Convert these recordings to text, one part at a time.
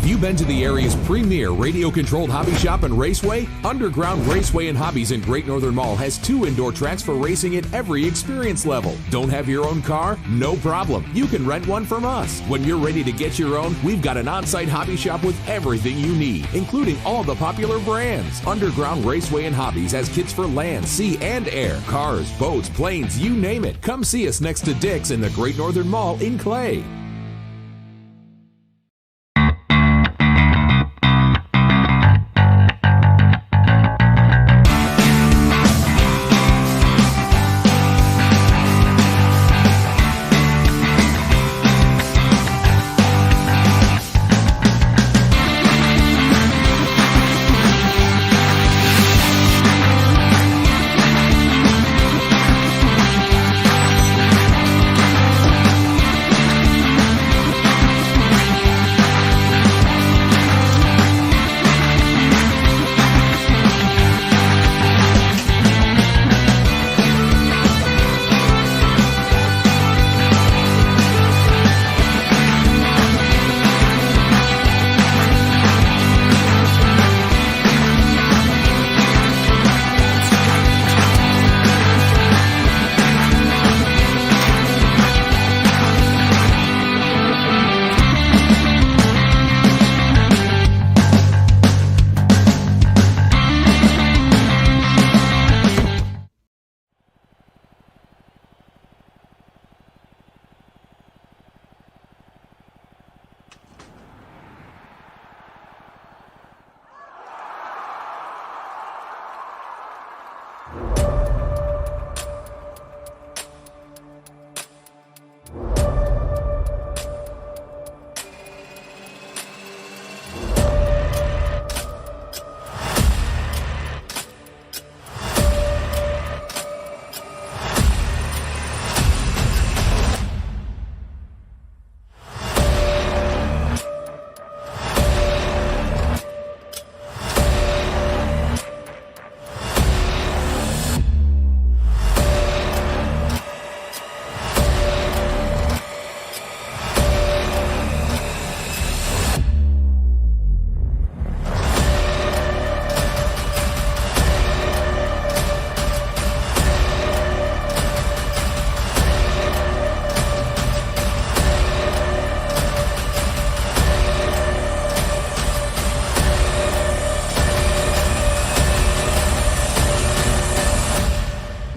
Have you been to the area's premier radio-controlled hobby shop and raceway? Underground Raceway and Hobbies in Great Northern Mall has 2 indoor tracks for racing at every experience level. Don't have your own car? No problem. You can rent one from us. When you're ready to get your own, we've got an on-site hobby shop with everything you need, including all the popular brands. Underground Raceway and Hobbies has kits for land, sea, and air. Cars, boats, planes, you name it. Come see us next to Dick's in the Great Northern Mall in Clay.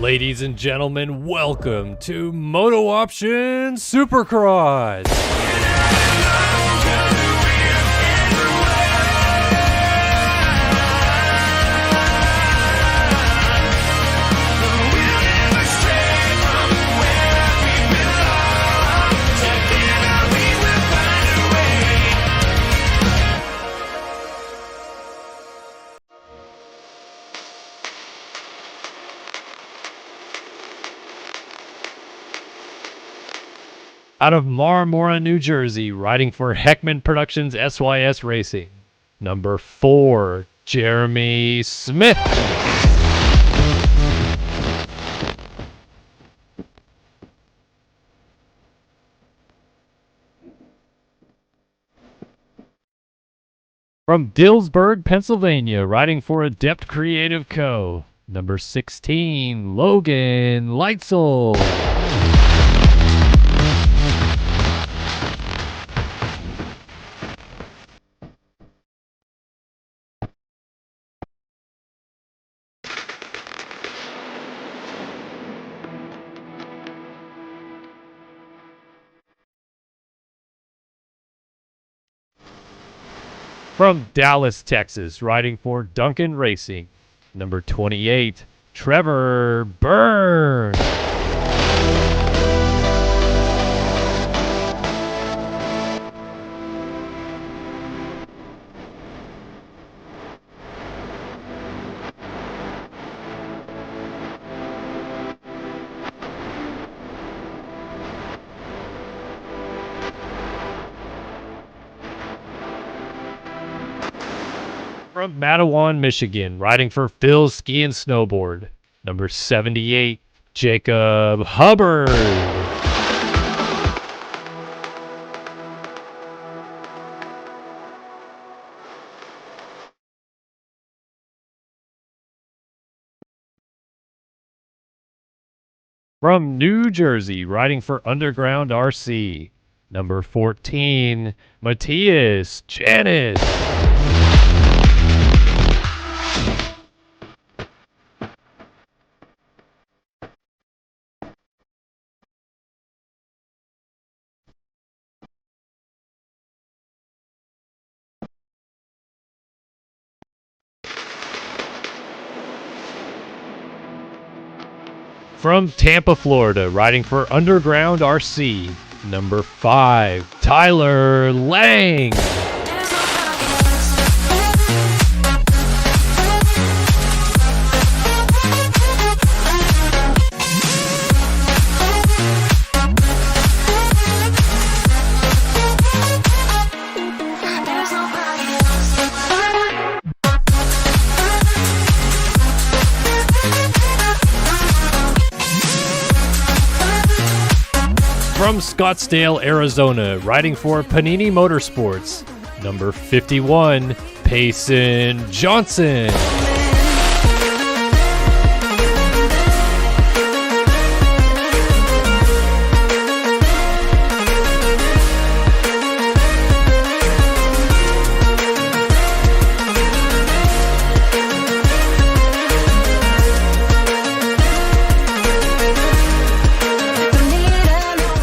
Ladies and gentlemen, welcome to MotoOption Supercross. Out of Marmora, New Jersey, riding for Heckman Productions SYS Racing, number 4, Jeremy Smith. From Dillsburg, Pennsylvania, riding for Adept Creative Co., number 16, Logan Leitzel. From Dallas, Texas, riding for Duncan Racing, number 28, Trevor Byrne. From Mattawan, Michigan, riding for Phil's Ski and Snowboard, number 78, Jacob Hubbard. From New Jersey, riding for Underground RC, number 14, Matthias Janis. From Tampa, Florida, riding for Underground RC, number 5, Tyler Lang. From Scottsdale, Arizona, riding for Panini Motorsports, number 51, Payson Johnson.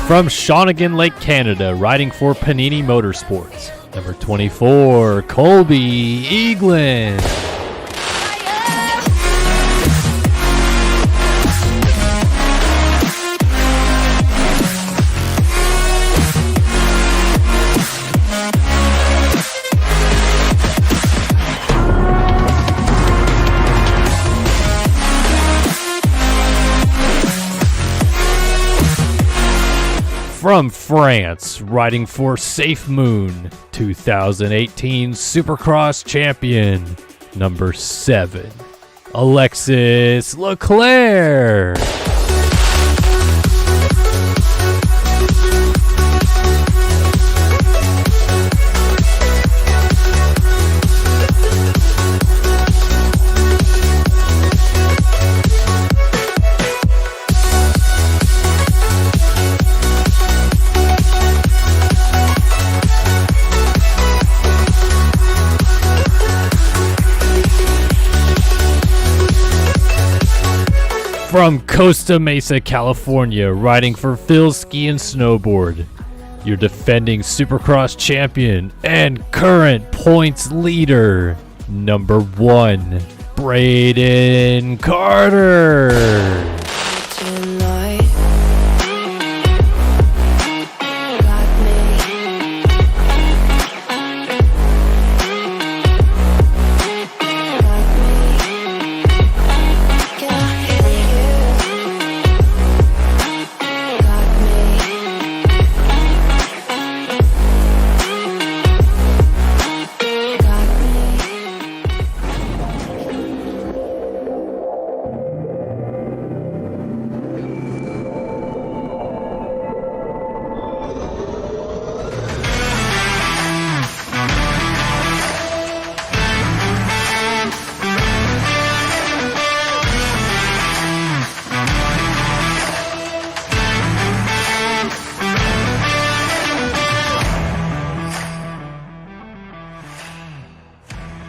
From Shawnigan Lake, Canada, riding for Panini Motorsports, number 24, Colby Eaglin. From France, riding for Safe Moon, 2018 Supercross champion, number 7, Alexis Leclerc. From Costa Mesa, California, riding for Phil Ski and Snowboard, your defending Supercross champion and current points leader, number 1, Braden Carter.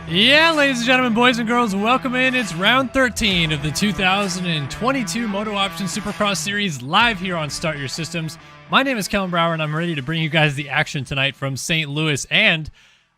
Yeah, ladies and gentlemen, boys and girls, welcome in. It's round 13 of the 2022 MotoOption Supercross Series live here on Start Your Systems. My name is Kellen Brower, and I'm ready to bring you guys the action tonight from St. Louis. And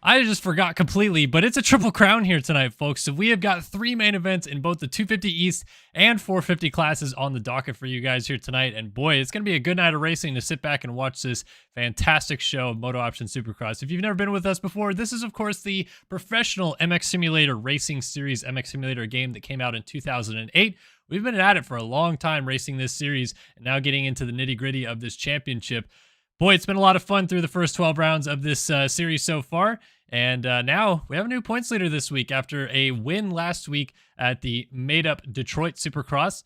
I just forgot completely, but it's a triple crown here tonight, folks. So we have got 3 main events in both the 250 East and 450 classes on the docket for you guys here tonight. And boy, it's going to be a good night of racing to sit back and watch this fantastic show of MotoOption Supercross. If you've never been with us before, this is, of course, the professional MX Simulator Racing Series MX Simulator game that came out in 2008. We've been at it for a long time racing this series and now getting into the nitty-gritty of this championship. Boy, it's been a lot of fun through the first 12 rounds of this series so far. And now we have a new points leader this week after a win last week at the made-up Detroit Supercross.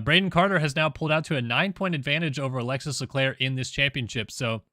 Braden Carter has now pulled out to a 9-point advantage over Alexis Leclerc in this championship. So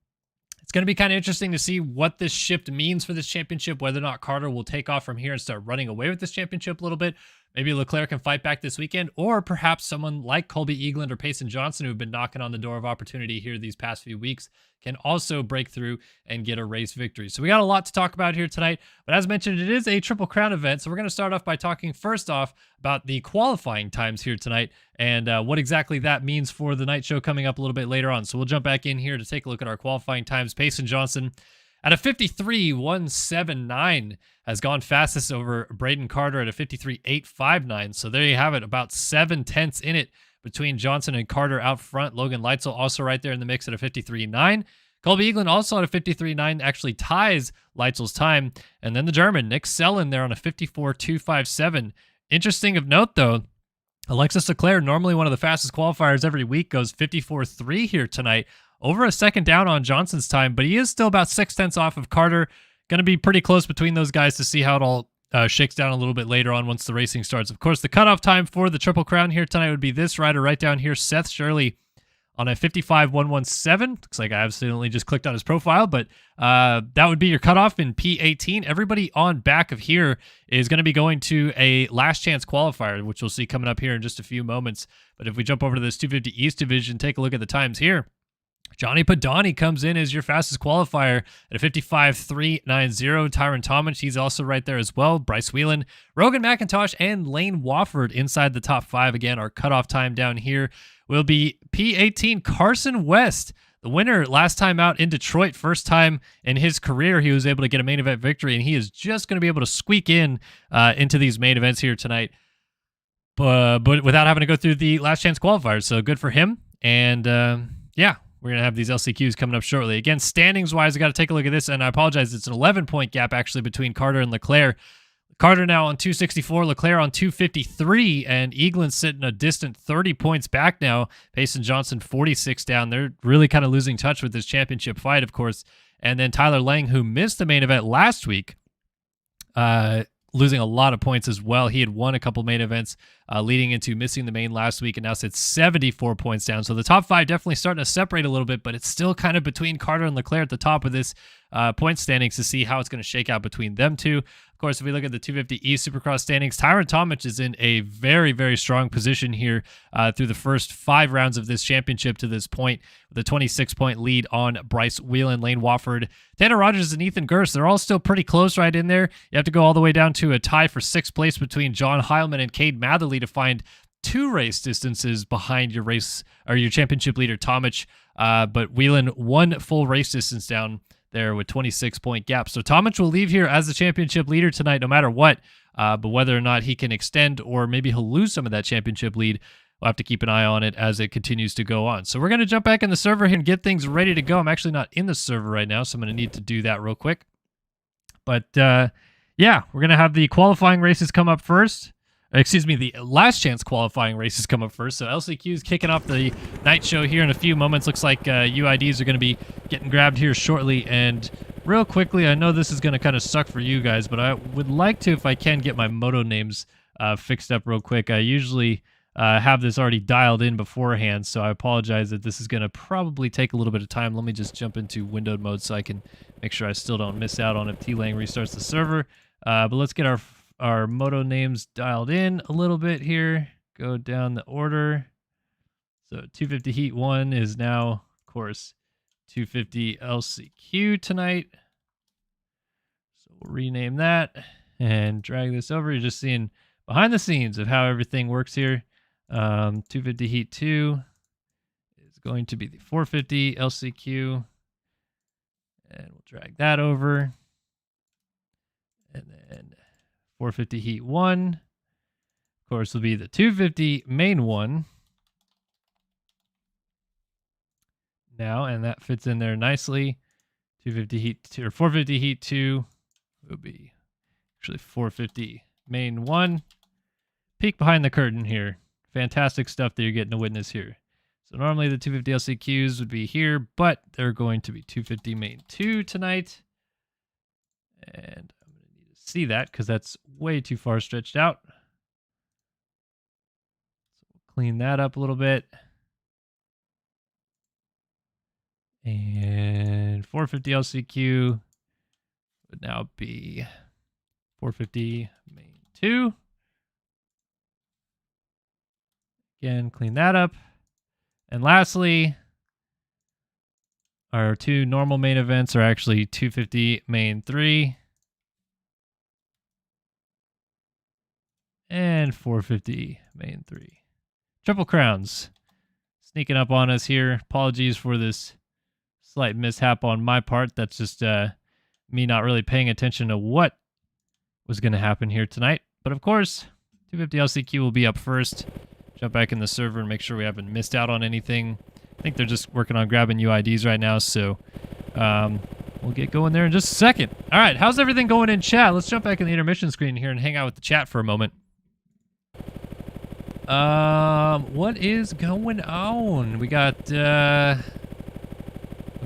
it's going to be kind of interesting to see what this shift means for this championship, whether or not Carter will take off from here and start running away with this championship a little bit. Maybe Leclerc can fight back this weekend, or perhaps someone like Colby Eagland or Payson Johnson, who have been knocking on the door of opportunity here these past few weeks, can also break through and get a race victory. So we got a lot to talk about here tonight, but as mentioned, it is a Triple Crown event. So we're going to start off by talking first off about the qualifying times here tonight and what exactly that means for the night show coming up a little bit later on. So we'll jump back in here to take a look at our qualifying times. Payson Johnson at a 53.179 has gone fastest over Braden Carter at a 53.859. So there you have it, about 7/10 in it between Johnson and Carter out front. Logan Leitzel also right there in the mix at a 53.9. Colby Eagland also at a 53.9 actually ties Leitzel's time. And then the German, Nick Sellen there on a 54.257. Interesting of note, though, Alexis Leclerc, normally one of the fastest qualifiers every week, goes 54.3 here tonight. Over a second down on Johnson's time, but he is still about 6/10 off of Carter. Going to be pretty close between those guys to see how it all shakes down a little bit later on once the racing starts. Of course, the cutoff time for the Triple Crown here tonight would be this rider right down here, Seth Shirley, on a 55.117. Looks like I absolutely just clicked on his profile, but that would be your cutoff in P18. Everybody on back of here is going to be going to a last chance qualifier, which we'll see coming up here in just a few moments. But if we jump over to this 250 East division, take a look at the times here. Johnny Padani comes in as your fastest qualifier at a 55.390. Tyron Tomich, he's also right there as well. Bryce Whelan, Rogan McIntosh, and Lane Wofford inside the top 5. Again, our cutoff time down here will be P18. Carson West, the winner last time out in Detroit. First time in his career he was able to get a main event victory, and he is just going to be able to squeak in into these main events here tonight, but without having to go through the last chance qualifiers. So good for him. And yeah, we're going to have these LCQs coming up shortly. Again, standings-wise, I got to take a look at this, and I apologize. It's an 11-point gap, actually, between Carter and Leclerc. Carter now on 264, Leclerc on 253, and Eagland sitting a distant 30 points back now. Payson Johnson 46 down. They're really kind of losing touch with this championship fight, of course. And then Tyler Lang, who missed the main event last week, losing a lot of points as well. He had won a couple main events leading into missing the main last week, and now sits 74 points down. So the top 5 definitely starting to separate a little bit, but it's still kind of between Carter and Leclerc at the top of this point standings to see how it's going to shake out between them two. Of course, if we look at the 250 East Supercross standings, Tyron Tomich is in a very, very strong position here through the first 5 rounds of this championship to this point, with a 26-point lead on Bryce Whelan, Lane Wofford, Tanner Rogers, and Ethan Gurst. They're all still pretty close right in there. You have to go all the way down to a tie for 6th place between John Heilman and Cade Matherly to find 2 race distances behind your race or your championship leader Tomic, but Whelan 1 full race distance down there with 26-point gap. So Tomic will leave here as the championship leader tonight, no matter what. But whether or not he can extend or maybe he'll lose some of that championship lead, we'll have to keep an eye on it as it continues to go on. So we're going to jump back in the server here and get things ready to go. I'm actually not in the server right now, so I'm going to need to do that real quick. But yeah, we're going to have the qualifying races come up first. Excuse me, the last chance qualifying races come up first. So LCQ is kicking off the night show here in a few moments. Looks like UIDs are going to be getting grabbed here shortly. And real quickly, I know this is going to kind of suck for you guys, but I would like to, if I can, get my moto names fixed up real quick. I usually have this already dialed in beforehand, so I apologize that this is going to probably take a little bit of time. Let me just jump into windowed mode so I can make sure I still don't miss out on if T-Lang restarts the server. But let's get our moto names dialed in a little bit here. Go down the order. So 250 Heat 1 is now, of course, 250 LCQ tonight. So we'll rename that and drag this over. You're just seeing behind the scenes of how everything works here. 250 Heat 2 is going to be the 450 LCQ. And we'll drag that over. And then 450 Heat 1, of course, will be the 250 main 1. Now, and that fits in there nicely. 250 Heat 2, or 450 Heat 2 will be actually 450 main 1. Peek behind the curtain here. Fantastic stuff that you're getting to witness here. So normally the 250 LCQs would be here, but they're going to be 250 main 2 tonight. And I'm going to need to see that because that's way too far stretched out. So we'll clean that up a little bit. And 450 LCQ would now be 450 main 2. Again, clean that up. And lastly, our 2 normal main events are actually 250 main 3 and 450 main 3. Triple crowns sneaking up on us here. Apologies for this slight mishap on my part. That's just me not really paying attention to what was going to happen here tonight. But of course, 250 LCQ will be up first. Jump back in the server and make sure we haven't missed out on anything. I think they're just working on grabbing UIDs right now, so we'll get going there in just a second. All right, how's everything going in chat? Let's jump back in the intermission screen here and hang out with the chat for a moment. What is going on? We got a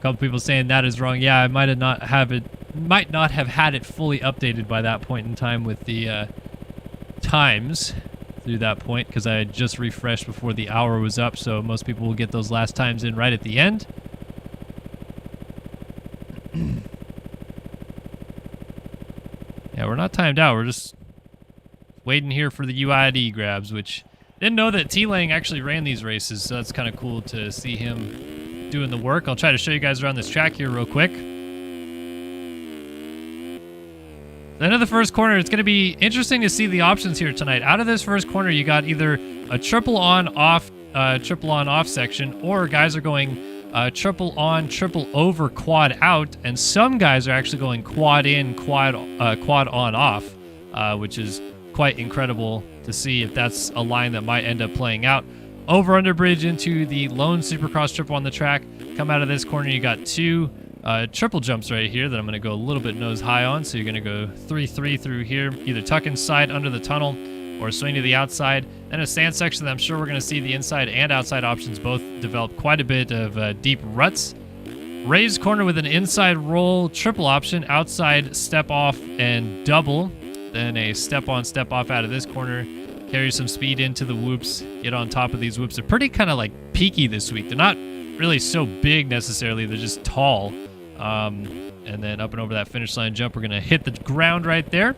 couple people saying that is wrong. Yeah, I might not have had it fully updated by that point in time with the times through that point, because I had just refreshed before the hour was up, so most people will get those last times in right at the end. Yeah, we're not timed out. We're just waiting here for the UID grabs, which didn't know that T-Lang actually ran these races, so that's kind of cool to see him doing the work. I'll try to show you guys around this track here real quick. Then of the first corner, it's going to be interesting to see the options here tonight. Out of this first corner, you got either a triple on off section, or guys are going triple on, triple over, quad out, and some guys are actually going quad in, quad on off, which is quite incredible to see if that's a line that might end up playing out. Over under bridge into the lone Supercross triple on the track. Come out of this corner, you got 2 triple jumps right here that I'm going to go a little bit nose high on. So you're going to go 3-3 through here, either tuck inside under the tunnel or swing to the outside. Then a sand section that I'm sure we're going to see the inside and outside options both develop quite a bit of deep ruts. Raised corner with an inside roll triple option, outside step off and double. Then a step on, step off out of this corner. Carry some speed into the whoops. Get on top of these whoops. They're pretty kind of like peaky this week. They're not really so big necessarily. They're just tall. And then up and over that finish line jump, we're going to hit the ground right there.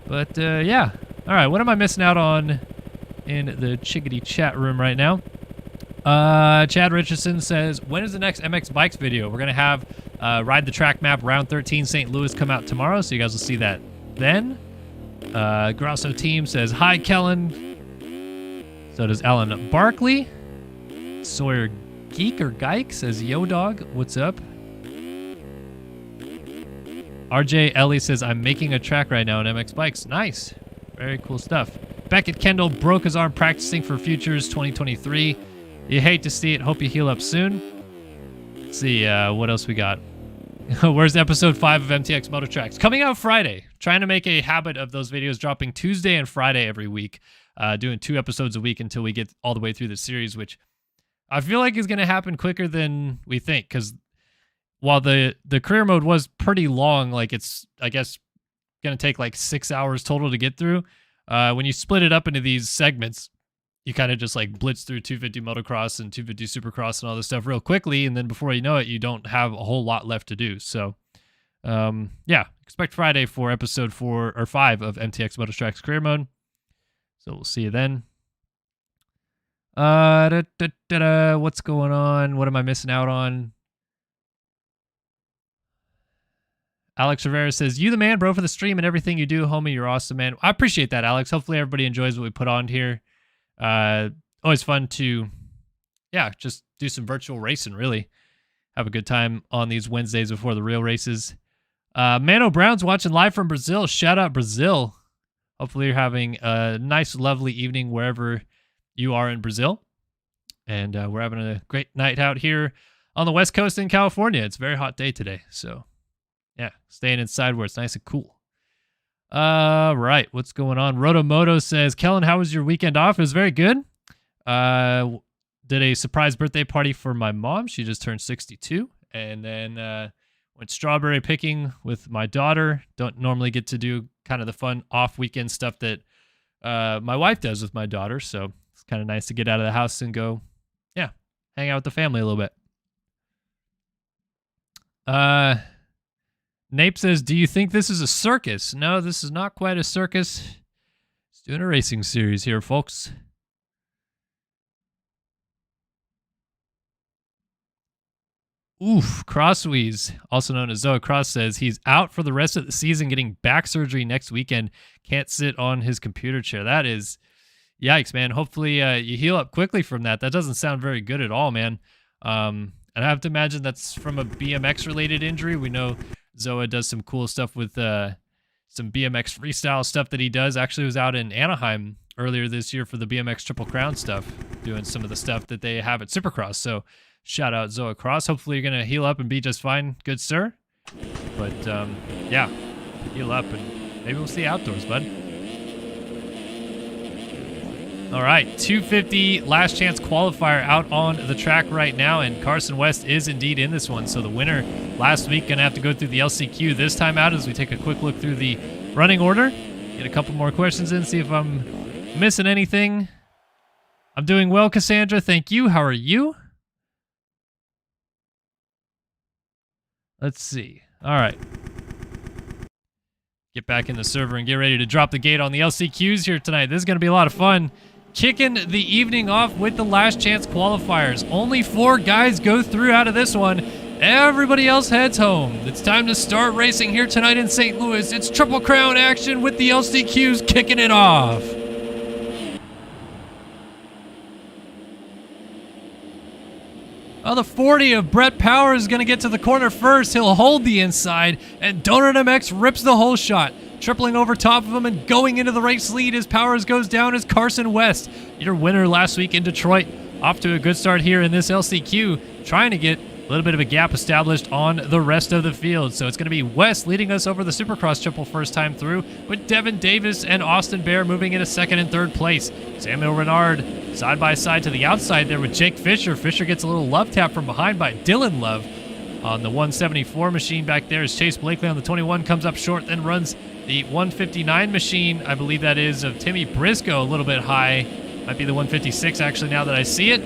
But, yeah. All right, what am I missing out on in the Chickadee chat room right now? Chad Richardson says, when is the next MX Bikes video? We're going to have Ride the Track Map Round 13 St. Louis come out tomorrow, so you guys will see that then. Grosso Team says, hi, Kellen. So does Alan Barkley. Sawyer Geek or Geik says, Yo Dog, what's up? RJ Ellie says, I'm making a track right now on MX Bikes. Nice. Very cool stuff. Beckett Kendall broke his arm practicing for Futures 2023. You hate to see it. Hope you heal up soon. Let's see, what else we got? Where's episode 5 of MTX Moto Tracks? Coming out Friday. Trying to make a habit of those videos dropping Tuesday and Friday every week. Doing 2 episodes a week until we get all the way through the series, which I feel like is going to happen quicker than we think. Because while the career mode was pretty long, like it's, I guess, going to take like 6 hours total to get through. When you split it up into these segments, you kind of just like blitz through 250 motocross and 250 supercross and all this stuff real quickly. And then before you know it, you don't have a whole lot left to do. So, yeah, expect Friday for episode 4 or 5 of MTX Moto Tracks career mode. So we'll see you then. What's going on? What am I missing out on? Alex Rivera says, you the man, bro, for the stream and everything you do, homie. You're awesome, man. I appreciate that, Alex. Hopefully everybody enjoys what we put on here. Always fun to, yeah, just do some virtual racing, really. Have a good time on these Wednesdays before the real races. Mano Brown's watching live from Brazil. Shout out Brazil. Hopefully you're having a nice, lovely evening wherever you are in Brazil. And we're having a great night out here on the West Coast in California. It's a very hot day today, so yeah, staying inside where it's nice and cool. Right, what's going on? Rotomoto says, Kellen, how was your weekend off? It was very good. Did a surprise birthday party for my mom. She just turned 62. And then went strawberry picking with my daughter. Don't normally get to do kind of the fun off-weekend stuff that my wife does with my daughter. So it's kind of nice to get out of the house and go, yeah, hang out with the family a little bit. Nape says, do you think this is a circus? No, this is not quite a circus. It's doing a racing series here, folks. Oof, Crossweeze, also known as Zoa Cross, says he's out for the rest of the season getting back surgery next weekend. Can't sit on his computer chair. That is, yikes, man. Hopefully you heal up quickly from that. That doesn't sound very good at all, man. And I have to imagine that's from a BMX-related injury. We know Zoa does some cool stuff with some BMX freestyle stuff that he does. Actually was out in Anaheim earlier this year for the BMX Triple Crown stuff, doing some of the stuff that they have at Supercross. So shout out Zoa Cross. Hopefully you're going to heal up and be just fine, good sir. But yeah, heal up and maybe we'll see you outdoors, bud. All right, 250 last chance qualifier out on the track right now, and Carson West is indeed in this one. So the winner last week going to have to go through the LCQ this time out as we take a quick look through the running order. Get a couple more questions in, see if I'm missing anything. I'm doing well, Cassandra. Thank you. How are you? Let's see. All right. Get back in the server and get ready to drop the gate on the LCQs here tonight. This is going to be a lot of fun. Kicking the evening off with the last chance qualifiers. Only 4 guys go through out of this one. Everybody else heads home. It's time to start racing here tonight in St. Louis. It's Triple Crown action with the LCQs kicking it off. Oh, the 40 of Brett Power is going to get to the corner first. He'll hold the inside, and Donut MX rips the whole shot. Tripling over top of him and going into the race lead as Powers goes down is Carson West, your winner last week in Detroit. Off to a good start here in this LCQ, trying to get a little bit of a gap established on the rest of the field. So it's going to be West leading us over the Supercross triple first time through, with Devin Davis and Austin Bear moving into second and third place. Samuel Renard side by side to the outside there with Jake Fisher. Fisher gets a little love tap from behind by Dylan Love on the 174 machine back there as Chase Blakely on the 21 comes up short, then runs the 159 machine, I believe that is, of Timmy Briscoe a little bit high. Might be the 156 actually now that I see it.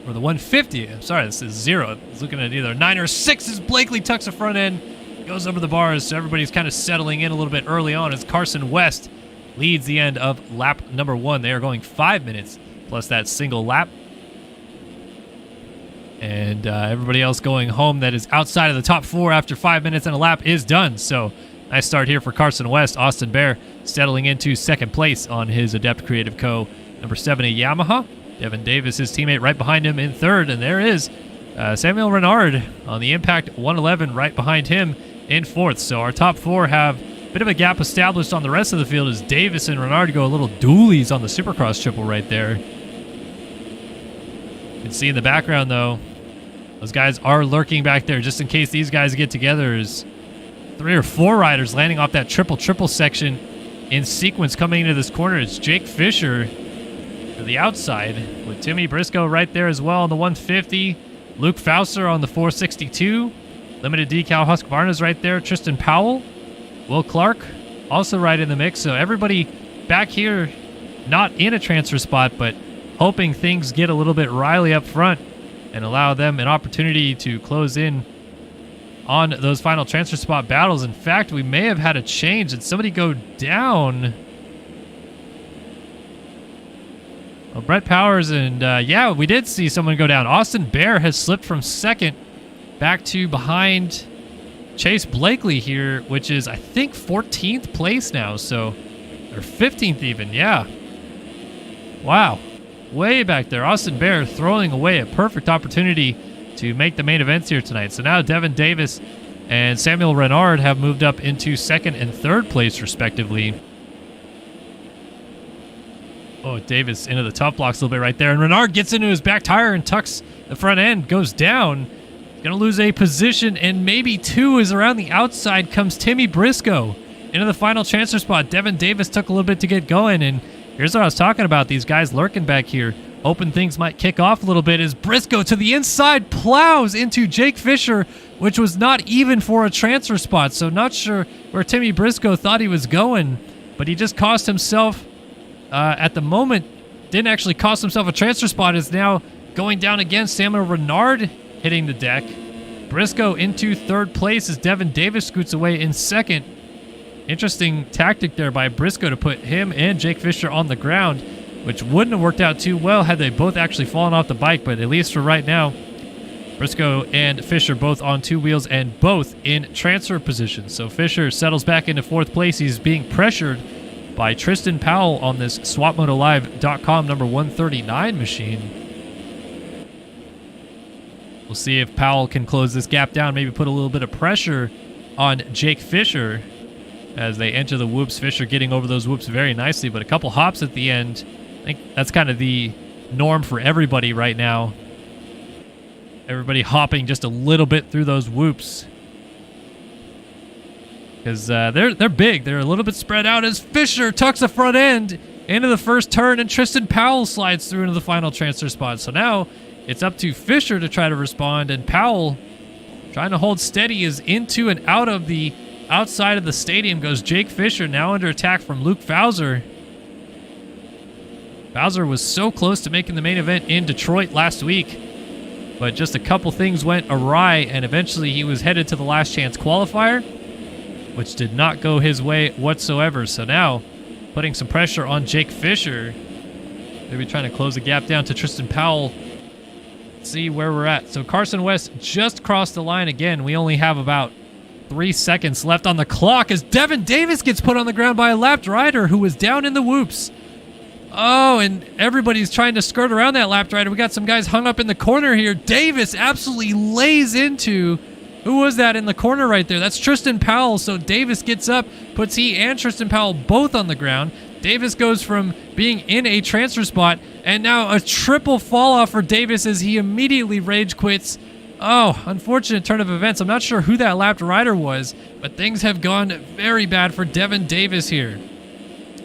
Or the 150. I'm sorry, this is 0. I was looking at either 9 or 6 as Blakely tucks the front end, goes over the bars, so everybody's kind of settling in a little bit early on as Carson West leads the end of lap number 1. They are going 5 minutes plus that single lap. And everybody else going home that is outside of the top 4 after 5 minutes and a lap is done. So Nice start here for Carson West. Austin Bear settling into second place on his Adept Creative Co. number 70 Yamaha. Devin Davis, his teammate, right behind him in third. And there is Samuel Renard on the Impact 111 right behind him in fourth. So our top four have a bit of a gap established on the rest of the field as Davis and Renard go a little dualies on the Supercross triple right there. You can see in the background, though, those guys are lurking back there just in case these guys get together. Is 3 or 4 riders landing off that triple section in sequence coming into this corner. It's Jake Fisher to the outside with Timmy Briscoe right there as well on the 150. Luke Fauser on the 462. Limited decal Husqvarna's right there. Tristan Powell. Will Clark also right in the mix. So everybody back here not in a transfer spot, but hoping things get a little bit riley up front and allow them an opportunity to close in on those final transfer spot battles. In fact, we may have had a change. Did somebody go down? Well, Brett Powers and, yeah, we did see someone go down. Austin Bear has slipped from second back to behind Chase Blakely here, which is, I think, 14th place now. So, or 15th even, yeah. Wow. Way back there. Austin Bear throwing away a perfect opportunity to make the main events here tonight. So now Devin Davis and Samuel Renard have moved up into second and third place, respectively. Oh, Davis into the tough blocks a little bit right there. And Renard gets into his back tire and tucks the front end, goes down. Going to lose a position, and maybe 2 is around the outside comes Timmy Briscoe into the final transfer spot. Devin Davis took a little bit to get going, and here's what I was talking about. These guys lurking back here, hoping things might kick off a little bit, as Briscoe to the inside plows into Jake Fisher, which was not even for a transfer spot. So not sure where Timmy Briscoe thought he was going, but he just cost himself, at the moment, didn't actually cost himself a transfer spot, is now going down again. Samuel Renard hitting the deck. Briscoe into third place as Devin Davis scoots away in second. Interesting tactic there by Briscoe to put him and Jake Fisher on the ground, which wouldn't have worked out too well had they both actually fallen off the bike, but at least for right now, Briscoe and Fisher both on 2 wheels and both in transfer position. So Fisher settles back into fourth place. He's being pressured by Tristan Powell on this SwapMotoLive.com number 139 machine. We'll see if Powell can close this gap down, maybe put a little bit of pressure on Jake Fisher as they enter the whoops. Fisher getting over those whoops very nicely, but a couple hops at the end. I think that's kind of the norm for everybody right now. Everybody hopping just a little bit through those whoops, because they're big. They're a little bit spread out as Fisher tucks the front end into the first turn, and Tristan Powell slides through into the final transfer spot. So now it's up to Fisher to try to respond, and Powell trying to hold steady is into and out of the outside of the stadium goes Jake Fisher, now under attack from Luke Fauser. Fauser was so close to making the main event in Detroit last week, but just a couple things went awry, and eventually he was headed to the last chance qualifier, which did not go his way whatsoever. So now putting some pressure on Jake Fisher, maybe trying to close the gap down to Tristan Powell. Let's see where we're at. So Carson West just crossed the line again. We only have about 3 seconds left on the clock as Devin Davis gets put on the ground by a lapped rider who was down in the whoops. Oh, and everybody's trying to skirt around that lapped rider. We got some guys hung up in the corner here. Davis absolutely lays into, who was that in the corner right there? That's Tristan Powell. So Davis gets up, puts he and Tristan Powell both on the ground. Davis goes from being in a transfer spot, and now a triple fall off for Davis as he immediately rage quits. Oh, unfortunate turn of events. I'm not sure who that lapped rider was, but things have gone very bad for Devin Davis here.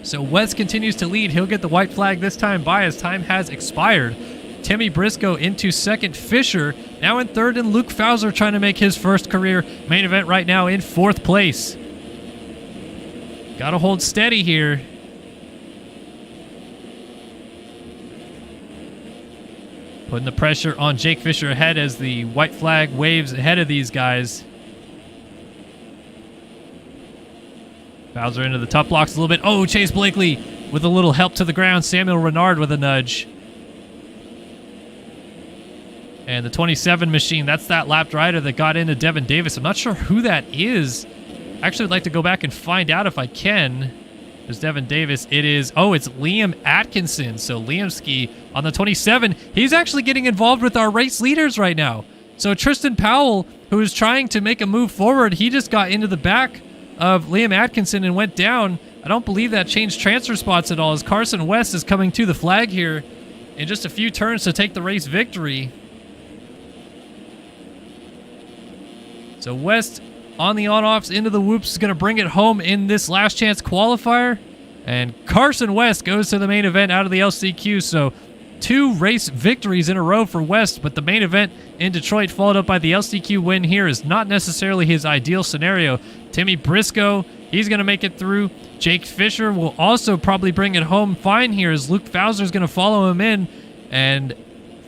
So West continues to lead. He'll get the white flag this time by as time has expired. Timmy Briscoe into second. Fisher now in third, and Luke Fauser trying to make his first career main event right now in fourth place. Gotta hold steady here. Putting the pressure on Jake Fisher ahead as the white flag waves ahead of these guys. Bowser into the top blocks a little bit. Oh, Chase Blakely with a little help to the ground. Samuel Renard with a nudge. And the 27 machine, that's that lapped rider that got into Devin Davis. I'm not sure who that is Actually, I'd like to go back and find out if I can. There's Devin Davis. It's Liam Atkinson. So Liamski on the 27. He's actually getting involved with our race leaders right now. So Tristan Powell, who is trying to make a move forward, he just got into the back of Liam Atkinson and went down. I don't believe that changed transfer spots at all, as Carson West is coming to the flag here in just a few turns to take the race victory. So West on the on-offs into the whoops is going to bring it home in this last chance qualifier. And Carson West goes to the main event out of the LCQ. So 2 race victories in a row for West, but the main event in Detroit followed up by the LCQ win here is not necessarily his ideal scenario. Timmy Briscoe, he's going to make it through. Jake Fisher will also probably bring it home fine here, as Luke Fowler is going to follow him in. And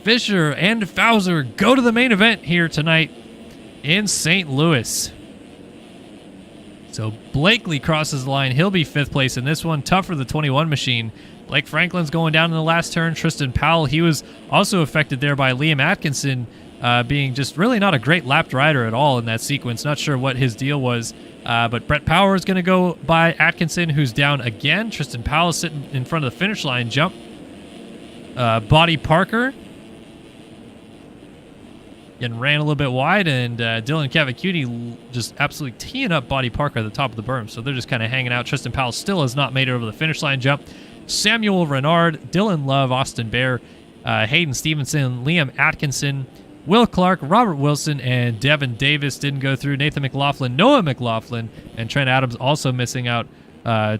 Fisher and Fowler go to the main event here tonight in St. Louis. So Blakely crosses the line. He'll be 5th place in this one. Tough for the 21 machine. Blake Franklin's going down in the last turn. Tristan Powell, he was also affected there by Liam Atkinson being just really not a great lapped rider at all in that sequence. Not sure what his deal was. But Brett Power is going to go by Atkinson, who's down again. Tristan Powell sitting in front of the finish line jump. Buddy Parker getting ran a little bit wide, and Dylan Cavacuti just absolutely teeing up Buddy Parker at the top of the berm. So they're just kind of hanging out. Tristan Powell still has not made it over the finish line jump. Samuel Renard, Dylan Love, Austin Bear, Hayden Stevenson, Liam Atkinson, Will Clark, Robert Wilson, and Devin Davis didn't go through. Nathan McLaughlin, Noah McLaughlin, and Trent Adams also missing out.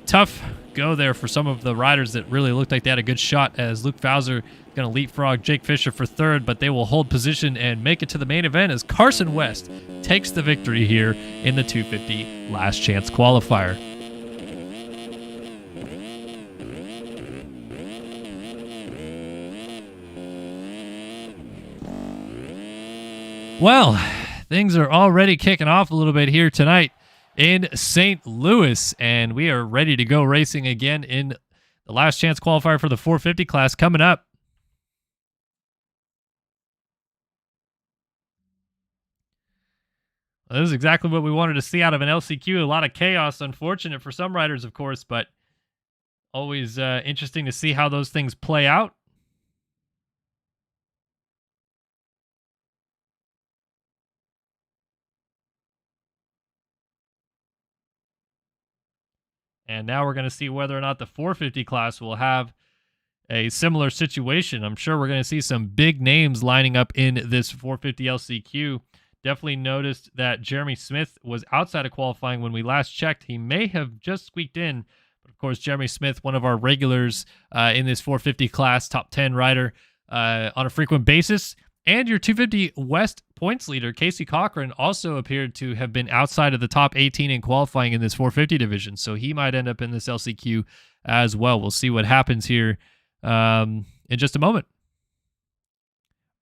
Tough go there for some of the riders that really looked like they had a good shot, as Luke Fowler going to leapfrog Jake Fisher for 3rd, but they will hold position and make it to the main event as Carson West takes the victory here in the 250 last chance qualifier. Well, things are already kicking off a little bit here tonight in St. Louis, and we are ready to go racing again in the last chance qualifier for the 450 class coming up. Well, this is exactly what we wanted to see out of an LCQ. A lot of chaos, unfortunate for some riders, of course, but always interesting to see how those things play out. And now we're going to see whether or not the 450 class will have a similar situation. I'm sure we're going to see some big names lining up in this 450 LCQ. Definitely noticed that Jeremy Smith was outside of qualifying when we last checked. He may have just squeaked in. But of course, Jeremy Smith, one of our regulars in this 450 class, top 10 rider on a frequent basis. And your 250 West points leader, Casey Cochran, also appeared to have been outside of the top 18 in qualifying in this 450 division. So he might end up in this LCQ as well. We'll see what happens here in just a moment.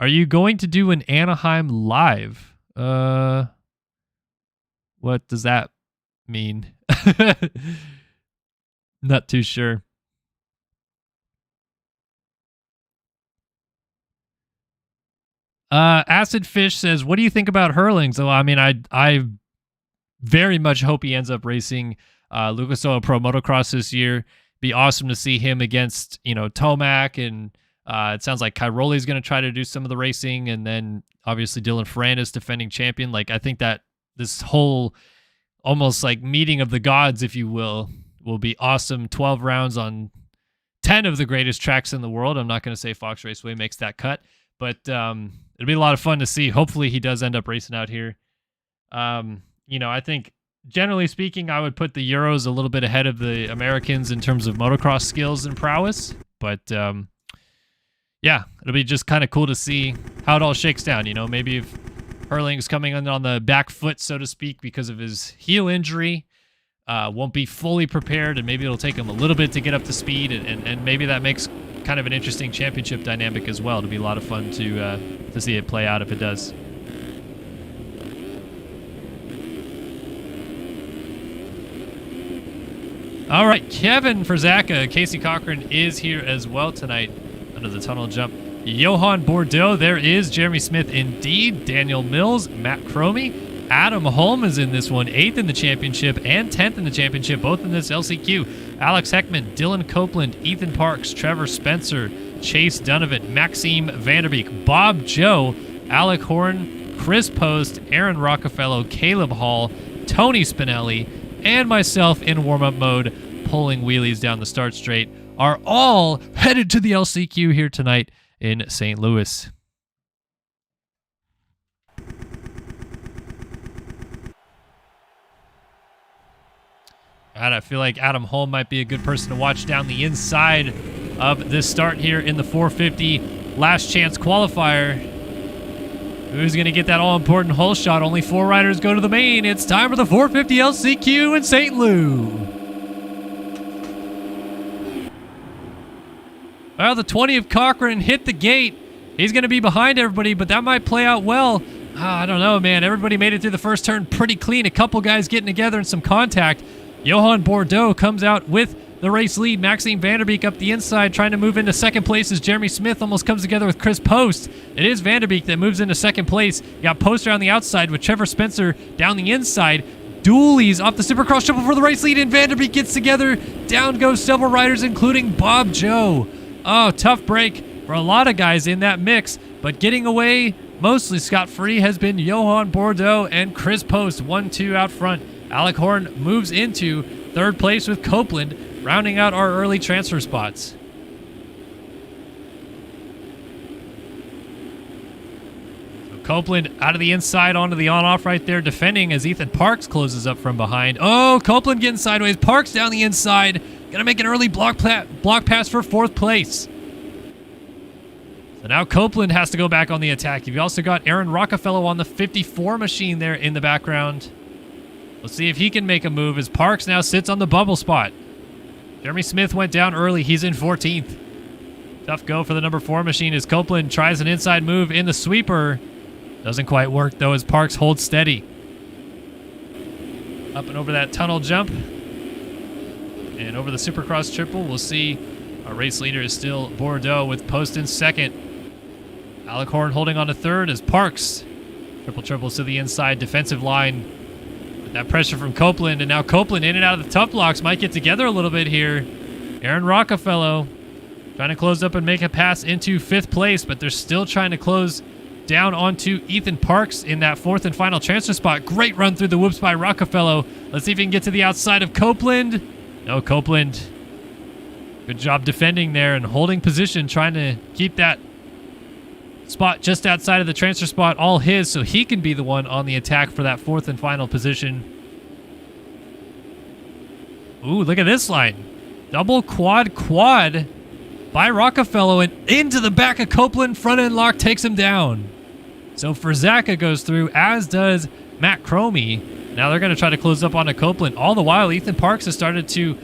Are you going to do an Anaheim live? What does that mean? Not too sure. Acid Fish says, what do you think about Hurling? So, I mean, I very much hope he ends up racing Lucas Oil Pro Motocross this year. Be awesome to see him against, Tomac, and it sounds like Cairoli's going to try to do some of the racing, and then obviously Dylan Ferrandis, defending champion. Like, I think that this whole almost like meeting of the gods, if you will be awesome. 12 rounds on 10 of the greatest tracks in the world. I'm not going to say Fox Raceway makes that cut, but it'll be a lot of fun to see. Hopefully he does end up racing out here. I think generally speaking, I would put the Euros a little bit ahead of the Americans in terms of motocross skills and prowess. But yeah, it'll be just kind of cool to see how it all shakes down. Maybe if Hurling's coming on the back foot, so to speak, because of his heel injury, won't be fully prepared, and maybe it'll take him a little bit to get up to speed, and maybe that makes kind of an interesting championship dynamic as well. It'll be a lot of fun to see it play out if it does. All right, Kevin Frazaka, Casey Cochran is here as well tonight under the tunnel jump. Johan Bordeaux, there is Jeremy Smith indeed, Daniel Mills, Matt Cromie, Adam Holm is in this one, 8th in the championship and 10th in the championship, both in this LCQ. Alex Heckman, Dylan Copeland, Ethan Parks, Trevor Spencer, Chase Donovan, Maxime Vanderbeek, Bob Joe, Alec Horn, Chris Post, Aaron Rockefeller, Caleb Hall, Tony Spinelli, and myself in warm-up mode, pulling wheelies down the start straight, are all headed to the LCQ here tonight in St. Louis. I feel like Adam Holm might be a good person to watch down the inside of this start here in the 450 last chance qualifier. Who's going to get that all-important hole shot? Only 4 riders go to the main. It's time for the 450 LCQ in St. Lou. Well, the 20 of Cochran hit the gate. He's going to be behind everybody, but that might play out well. I don't know, man. Everybody made it through the first turn pretty clean. A couple guys getting together and some contact. Johan Bordeaux comes out with the race lead. Maxime Vanderbeek up the inside trying to move into second place as Jeremy Smith almost comes together with Chris Post. It is Vanderbeek that moves into second place. You got Poster on the outside with Trevor Spencer down the inside. Dooley's off the Supercross triple for the race lead, and Vanderbeek gets together. Down goes several riders, including Bob Joe. Oh, tough break for a lot of guys in that mix, but getting away mostly scot-free has been Johan Bordeaux and Chris Post, 1-2 out front. Alec Horn moves into third place with Copeland, rounding out our early transfer spots. So Copeland out of the inside onto the on-off right there, defending as Ethan Parks closes up from behind. Oh, Copeland getting sideways. Parks down the inside. Gonna make an early block pass for fourth place. So now Copeland has to go back on the attack. You've also got Aaron Rockefeller on the 54 machine there in the background. Let's see if he can make a move as Parks now sits on the bubble spot. Jeremy Smith went down early. He's in 14th. Tough go for the number 4 machine as Copeland tries an inside move in the sweeper. Doesn't quite work, though, as Parks holds steady. Up and over that tunnel jump. And over the Supercross triple, we'll see our race leader is still Bordeaux with Post in second. Alec Horn holding on to third as Parks triples to the inside defensive line. That pressure from Copeland, and now Copeland in and out of the tough blocks might get together a little bit here. Aaron Rockefeller trying to close up and make a pass into 5th place, but they're still trying to close down onto Ethan Parks in that 4th and final transfer spot. Great run through the whoops by Rockefeller. Let's see if he can get to the outside of Copeland. No, Copeland. Good job defending there and holding position, trying to keep that spot just outside of the transfer spot all his, so he can be the one on the attack for that 4th and final position. Ooh, look at this line. Double quad by Rockefeller and into the back of Copeland. Front end lock takes him down. So Frizaka goes through, as does Matt Cromie. Now they're going to try to close up onto Copeland. All the while, Ethan Parks has started to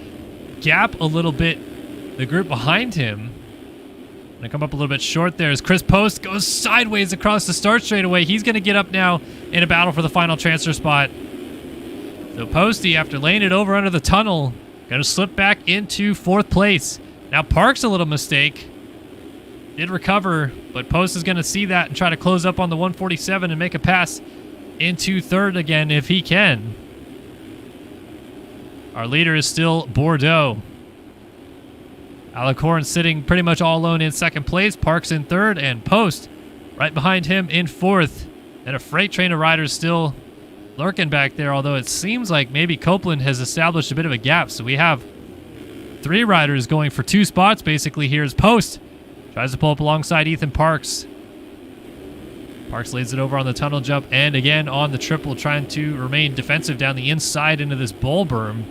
gap a little bit the group behind him. Gonna come up a little bit short there as Chris Post goes sideways across the start straightaway. He's gonna get up now in a battle for the final transfer spot. So Posty, after laying it over under the tunnel, gonna slip back into 4th place. Now Parks a little mistake. Did recover, but Post is gonna see that and try to close up on the 147 and make a pass into 3rd again if he can. Our leader is still Bordeaux. Alec Horn sitting pretty much all alone in 2nd place. Parks in 3rd, and Post right behind him in 4th. And a freight train of riders still lurking back there, although it seems like maybe Copeland has established a bit of a gap. So we have 3 riders going for 2 spots basically here as Post tries to pull up alongside Ethan Parks. Parks lays it over on the tunnel jump and again on the triple, trying to remain defensive down the inside into this bull berm.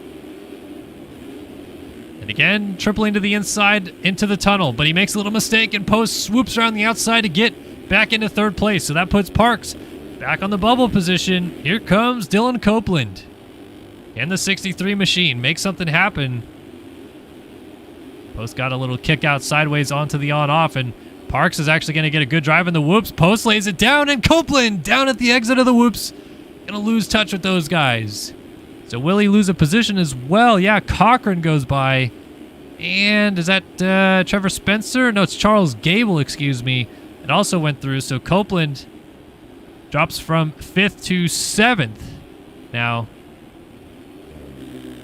And again, tripling to the inside into the tunnel, but he makes a little mistake and Post swoops around the outside to get back into 3rd place. So that puts Parks back on the bubble position. Here comes Dylan Copeland. And the 63 machine makes something happen. Post got a little kick out sideways onto the on-off, and Parks is actually going to get a good drive in the whoops. Post lays it down, and Copeland down at the exit of the whoops. Going to lose touch with those guys. So will he lose a position as well? Yeah, Cochran goes by. And is that Trevor Spencer? No, it's Charles Gable, excuse me. It also went through, so Copeland Drops from 5th to 7th now.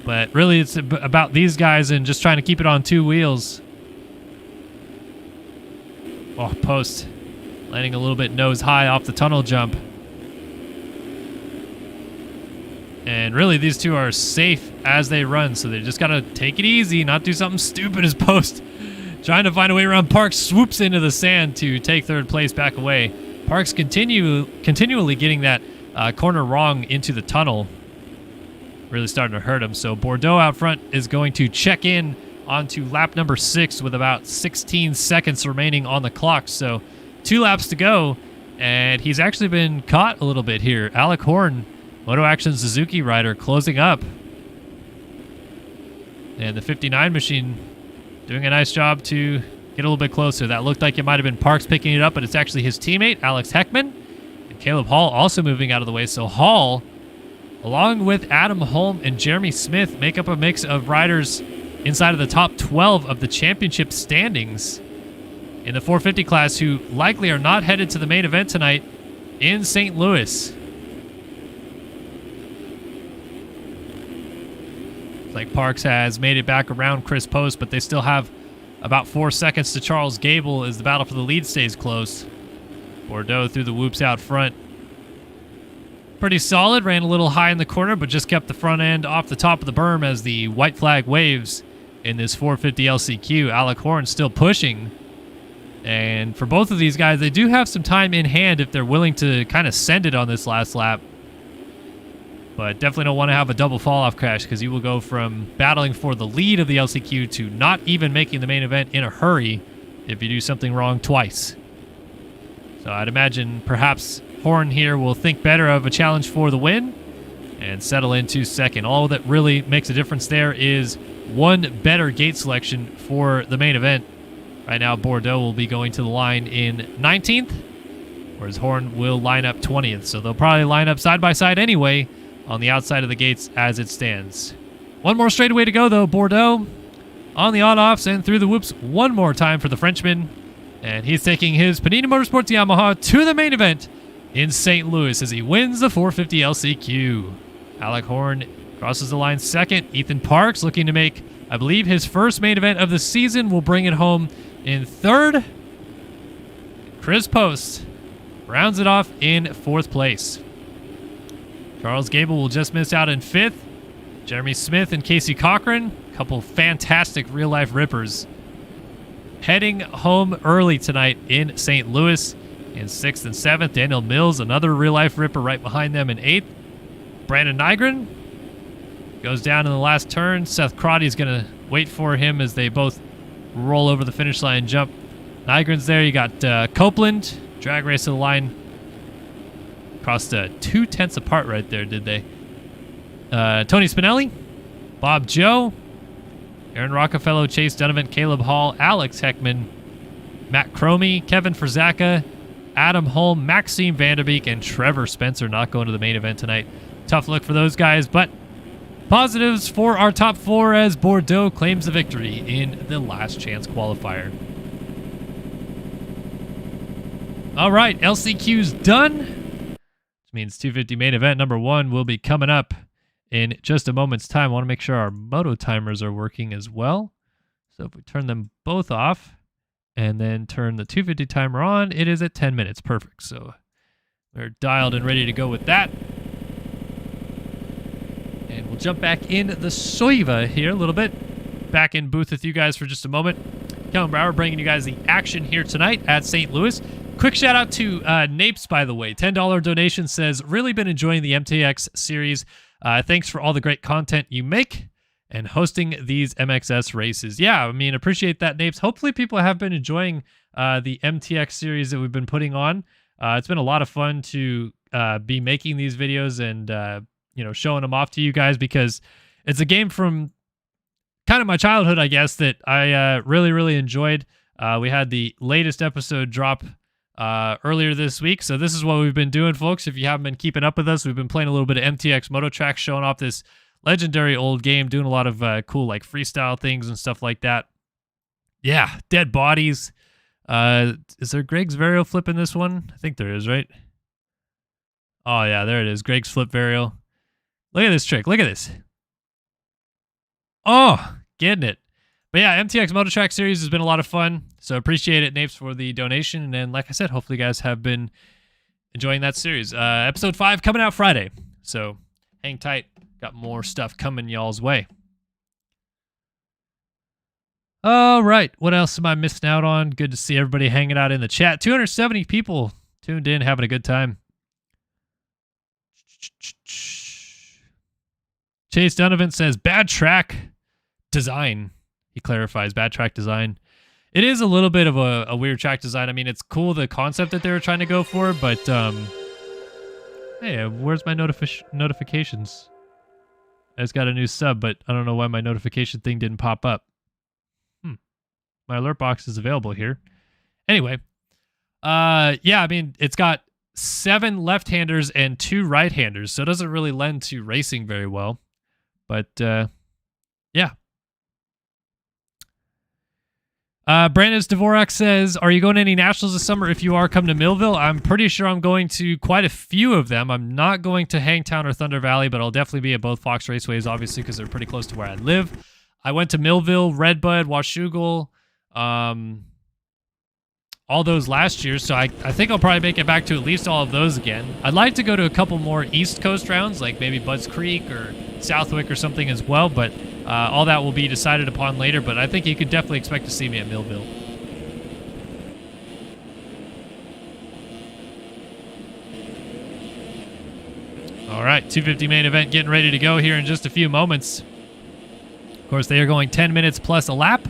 But really, it's about these guys and just trying to keep it on 2 wheels. Oh, post. Landing a little bit nose high off the tunnel jump. And really, these two are safe as they run, so they just got to take it easy, not do something stupid as Post. Trying to find a way around Parks, swoops into the sand to take 3rd place back away. Parks continually getting that corner wrong into the tunnel. Really starting to hurt him. So Bordeaux out front is going to check in onto lap number 6 with about 16 seconds remaining on the clock. So 2 laps to go, and he's actually been caught a little bit here. Alec Horn, MotoAction Suzuki rider, closing up. And the 59 machine doing a nice job to get a little bit closer. That looked like it might have been Parks picking it up, but it's actually his teammate, Alex Heckman. And Caleb Hall also moving out of the way. So Hall, along with Adam Holm and Jeremy Smith, make up a mix of riders inside of the top 12 of the championship standings in the 450 class who likely are not headed to the main event tonight in St. Louis. It's like Parks has made it back around Chris Post, but they still have about 4 seconds to Charles Gable as the battle for the lead stays close. Bordeaux through the whoops out front. Pretty solid, ran a little high in the corner, but just kept the front end off the top of the berm as the white flag waves in this 450 LCQ. Alec Horn still pushing. And for both of these guys, they do have some time in hand if they're willing to kind of send it on this last lap. But definitely don't want to have a double fall-off crash because you will go from battling for the lead of the LCQ to not even making the main event in a hurry if you do something wrong twice. So I'd imagine perhaps Horn here will think better of a challenge for the win and settle into 2nd. All that really makes a difference there is one better gate selection for the main event. Right now, Bordeaux will be going to the line in 19th, whereas Horn will line up 20th. So they'll probably line up side by side anyway on the outside of the gates as it stands. One more straightaway to go, though. Bordeaux on the on-offs and through the whoops one more time for the Frenchman. And he's taking his Panini Motorsports Yamaha to the main event in St. Louis as he wins the 450 LCQ. Alec Horn crosses the line 2nd. Ethan Parks looking to make, I believe, his first main event of the season. Will bring it home in 3rd. Chris Post rounds it off in 4th place. Charles Gable will just miss out in 5th. Jeremy Smith and Casey Cochran, a couple fantastic real-life rippers, heading home early tonight in St. Louis. In 6th and 7th, Daniel Mills, another real-life ripper right behind them in 8th. Brandon Nygren goes down in the last turn. Seth Crotty's going to wait for him as they both roll over the finish line jump. Nygren's there. You got Copeland, drag race to the line. Crossed 2 tenths apart right there, did they? Tony Spinelli, Bob Joe, Aaron Rockefeller, Chase Donovan, Caleb Hall, Alex Heckman, Matt Cromie, Kevin Frzaka, Adam Holm, Maxime Vanderbeek, and Trevor Spencer not going to the main event tonight. Tough look for those guys, but positives for our top 4 as Bordeaux claims the victory in the last chance qualifier. All right, LCQ's done, which means 250 main event number 1 will be coming up in just a moment's time. I want to make sure our moto timers are working as well. So if we turn them both off and then turn the 250 timer on, it is at 10 minutes. Perfect. So we're dialed and ready to go with that. And we'll jump back in the Soiva here a little bit. Back in booth with you guys for just a moment. Kellen Brower bringing you guys the action here tonight at St. Louis. Quick shout out to Napes, by the way. $10 donation says, really been enjoying the MTX series. Thanks for all the great content you make and hosting these MXS races. Yeah, I mean, appreciate that, Napes. Hopefully people have been enjoying the MTX series that we've been putting on. It's been a lot of fun to be making these videos and showing them off to you guys, because it's a game from kind of my childhood, I guess, that I really, really enjoyed. We had the latest episode drop earlier this week, so this is what we've been doing, folks. If you haven't been keeping up with us, we've been playing a little bit of MTX Moto Track, showing off this legendary old game, doing a lot of cool like freestyle things and stuff like that. Yeah, dead bodies. Is there Greg's Vario flip in this one? I think there is, right? Oh, yeah, there it is. Greg's flip varial. Look at this trick. Look at this. Oh, getting it. But yeah, MTX Moto Track Series has been a lot of fun. So appreciate it, Napes, for the donation. And then, like I said, hopefully you guys have been enjoying that series. Episode 5 coming out Friday. So hang tight. Got more stuff coming y'all's way. All right. What else am I missing out on? Good to see everybody hanging out in the chat. 270 people tuned in, having a good time. Chase Donovan says, bad track design. He clarifies, bad track design. It is a little bit of a weird track design. I mean, it's cool, the concept that they were trying to go for, but hey, where's my notifications? I just got a new sub, but I don't know why my notification thing didn't pop up. My alert box is available here. Anyway, yeah, I mean, it's got 7 left-handers and 2 right-handers, so it doesn't really lend to racing very well. But, yeah. Brandon Dvorak says, are you going to any nationals this summer? If you are, come to Millville. I'm pretty sure I'm going to quite a few of them. I'm not going to Hangtown or Thunder Valley, but I'll definitely be at both Fox Raceways, obviously, because they're pretty close to where I live. I went to Millville, Redbud, Washougal, all those last year, so I think I'll probably make it back to at least all of those again. I'd like to go to a couple more East Coast rounds, like maybe Budds Creek or Southwick or something as well, but all that will be decided upon later, but I think you could definitely expect to see me at Millville. All right, 250 main event getting ready to go here in just a few moments. Of course, they are going 10 minutes plus a lap.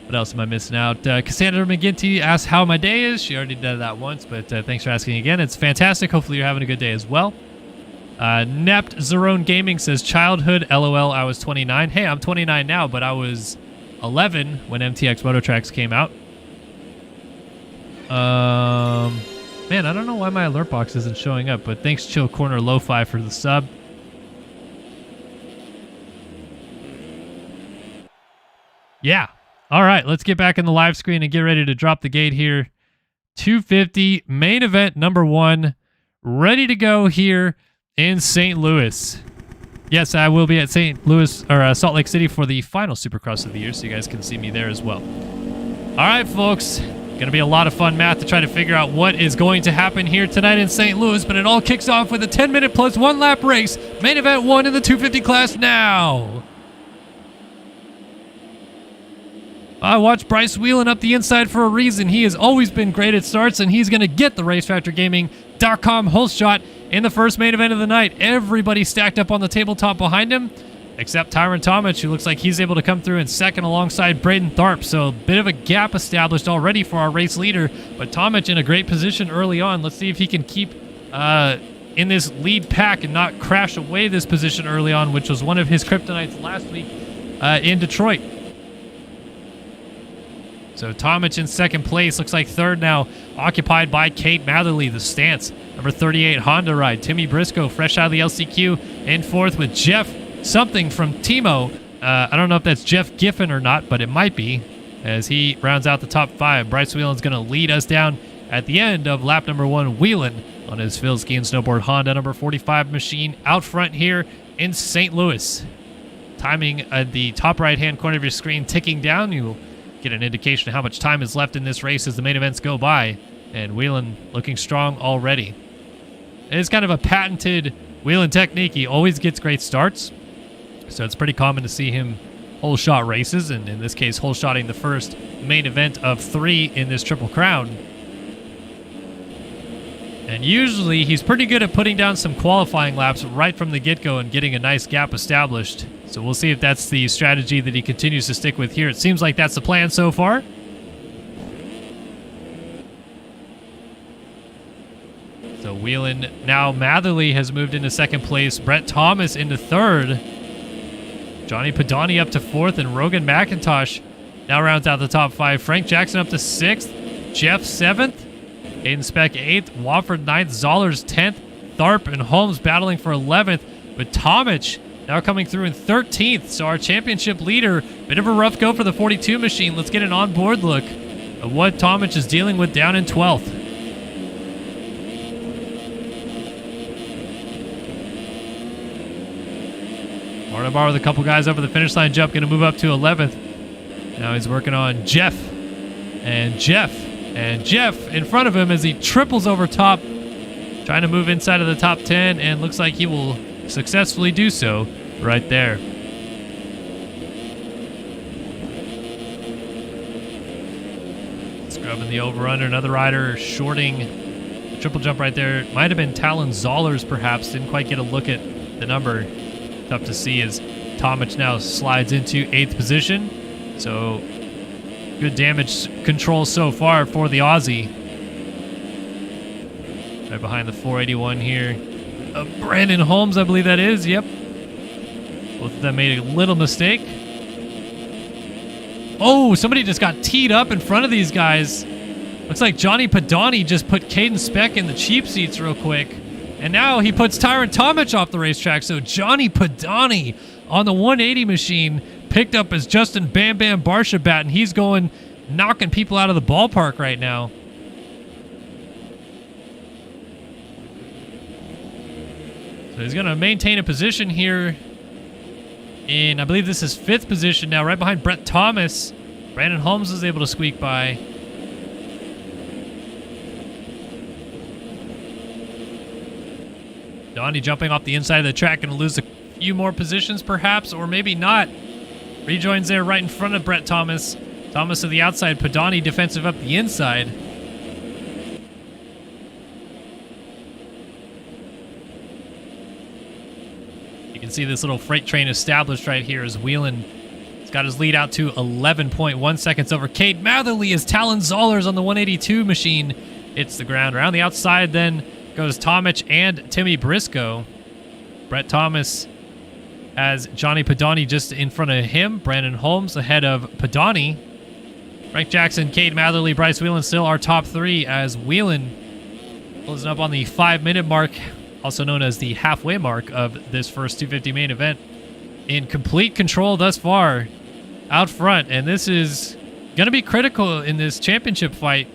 What else am I missing out? Cassandra McGinty asked how my day is. She already did that once, but thanks for asking again. It's fantastic. Hopefully you're having a good day as well. Nept Zerone Gaming says, childhood, LOL, I was 29. Hey, I'm 29 now, but I was 11 when MTX Moto Tracks came out. Man, I don't know why my alert box isn't showing up, but thanks Chill Corner Lo-Fi for the sub. Yeah. All right, let's get back in the live screen and get ready to drop the gate here. 250 main event number 1, ready to go here in St. Louis. Yes, I will be at St. Louis or Salt Lake City for the final Supercross of the year, so you guys can see me there as well. All right, folks, gonna be a lot of fun math to try to figure out what is going to happen here tonight in St. Louis, but it all kicks off with a 10-minute plus 1 lap race. Main event 1 in the 250 class now. I watched Bryce Whelan up the inside for a reason. He has always been great at starts, and he's going to get the RaceFactorGaming.com whole shot in the first main event of the night. Everybody stacked up on the tabletop behind him, except Tyron Tomic, who looks like he's able to come through in second alongside Braden Tharp. So a bit of a gap established already for our race leader, but Tomic in a great position early on. Let's see if he can keep in this lead pack and not crash away this position early on, which was one of his kryptonites last week in Detroit. So Tomic in second place, looks like third now, occupied by Kate Matherly, the stance. Number 38 Honda ride. Timmy Briscoe, fresh out of the LCQ, in fourth with Jeff something from Timo. I don't know if that's Jeff Giffen or not, but it might be, as he rounds out the top 5. Bryce Whelan's going to lead us down at the end of lap number 1. Whelan on his Phil Ski and Snowboard Honda number 45 machine out front here in St. Louis. Timing at the top right-hand corner of your screen ticking down. You'll get an indication of how much time is left in this race as the main events go by. And Whelan looking strong already. It's kind of a patented Whelan technique. He always gets great starts. So it's pretty common to see him whole shot races, and in this case, whole shotting the first main event of 3 in this Triple Crown. And usually he's pretty good at putting down some qualifying laps right from the get-go and getting a nice gap established. So we'll see if that's the strategy that he continues to stick with here. It seems like that's the plan so far. So Whelan, now Matherly has moved into second place. Brett Thomas into third. Johnny Padani up to fourth, and Rogan McIntosh now rounds out the top 5. Frank Jackson up to 6th. Jeff 7th. Aiden Speck 8th. Wofford 9th. Zollers 10th. Tharp and Holmes battling for 11th. But Tomic now coming through in 13th. So our championship leader, bit of a rough go for the 42 machine. Let's get an on-board look at what Tomic is dealing with down in 12th. Barnabar with a couple guys over the finish line jump, going to move up to 11th. Now he's working on Jeff. And Jeff in front of him as he triples over top, trying to move inside of the top 10, and looks like he will successfully do so right there. Scrubbing the over-under. Another rider shorting the triple jump right there. Might have been Talon Zollers, perhaps. Didn't quite get a look at the number. Tough to see as Tomic now slides into 8th position. So good damage control so far for the Aussie. Right behind the 481 here. Brandon Holmes, I believe that is. Yep. Both of them made a little mistake. Oh, somebody just got teed up in front of these guys. Looks like Johnny Padani just put Caden Speck in the cheap seats real quick. And now he puts Tyron Tomic off the racetrack. So Johnny Padani on the 180 machine picked up as Justin Bam Bam Barshabat, and he's going knocking people out of the ballpark right now. So he's going to maintain a position here in, I believe this is 5th position now, right behind Brett Thomas. Brandon Holmes was able to squeak by. Donnie jumping off the inside of the track, going to lose a few more positions perhaps, or maybe not. Rejoins there right in front of Brett Thomas. Thomas to the outside, Padani defensive up the inside. You can see this little freight train established right here as Whelan has got his lead out to 11.1 seconds over Cade Matherly as Talon Zollers on the 182 machine hits the ground. Around the outside then goes Tomic and Timmy Briscoe. Brett Thomas has Johnny Padani just in front of him. Brandon Holmes ahead of Padani. Frank Jackson, Cade Matherly, Bryce Whelan still our top 3 as Whelan closing up on the 5-minute mark, also known as the halfway mark of this first 250 main event. In complete control thus far out front, and this is going to be critical in this championship fight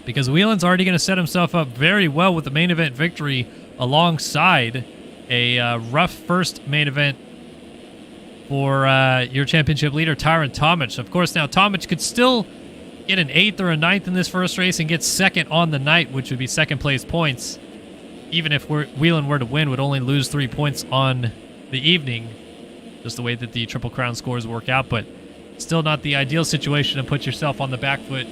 because Whelan's already going to set himself up very well with the main event victory alongside a rough first main event for your championship leader, Tyron Tomic. Of course, now Tomic could still get an 8th or a 9th in this first race and get second on the night, which would be second place points. Even if Whelan were to win, would only lose 3 points on the evening, just the way that the Triple Crown scores work out, but still not the ideal situation to put yourself on the back foot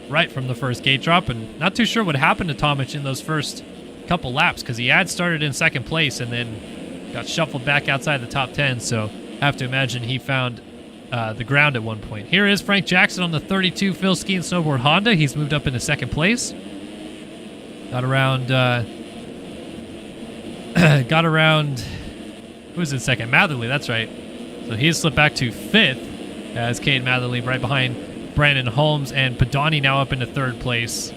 right from the first gate drop. And not too sure what happened to Tomic in those first couple laps because he had started in second place and then got shuffled back outside the top 10, so have to imagine he found the ground at one point. Here is Frank Jackson on the 32 Phil Ski and Snowboard Honda. He's moved up into second place. Got around who was in second? Matherly, that's right. So he's slipped back to 5th as Cade Matherly right behind Brandon Holmes, and Padani now up into 3rd place.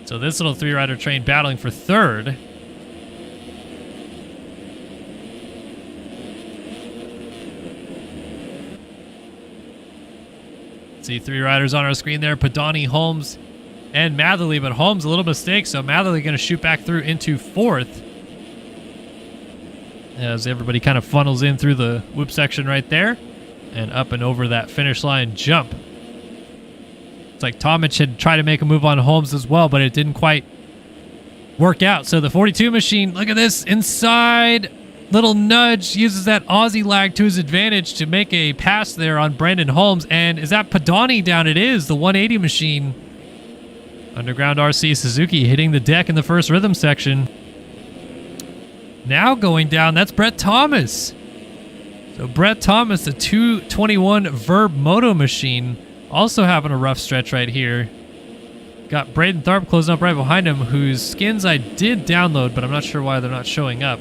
So this little 3-rider train battling for 3rd. See 3 riders on our screen there, Padani, Holmes, and Matherly, but Holmes a little mistake, so Matherly going to shoot back through into 4th as everybody kind of funnels in through the whoop section right there and up and over that finish line jump. It's like Tomic had tried to make a move on Holmes as well, but it didn't quite work out. So the 42 machine, look at this, inside, little nudge, uses that Aussie lag to his advantage to make a pass there on Brandon Holmes. And is that Padani down? It is, the 180 machine. Underground RC Suzuki hitting the deck in the first rhythm section. Now going down, that's Brett Thomas. So Brett Thomas, the 221 Verb Moto machine, also having a rough stretch right here. Got Braden Tharp closing up right behind him, whose skins I did download, but I'm not sure why they're not showing up.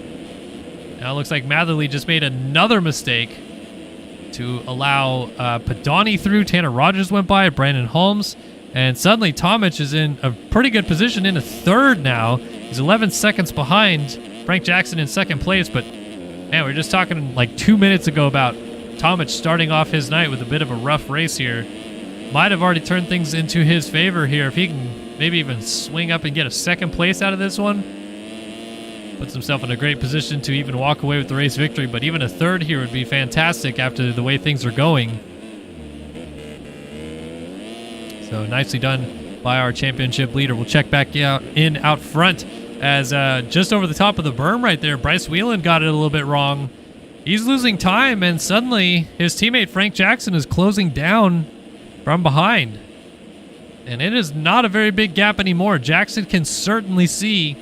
Now it looks like Matherly just made another mistake to allow Padani through. Tanner Rogers went by, Brandon Holmes, and suddenly Tomic is in a pretty good position in a 3rd now. He's 11 seconds behind Frank Jackson in 2nd place, but man, we were just talking like 2 minutes ago about Tomic starting off his night with a bit of a rough race here. Might have already turned things into his favor here if he can maybe even swing up and get a 2nd place out of this one. Puts himself in a great position to even walk away with the race victory, but even a third here would be fantastic after the way things are going. So nicely done by our championship leader. We'll check back out front as just over the top of the berm right there, Bryce Whelan got it a little bit wrong. He's losing time, and suddenly his teammate Frank Jackson is closing down from behind. And it is not a very big gap anymore. Jackson can certainly see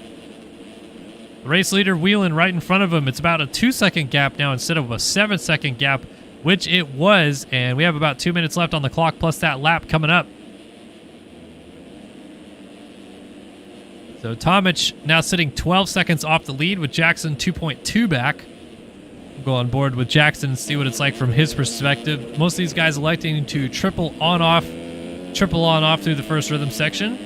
the race leader Whelan right in front of him. It's about a 2-second gap now instead of a 7-second gap, which it was. And we have about 2 minutes left on the clock plus that lap coming up. So Tomic now sitting 12 seconds off the lead with Jackson 2.2 back. We'll go on board with Jackson and see what it's like from his perspective. Most of these guys electing to triple on off through the first rhythm section.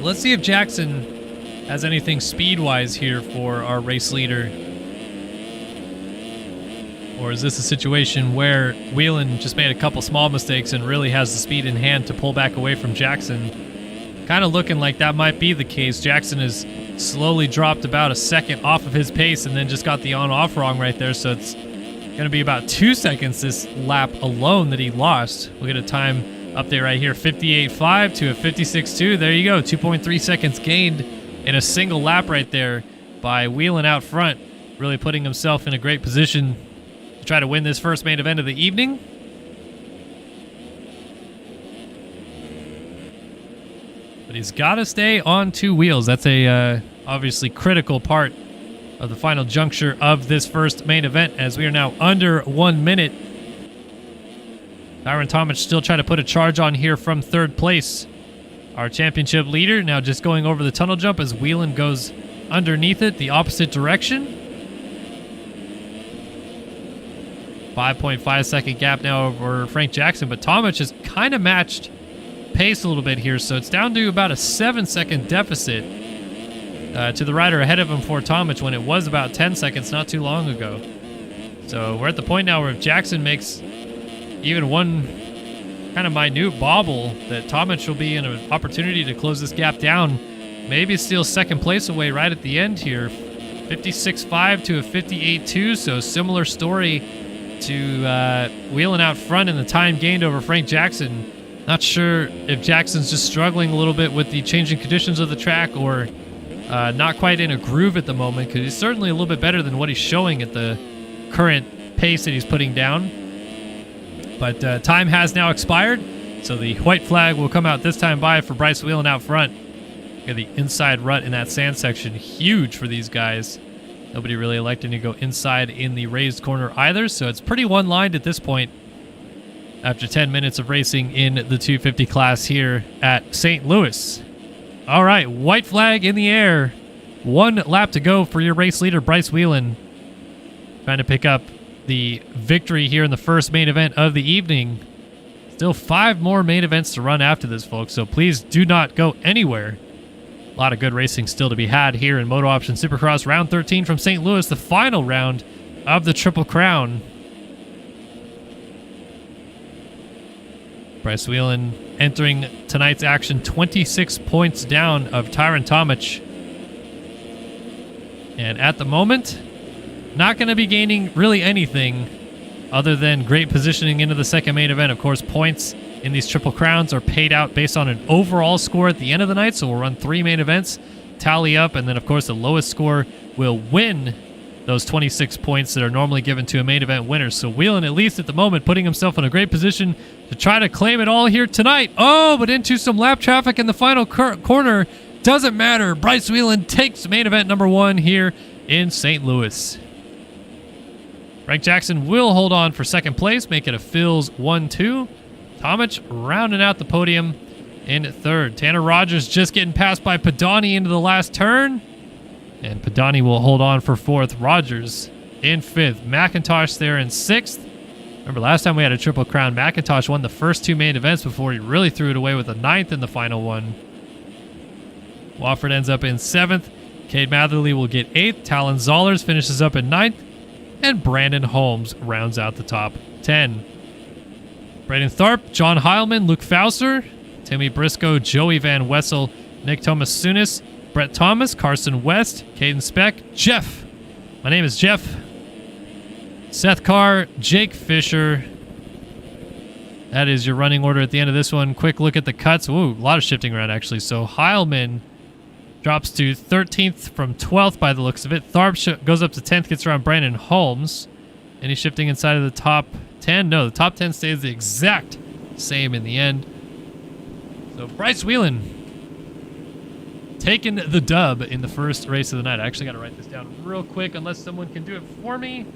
Let's see if Jackson has anything speed-wise here for our race leader. Or is this a situation where Whelan just made a couple small mistakes and really has the speed in hand to pull back away from Jackson? Kind of looking like that might be the case. Jackson has slowly dropped about a second off of his pace and then just got the on-off wrong right there. So it's going to be about 2 seconds this lap alone that he lost. We'll get a time update right here, 58.5 to a 56.2. There you go, 2.3 seconds gained in a single lap right there by Whelan out front, really putting himself in a great position to try to win this first main event of the evening. But he's got to stay on two wheels. That's a obviously critical part of the final juncture of this first main event, as we are now under 1 minute. Tyron Tomic still trying to put a charge on here from third place. Our championship leader now just going over the tunnel jump as Whelan goes underneath it, the opposite direction. 5.5 second gap now over Frank Jackson, but Tomic has kind of matched pace a little bit here, so it's down to about a 7-second deficit to the rider ahead of him for Tomic when it was about 10 seconds not too long ago. So we're at the point now where if Jackson makes even one kind of minute bobble, that Tomic will be in an opportunity to close this gap down, maybe steal second place away right at the end here. 56.5 to a 58.2, so similar story to Whelan out front in the time gained over Frank Jackson. Not sure if Jackson's just struggling a little bit with the changing conditions of the track, or not quite in a groove at the moment, because he's certainly a little bit better than what he's showing at the current pace that he's putting down. But time has now expired, so the white flag will come out this time by for Bryce Whelan out front. Got the inside rut in that sand section, huge for these guys. Nobody really electing to go inside in the raised corner either, so it's pretty one-lined at this point after 10 minutes of racing in the 250 class here at St. Louis. All right, white flag in the air. 1 lap to go for your race leader, Bryce Whelan, trying to pick up the victory here in the first main event of the evening. Still 5 more main events to run after this, folks, so please do not go anywhere. A lot of good racing still to be had here in MotoOption Supercross Round 13 from St. Louis, the final round of the Triple Crown. Bryce Whelan entering tonight's action 26 points down of Tyron Tomic. And at the moment, not going to be gaining really anything other than great positioning into the second main event. Of course, points in these Triple Crowns are paid out based on an overall score at the end of the night, so we'll run 3 main events, tally up, and then, of course, the lowest score will win those 26 points that are normally given to a main event winner. So Whelan, at least at the moment, putting himself in a great position to try to claim it all here tonight. Oh, but into some lap traffic in the final corner. Doesn't matter. Bryce Whelan takes main event number 1 here in St. Louis. Frank Jackson will hold on for second place, make it a Phil's 1-2. Tomic rounding out the podium in third. Tanner Rogers just getting passed by Padani into the last turn. And Padani will hold on for fourth. Rogers in fifth. McIntosh there in sixth. Remember, last time we had a Triple Crown, McIntosh won the first 2 main events before he really threw it away with a 9th in the final one. Wofford ends up in 7th. Cade Matherly will get 8th. Talon Zollers finishes up in 9th. And Brandon Holmes rounds out the top 10. Braden Tharp, John Heilman, Luke Fauser, Timmy Briscoe, Joey Van Wessel, Nick Tomasunis, Brett Thomas, Carson West, Caden Speck, Jeff. My name is Jeff. Seth Carr, Jake Fisher. That is your running order at the end of this one. Quick look at the cuts. Ooh, a lot of shifting around, actually. So Heilman drops to 13th from 12th by the looks of it. Tharp goes up to 10th, gets around Brandon Holmes. Any shifting inside of the top 10? No, the top 10 stays the exact same in the end. So Bryce Whelan taking the dub in the first race of the night. I actually got to write this down real quick unless someone can do it for me.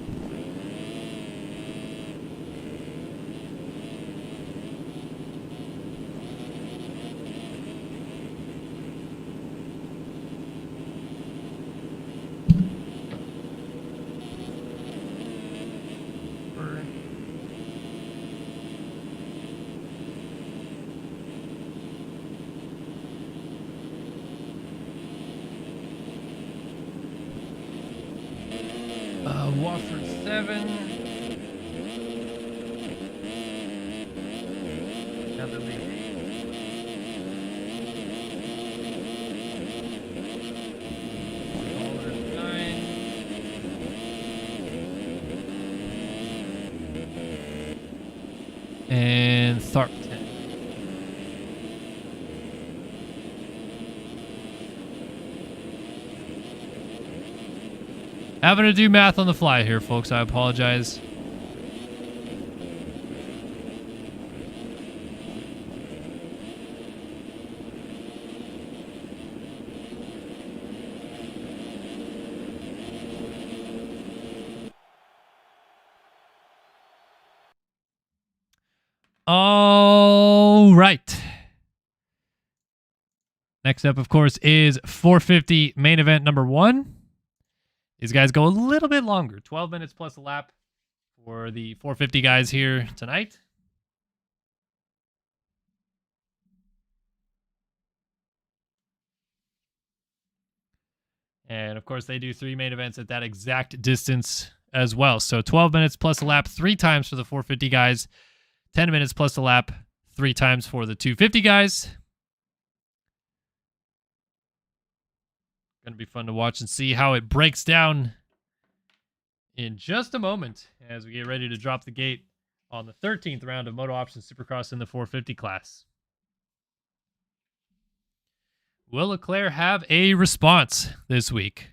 Wofford 7. Got the lead. Waller 9. And Tharp 10. Having to do math on the fly here, folks. I apologize. All right. Next up, of course, is 450 main event number 1. These guys go a little bit longer, 12 minutes plus a lap for the 450 guys here tonight. And of course, they do 3 main events at that exact distance as well. So 12 minutes plus a lap 3 times for the 450 guys, 10 minutes plus a lap 3 times for the 250 guys. Going to be fun to watch and see how it breaks down in just a moment as we get ready to drop the gate on the 13th round of MotoOption Supercross in the 450 class. Will Leclerc have a response this week?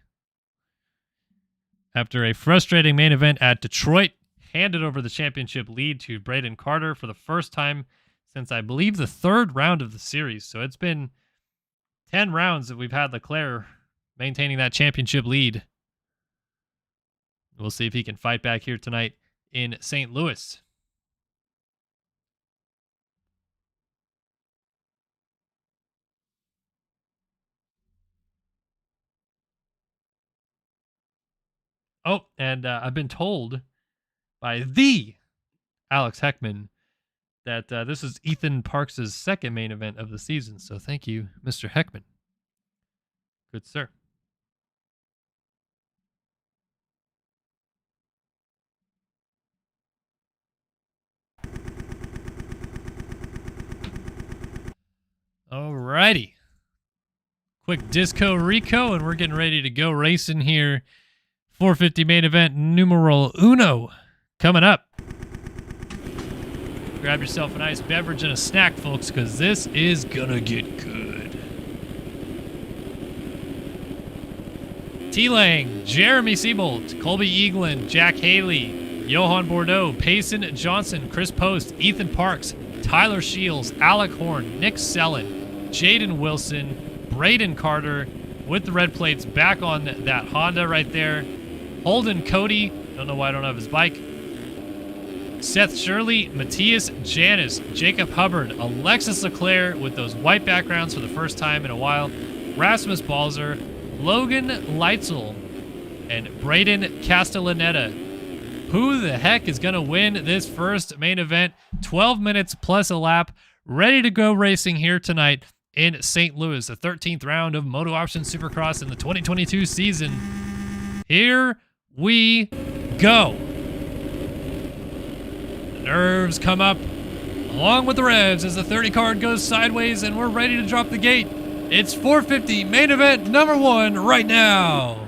After a frustrating main event at Detroit, handed over the championship lead to Braden Carter for the first time since, I believe, the 3rd round of the series. So it's been 10 rounds that we've had Leclerc maintaining that championship lead. We'll see if he can fight back here tonight in St. Louis. Oh, and I've been told by the Alex Heckman that this is Ethan Parks' 2nd main event of the season. So thank you, Mr. Heckman. Good sir. Alrighty. Quick Disco Rico, and we're getting ready to go racing here. 450 main event numero uno coming up. Grab yourself a nice beverage and a snack, folks, because this is gonna get good. T-Lang, Jeremy Siebold, Colby Eaglin, Jack Haley, Johan Bordeaux, Payson Johnson, Chris Post, Ethan Parks, Tyler Shields, Alec Horn, Nick Sellen, Jaden Wilson, Braden Carter with the red plates back on that Honda right there. Holden Cody, don't know why I don't have his bike. Seth Shirley, Matthias Janis, Jacob Hubbard, Alexis Leclerc with those white backgrounds for the first time in a while. Rasmus Balzer, Logan Leitzel, and Braden Castellaneta. Who the heck is going to win this first main event? 12 minutes plus a lap. Ready to go racing here tonight in St. Louis, the 13th round of MotoOption Supercross in the 2022 season. Here we go. The nerves come up along with the revs as the 30 card goes sideways and we're ready to drop the gate. It's 450 main event number 1 right now.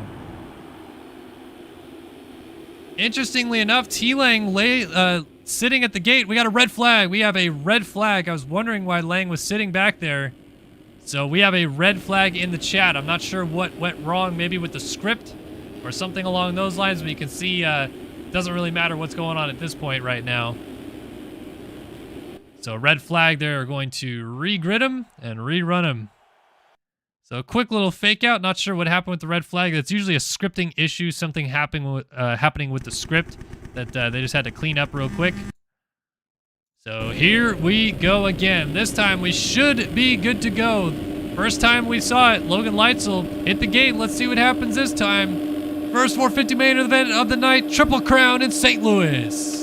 Interestingly enough, T-Lang sitting at the gate. We got a red flag. We have a red flag. I was wondering why Lang was sitting back there. So we have a red flag in the chat. I'm not sure what went wrong, maybe with the script or something along those lines, but you can see it doesn't really matter what's going on at this point right now. So red flag, they're going to re-grid him and rerun him. So a quick little fake out. Not sure what happened with the red flag. That's usually a scripting issue, something happening with the script that they just had to clean up real quick. So here we go again. This time we should be good to go. First time we saw it, Logan Leitzel hit the gate. Let's see what happens this time. First 450 main event of the night, Triple Crown in St. Louis.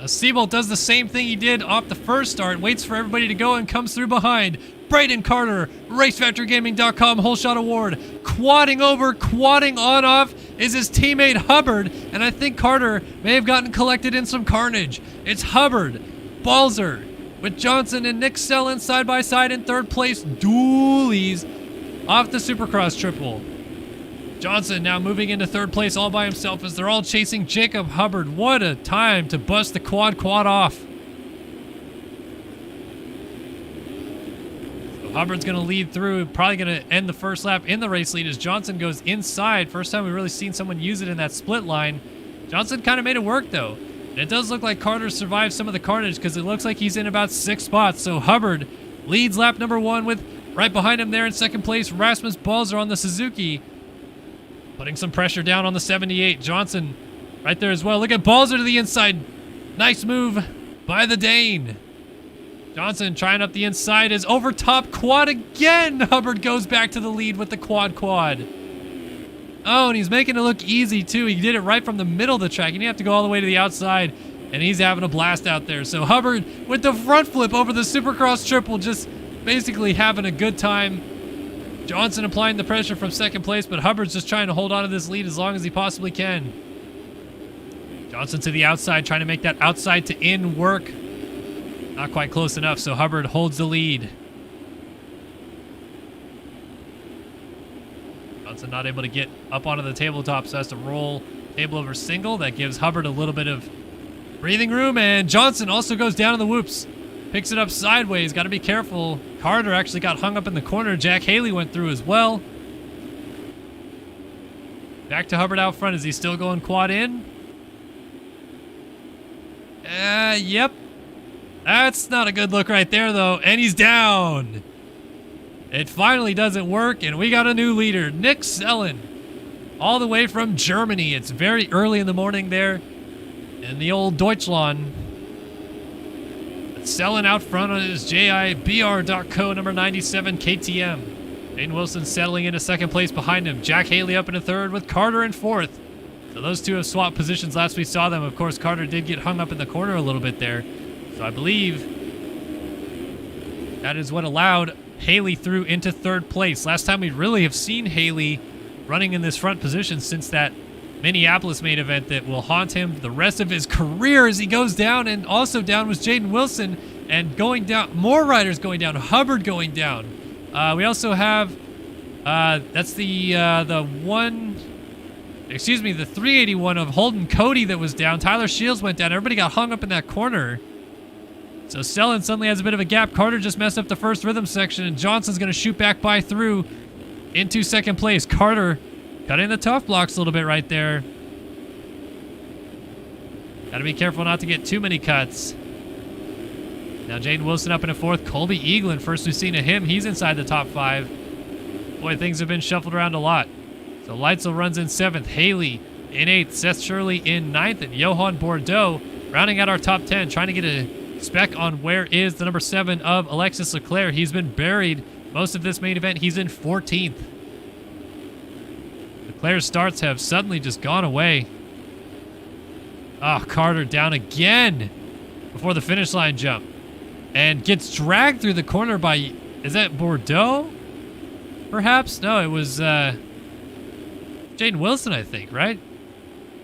Seabolt does the same thing he did off the first start, waits for everybody to go and comes through behind. Braden Carter, RaceFactoryGaming.com Whole Shot Award. Quadding over, quadding on off is his teammate Hubbard, and I think Carter may have gotten collected in some carnage. It's Hubbard, Balzer, with Johnson and Nick Sellen side by side in third place. Dualies off the Supercross triple. Johnson now moving into third place all by himself as they're all chasing Jacob Hubbard. What a time to bust the quad off. So Hubbard's going to lead through, probably going to end the first lap in the race lead as Johnson goes inside. First time we've really seen someone use it in that split line. Johnson kind of made it work though. And it does look like Carter survived some of the carnage because it looks like he's in about 6 spots. So Hubbard leads lap number 1 with right behind him there in second place, Rasmus Balzer on the Suzuki. Putting some pressure down on the 78. Johnson right there as well. Look at Balzer to the inside. Nice move by the Dane. Johnson trying up the inside is over top quad again. Hubbard goes back to the lead with the quad. Oh, and he's making it look easy too. He did it right from the middle of the track. You didn't have to go all the way to the outside, and he's having a blast out there. So Hubbard with the front flip over the Supercross triple, just basically having a good time. Johnson applying the pressure from second place, but Hubbard's just trying to hold on to this lead as long as he possibly can. Johnson to the outside, trying to make that outside to in work. Not quite close enough, so Hubbard holds the lead. Johnson not able to get up onto the tabletop, so has to roll table over single. That gives Hubbard a little bit of breathing room, and Johnson also goes down in the whoops. Picks it up sideways. Got to be careful. Carter actually got hung up in the corner. Jack Haley went through as well. Back to Hubbard out front. Is he still going quad in? Yep. That's not a good look right there, though. And he's down. It finally doesn't work, and we got a new leader. Nick Sellen. All the way from Germany. It's very early in the morning there in the old Deutschland. Selling out front on his JIBR.co number 97 KTM. Dane Wilson settling into second place behind him. Jack Haley up into third with Carter in fourth. So those two have swapped positions last we saw them. Of course, Carter did get hung up in the corner a little bit there. So I believe that is what allowed Haley through into third place. Last time we really have seen Haley running in this front position since that Minneapolis main event that will haunt him the rest of his career as he goes down. And also down was Jaden Wilson, and going down, more riders going down, Hubbard going down. We also have, that's the 381 of Holden Cody that was down. Tyler Shields went down. Everybody got hung up in that corner. So Sellen suddenly has a bit of a gap. Carter just messed up the first rhythm section, and Johnson's going to shoot back by through into second place. Carter cutting the tough blocks a little bit right there. Got to be careful not to get too many cuts. Now Jaden Wilson up into fourth. Colby Eaglin, first we've seen of him. He's inside the top 5. Boy, things have been shuffled around a lot. So Leitzel runs in 7th. Haley in 8th. Seth Shirley in 9th. And Johan Bordeaux rounding out our top 10. Trying to get a spec on where is the number 7 of Alexis Leclerc. He's been buried most of this main event. He's in 14th. Leclerc's starts have suddenly just gone away. Oh, Carter down again before the finish line jump. And gets dragged through the corner by, is that Bordeaux? Perhaps? No, it was Jaden Wilson, I think, right?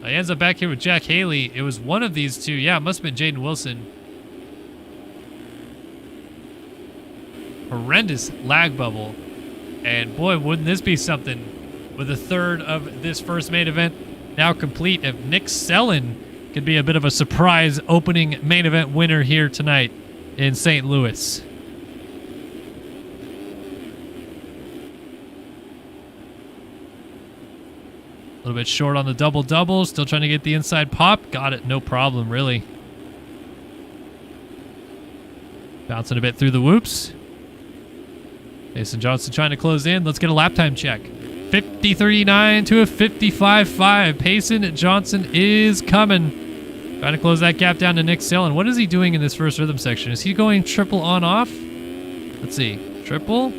He ends up back here with Jack Haley. It was one of these two. Yeah, it must have been Jaden Wilson. Horrendous lag bubble. And boy, wouldn't this be something with a third of this first main event now complete if Nick Sellen could be a bit of a surprise opening main event winner here tonight in St. Louis. A little bit short on the double-double. Still trying to get the inside pop. Got it. No problem, really. Bouncing a bit through the whoops. Mason Johnson trying to close in. Let's get a lap time check. 53.9 to a 55.5. Payson Johnson is coming. Trying to close that gap down to Nick Sellen. What is he doing in this first rhythm section? Is he going triple on off? Let's see. Triple?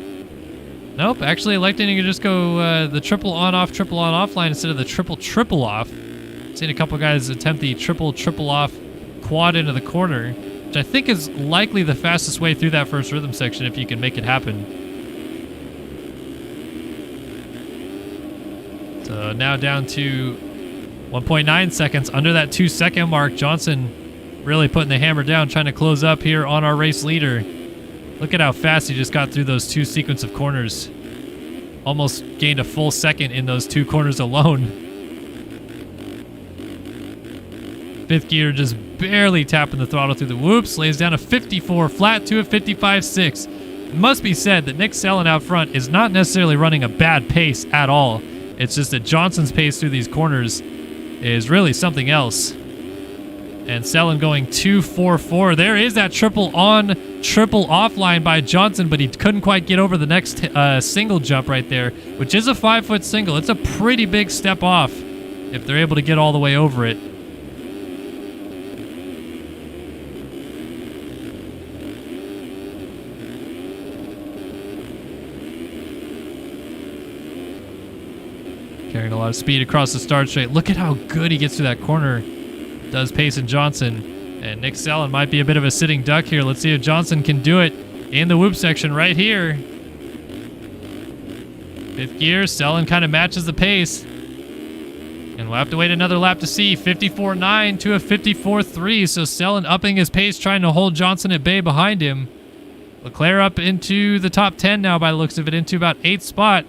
Nope. Actually, I like that you can just go the triple on off line instead of the triple off. Seen a couple guys attempt the triple off quad into the corner, which I think is likely the fastest way through that first rhythm section if you can make it happen. So now down to 1.9 seconds under that 2-second mark. Johnson really putting the hammer down, trying to close up here on our race leader. Look at how fast he just got through those two sequence of corners. Almost gained a full second in those two corners alone. Fifth gear just barely tapping the throttle through the whoops. Lays down a 54 flat to a 55.6. It must be said that Nick Sellen out front is not necessarily running a bad pace at all. It's just that Johnson's pace through these corners is really something else. And Sellen going 2.44. There is that triple on, triple off line by Johnson, but he couldn't quite get over the next single jump right there, which is a 5-foot single. It's a pretty big step off if they're able to get all the way over it. Carrying a lot of speed across the start straight. Look at how good he gets through that corner. Does Payson Johnson. And Nick Sellen might be a bit of a sitting duck here. Let's see if Johnson can do it in the whoop section right here. Fifth gear. Sellen kind of matches the pace. And we'll have to wait another lap to see. 54.9 to a 54.3. So Sellen upping his pace, trying to hold Johnson at bay behind him. Leclerc up into the top 10 now by the looks of it, into about 8th spot.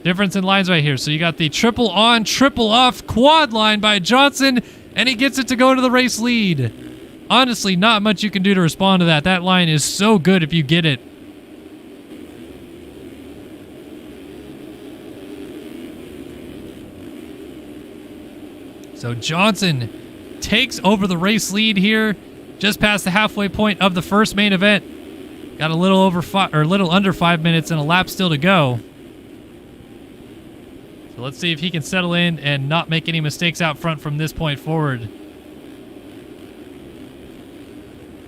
Difference in lines right here. So you got the triple on, triple off quad line by Johnson, and he gets it to go to the race lead. Honestly, not much you can do to respond to that. That line is so good if you get it. So Johnson takes over the race lead here, just past the halfway point of the first main event. Got a little under 5 minutes and a lap still to go. So let's see if he can settle in and not make any mistakes out front from this point forward.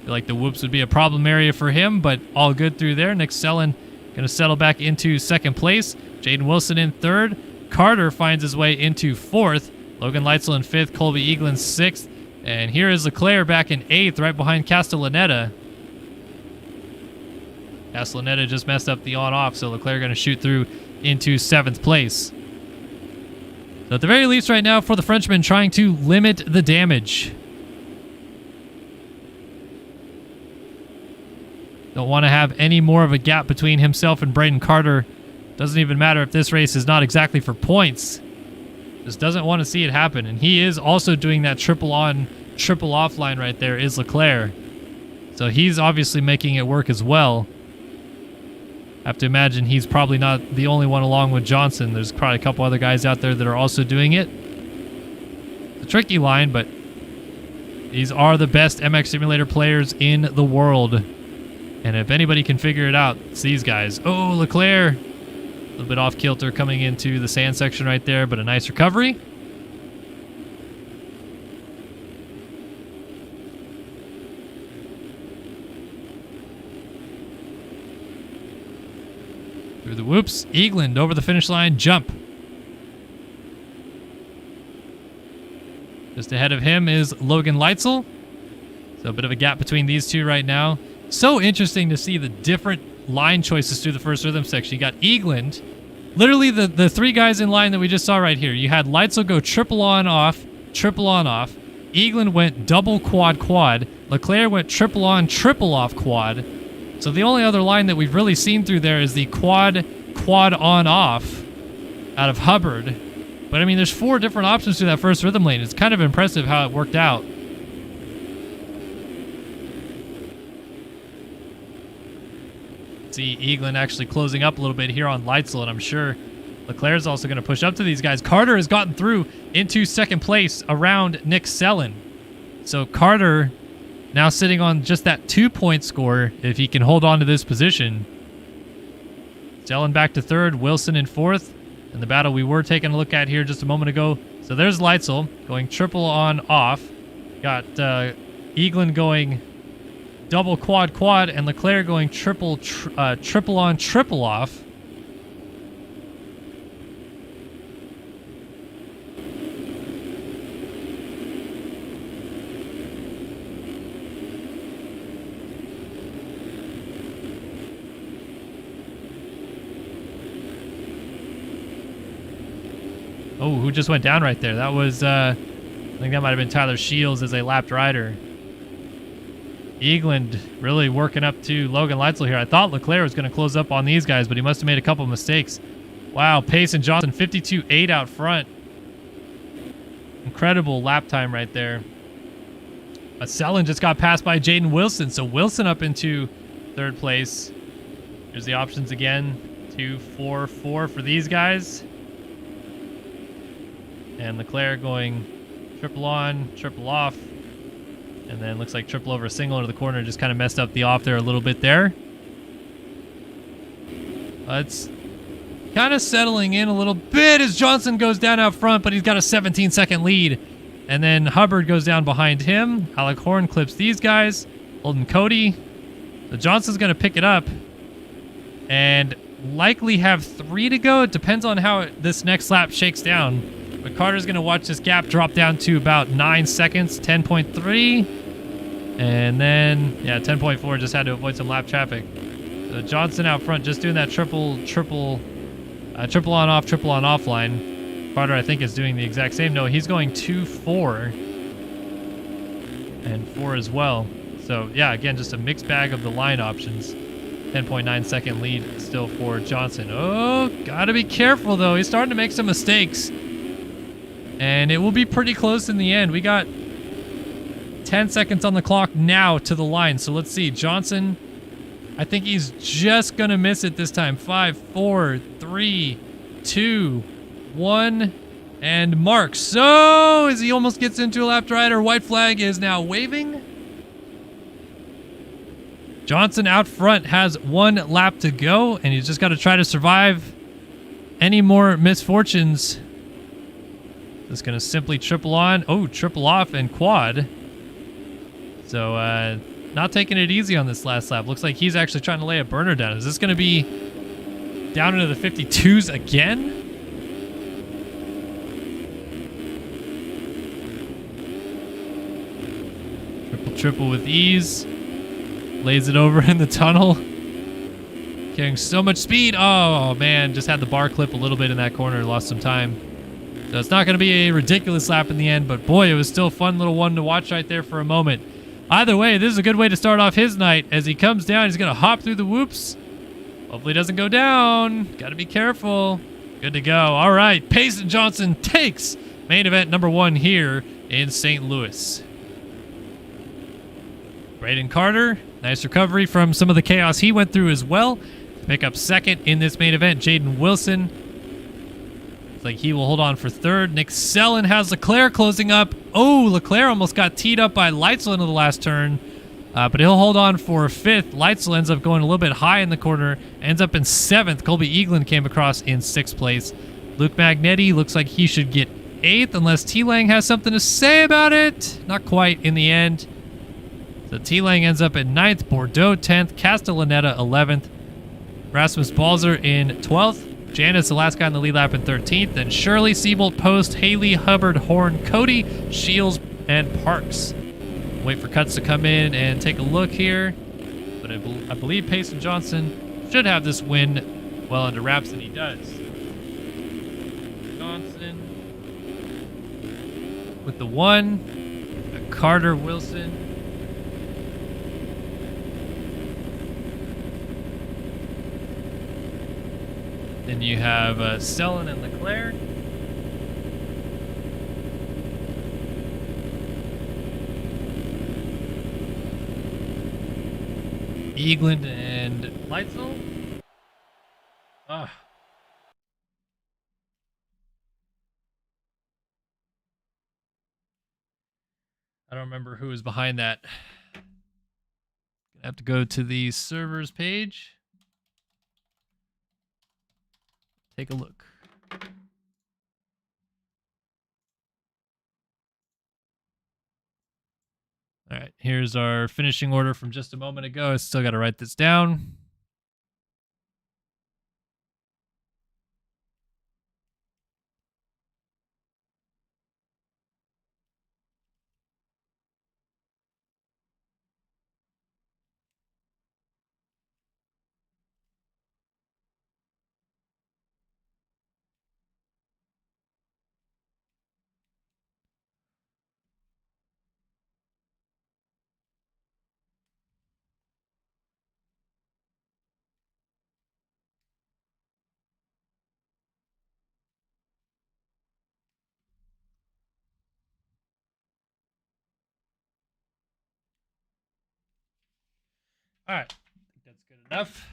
Feel like the whoops would be a problem area for him, but all good through there. Nick Sellen going to settle back into second place. Jaden Wilson in third. Carter finds his way into fourth. Logan Leitzel in fifth. Colby Eaglin sixth. And here is Leclerc back in eighth, right behind Castellaneta. Castellaneta just messed up the on-off, so Leclerc going to shoot through into seventh place. So at the very least right now for the Frenchman, trying to limit the damage. Don't want to have any more of a gap between himself and Braden Carter. Doesn't even matter if this race is not exactly for points. Just doesn't want to see it happen. And he is also doing that triple on, triple off line right there, is Leclerc. So he's obviously making it work as well. I have to imagine he's probably not the only one along with Johnson. There's probably a couple other guys out there that are also doing it. It's a tricky line, but these are the best MX Simulator players in the world. And if anybody can figure it out, it's these guys. Oh, Leclerc. A little bit off kilter coming into the sand section right there, but a nice recovery. Through the whoops, Eagland over the finish line, jump. Just ahead of him is Logan Leitzel. So a bit of a gap between these two right now. So interesting to see the different line choices through the first rhythm section. You got Eagland, literally the three guys in line that we just saw right here. You had Leitzel go triple on off, triple on off. Eaglin went double quad quad. Leclerc went triple on triple off quad. So the only other line that we've really seen through there is the quad on off out of Hubbard. But I mean, there's 4 different options to that first rhythm lane. It's kind of impressive how it worked out. See Eaglin actually closing up a little bit here on Leitzel, and I'm sure Leclerc's also going to push up to these guys. Carter has gotten through into second place around Nick Sellen. So Carter now sitting on just that 2-point score if he can hold on to this position. Sellen back to third, Wilson in fourth. And the battle we were taking a look at here just a moment ago. So there's Leitzel going triple on off. Got Eaglin going double quad quad, and Leclerc going triple on triple off. Oh, who just went down right there? That was, I think that might have been Tyler Shields as a lapped rider. Eaglin really working up to Logan Leitzel here. I thought Leclerc was going to close up on these guys, but he must have made a couple mistakes. Wow, Pace and Johnson 52.8 out front. Incredible lap time right there. Sellen just got passed by Jaden Wilson, so Wilson up into third place. Here's the options again. 2, 4, 4 for these guys. And Leclerc going triple on, triple off. And then looks like triple over a single into the corner. Just kind of messed up the off there a little bit there. It's kind of settling in a little bit as Johnson goes down out front, but he's got a 17-second lead. And then Hubbard goes down behind him. Alec Horn clips these guys. Holden Cody. So Johnson's going to pick it up and likely have 3 to go. It depends on how this next lap shakes down. But Carter's going to watch this gap drop down to about 9 seconds, 10.3. And then, yeah, 10.4, just had to avoid some lap traffic. So Johnson out front just doing that triple on off line. Carter, I think, is doing the exact same. No, he's going 2, 4. And 4 as well. So, yeah, again, just a mixed bag of the line options. 10.9 second lead still for Johnson. Oh, gotta be careful, though. He's starting to make some mistakes. And it will be pretty close in the end. We got 10 seconds on the clock now to the line. So let's see. Johnson, I think he's just going to miss it this time. 5, 4, 3, 2, 1, and mark. So as he almost gets into a lapped rider, white flag is now waving. Johnson out front has 1 lap to go, and he's just got to try to survive any more misfortunes. Just going to simply triple on. Oh, triple off and quad. So, not taking it easy on this last lap. Looks like he's actually trying to lay a burner down. Is this going to be down into the 52s again? Triple with ease. Lays it over in the tunnel. Carrying so much speed. Oh, man. Just had the bar clip a little bit in that corner. Lost some time. So it's not going to be a ridiculous lap in the end, but boy, it was still a fun little one to watch right there for a moment. Either way, this is a good way to start off his night. As he comes down, he's going to hop through the whoops. Hopefully doesn't go down. Got to be careful. Good to go. All right, Payson Johnson takes main event number 1 here in St. Louis. Braden Carter, nice recovery from some of the chaos he went through as well. Pick up second in this main event. Jaden Wilson, like he will hold on for third. Nick Sellen has Leclerc closing up. Oh, Leclerc almost got teed up by Leitzel into the last turn. But he'll hold on for 5th. Leitzel ends up going a little bit high in the corner. Ends up in 7th. Colby Eaglin came across in 6th place. Luke Magnetti looks like he should get 8th unless T-Lang has something to say about it. Not quite in the end. So T-Lang ends up at 9th. Bordeaux 10th. Castellaneta 11th. Rasmus Balzer in 12th. Janice, the last guy in the lead lap, in 13th. Then Shirley, Siebold, Post, Haley, Hubbard, Horn, Cody, Shields, and Parks. Wait for cuts to come in and take a look here. But I believe Payson Johnson should have this win well under wraps, and he does. Johnson with the 1. Carter, Wilson. Then you have Sellen and Leclerc. Eagland and Leitzel. Ah. I don't remember who was behind that. Gonna have to go to the servers page. Take a look. All right, here's our finishing order from just a moment ago. I still got to write this down. All right, I think that's good enough.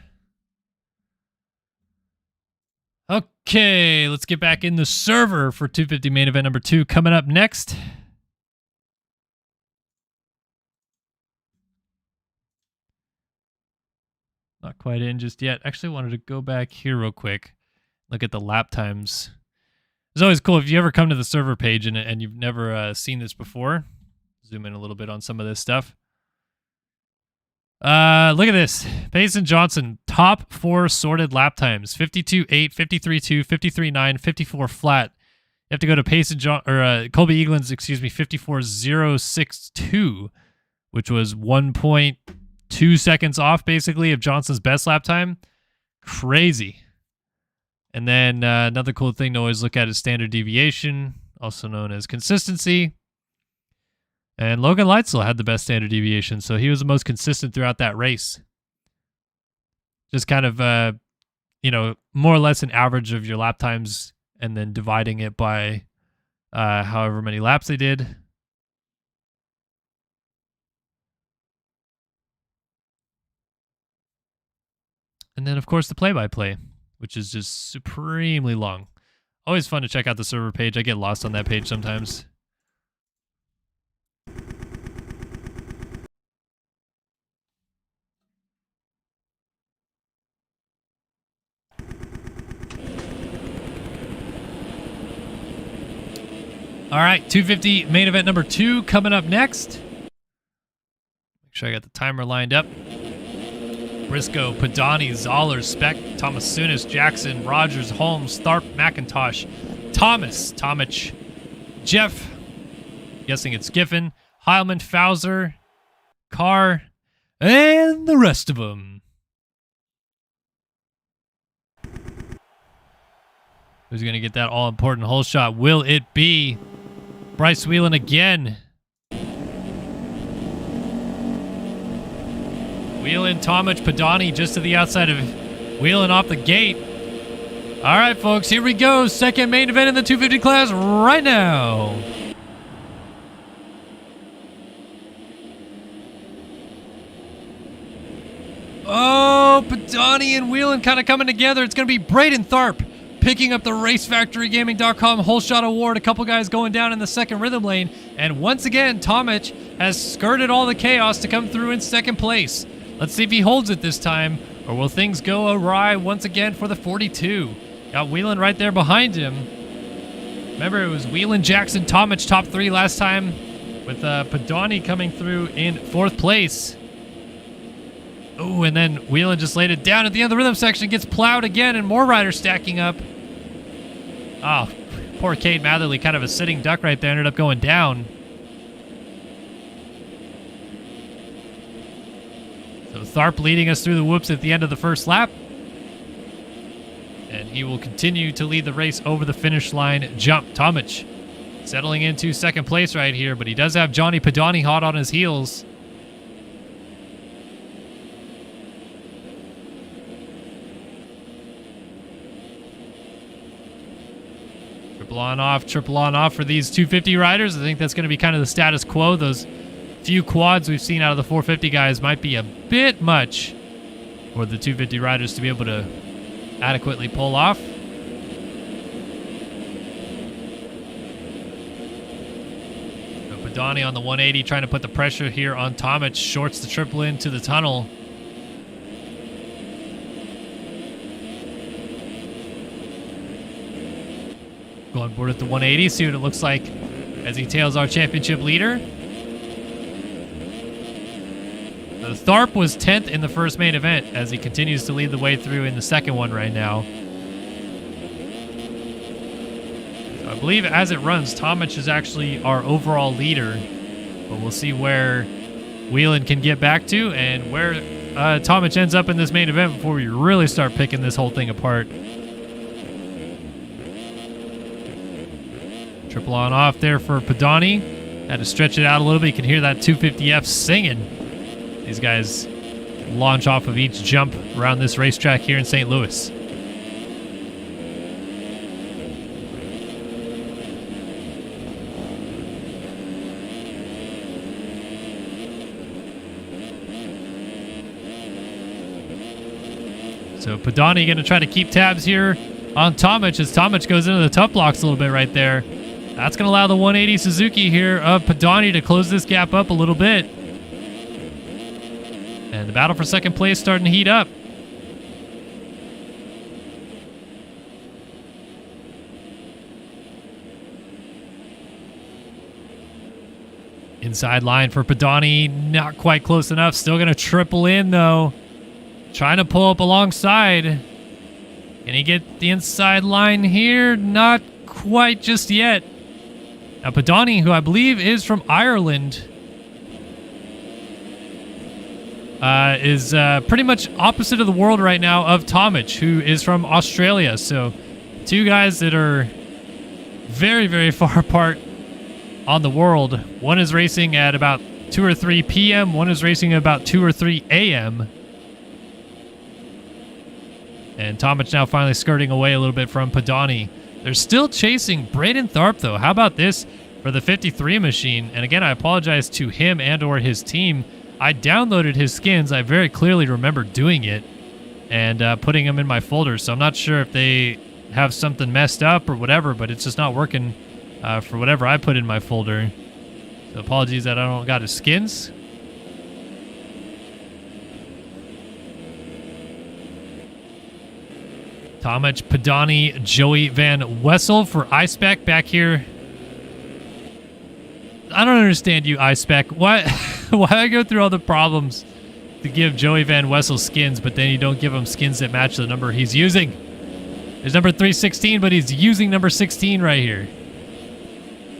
Okay, let's get back in the server for 250 main event number 2 coming up next. Not quite in just yet. Actually, wanted to go back here real quick. Look at the lap times. It's always cool if you ever come to the server page and you've never seen this before. Zoom in a little bit on some of this stuff. Look at this. Payson Johnson, top 4 sorted lap times: 52.8, 53.2, 53.9, 54 flat. You have to go to Payson Colby Eagland's, 54.062, which was 1.2 seconds off basically of Johnson's best lap time. Crazy. And then another cool thing to always look at is standard deviation, also known as consistency. And Logan Leitzel had the best standard deviation, so he was the most consistent throughout that race. Just kind of, more or less an average of your lap times and then dividing it by however many laps they did. And then, of course, the play-by-play, which is just supremely long. Always fun to check out the server page. I get lost on that page sometimes. All right, 250 main event number 2 coming up next. Make sure I got the timer lined up. Briscoe, Padani, Zoller, Speck, Thomas-Sunis, Jackson, Rogers, Holmes, Tharp, McIntosh, Thomas, Tomich, Jeff, guessing it's Giffen, Heilman, Fauser, Carr, and the rest of them. Who's going to get that all-important hole shot? Will it be Bryce Whelan again? Whelan, Tomich, Padani just to the outside of Whelan off the gate. All right, folks, here we go. Second main event in the 250 class right now. Oh, Padani and Whelan kind of coming together. It's going to be Braden Tharp picking up the RaceFactoryGaming.com Hole Shot Award. A couple guys going down in the second rhythm lane. And once again, Tomich has skirted all the chaos to come through in second place. Let's see if he holds it this time, or will things go awry once again for the 42? Got Whelan right there behind him. Remember, it was Whelan, Jackson, Tomich top 3 last time, with Padani coming through in 4th place. Oh, and then Whelan just laid it down at the end of the rhythm section, gets plowed again, and more riders stacking up. Oh, poor Cade Matherly, kind of a sitting duck right there, ended up going down. So Tharp leading us through the whoops at the end of the first lap. And he will continue to lead the race over the finish line jump. Tomich settling into second place right here, but he does have Johnny Padani hot on his heels. Triple on off for these 250 riders. I think that's going to be kind of the status quo. Those few quads we've seen out of the 450 guys might be a bit much for the 250 riders to be able to adequately pull off. Donnie on the 180 trying to put the pressure here on Tomic. Shorts the triple into the tunnel. Go on board at the 180, see what it looks like as he tails our championship leader. The Tharp was 10th in the first main event as he continues to lead the way through in the second one right now. I believe as it runs, Tomic is actually our overall leader, but we'll see where Whelan can get back to and where Tomic ends up in this main event before we really start picking this whole thing apart. Triple on off there for Padani. Had to stretch it out a little bit. You can hear that 250F singing. These guys launch off of each jump around this racetrack here in St. Louis. So Padani going to try to keep tabs here on Tomic as Tomic goes into the tough blocks a little bit right there. That's going to allow the 180 Suzuki here of Padani to close this gap up a little bit. And the battle for second place starting to heat up. Inside line for Padani, not quite close enough. Still going to triple in though. Trying to pull up alongside. Can he get the inside line here? Not quite just yet. Now Padani, who I believe is from Ireland, is pretty much opposite of the world right now of Tomic, who is from Australia. So two guys that are very, very far apart on the world. One is racing at about 2 or 3 p.m. One is racing at about 2 or 3 a.m. And Tomic now finally skirting away a little bit from Padani. They're still chasing Braden Tharp, though. How about this for the 53 machine? And again, I apologize to him and or his team. I downloaded his skins. I very clearly remember doing it and putting them in my folder. So I'm not sure if they have something messed up or whatever, but it's just not working for whatever I put in my folder. So apologies that I don't got his skins. Tomic, Padani, Joey Van Wessel for iSpec back here. I don't understand you, iSpec. Why I go through all the problems to give Joey Van Wessel skins, but then you don't give him skins that match the number he's using? There's number 316, but he's using number 16 right here,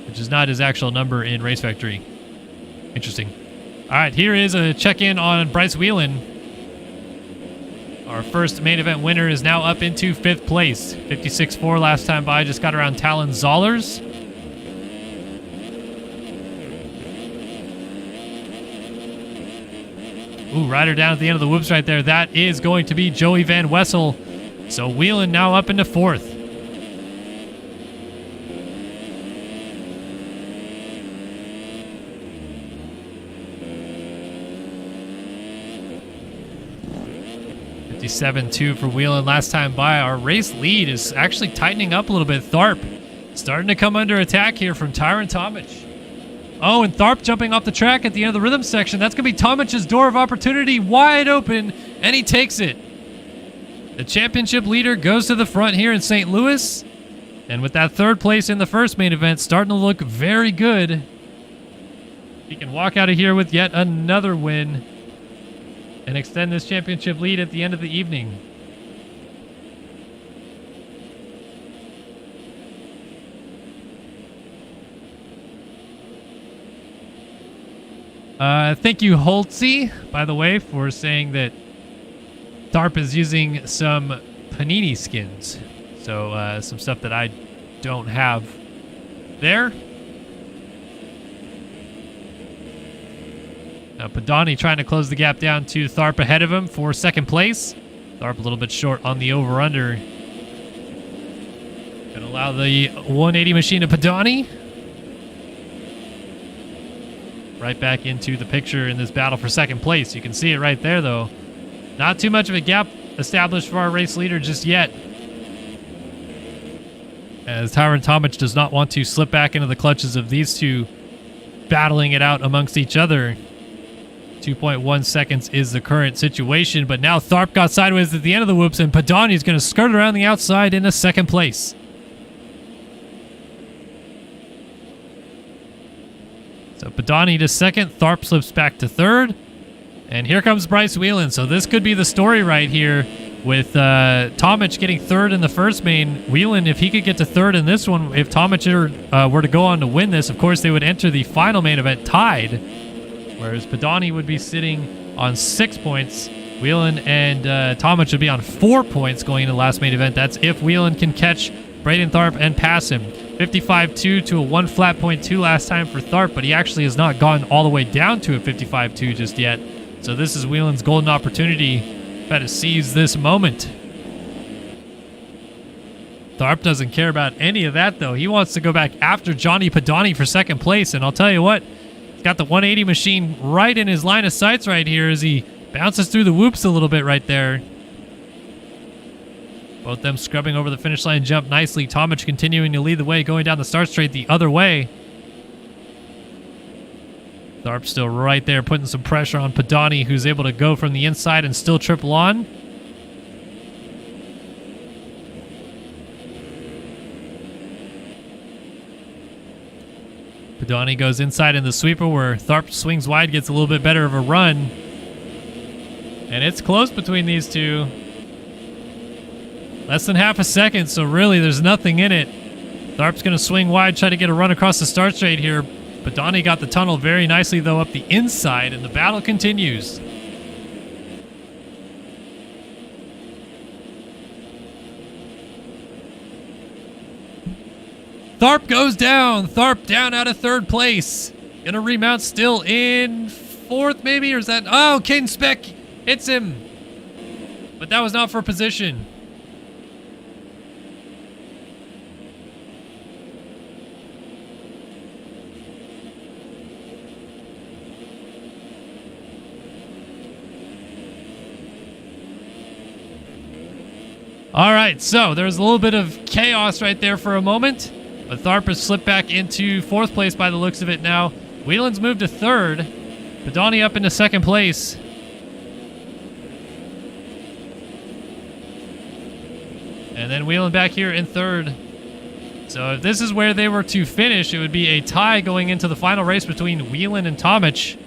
which is not his actual number in Race Factory. Interesting. All right, here is a check-in on Bryce Whelan. Our first main event winner is now up into 5th place. 56.4 last time by, just got around Talon Zollers. Ooh, rider down at the end of the whoops right there. That is going to be Joey Van Wessel. So Whelan now up into 4th. $57.2 for Whelan last time by. Our race lead is actually tightening up a little bit. Tharp starting to come under attack here from Tyron Tomic. Oh, and Tharp jumping off the track at the end of the rhythm section. That's going to be Tomic's door of opportunity wide open, and he takes it. The championship leader goes to the front here in St. Louis, and with that 3rd place in the first main event starting to look very good, he can walk out of here with yet another win and extend this championship lead at the end of the evening. Thank you, Holtzy, by the way, for saying that Tharp is using some Panini skins. So some stuff that I don't have there. Now Padani trying to close the gap down to Tharp ahead of him for second place. Tharp a little bit short on the over-under. Gonna allow the 180 machine to Padani. Right back into the picture in this battle for second place. You can see it right there, though. Not too much of a gap established for our race leader just yet, as Tyron Tomic does not want to slip back into the clutches of these two battling it out amongst each other. 2.1 seconds is the current situation, but now Tharp got sideways at the end of the whoops, and Padani is going to skirt around the outside into second place. So Padani to second, Tharp slips back to third, and here comes Bryce Whelan. So this could be the story right here, with Tomic getting third in the first main. Whelan, if he could get to third in this one, if Tomic were to go on to win this, of course they would enter the final main event tied, whereas Padani would be sitting on 6 points. Whelan and Tomic would be on 4 points going into the last main event. That's if Whelan can catch Braden Tharp and pass him. 55.2 to a 1 flat point 2 last time for Tharp, but he actually has not gone all the way down to a 55.2 just yet. So this is Whelan's golden opportunity. Got to seize this moment. Tharp doesn't care about any of that, though. He wants to go back after Johnny Padani for second place, and I'll tell you what, he's got the 180 machine right in his line of sights right here as he bounces through the whoops a little bit right there. Both them scrubbing over the finish line jump nicely. Tomic continuing to lead the way, going down the start straight the other way. Tharp still right there, putting some pressure on Padani, who's able to go from the inside and still triple on. Padani goes inside in the sweeper where Tharp swings wide, gets a little bit better of a run. And it's close between these two. Less than half a second, so really there's nothing in it. Tharp's going to swing wide, try to get a run across the start straight here. Padani got the tunnel very nicely, though, up the inside, and the battle continues. Tharp goes down. Tharp down out of third place. Gonna remount still in fourth, maybe? Or is that... Oh, Caden Speck hits him. But that was not for position. All right, so there's a little bit of chaos right there for a moment, but Tharp has slipped back into fourth place by the looks of it now. Whelan's moved to third. Padani up into second place. And then Whelan back here in third. So if this is where they were to finish, it would be a tie going into the final race between Whelan and Tomic.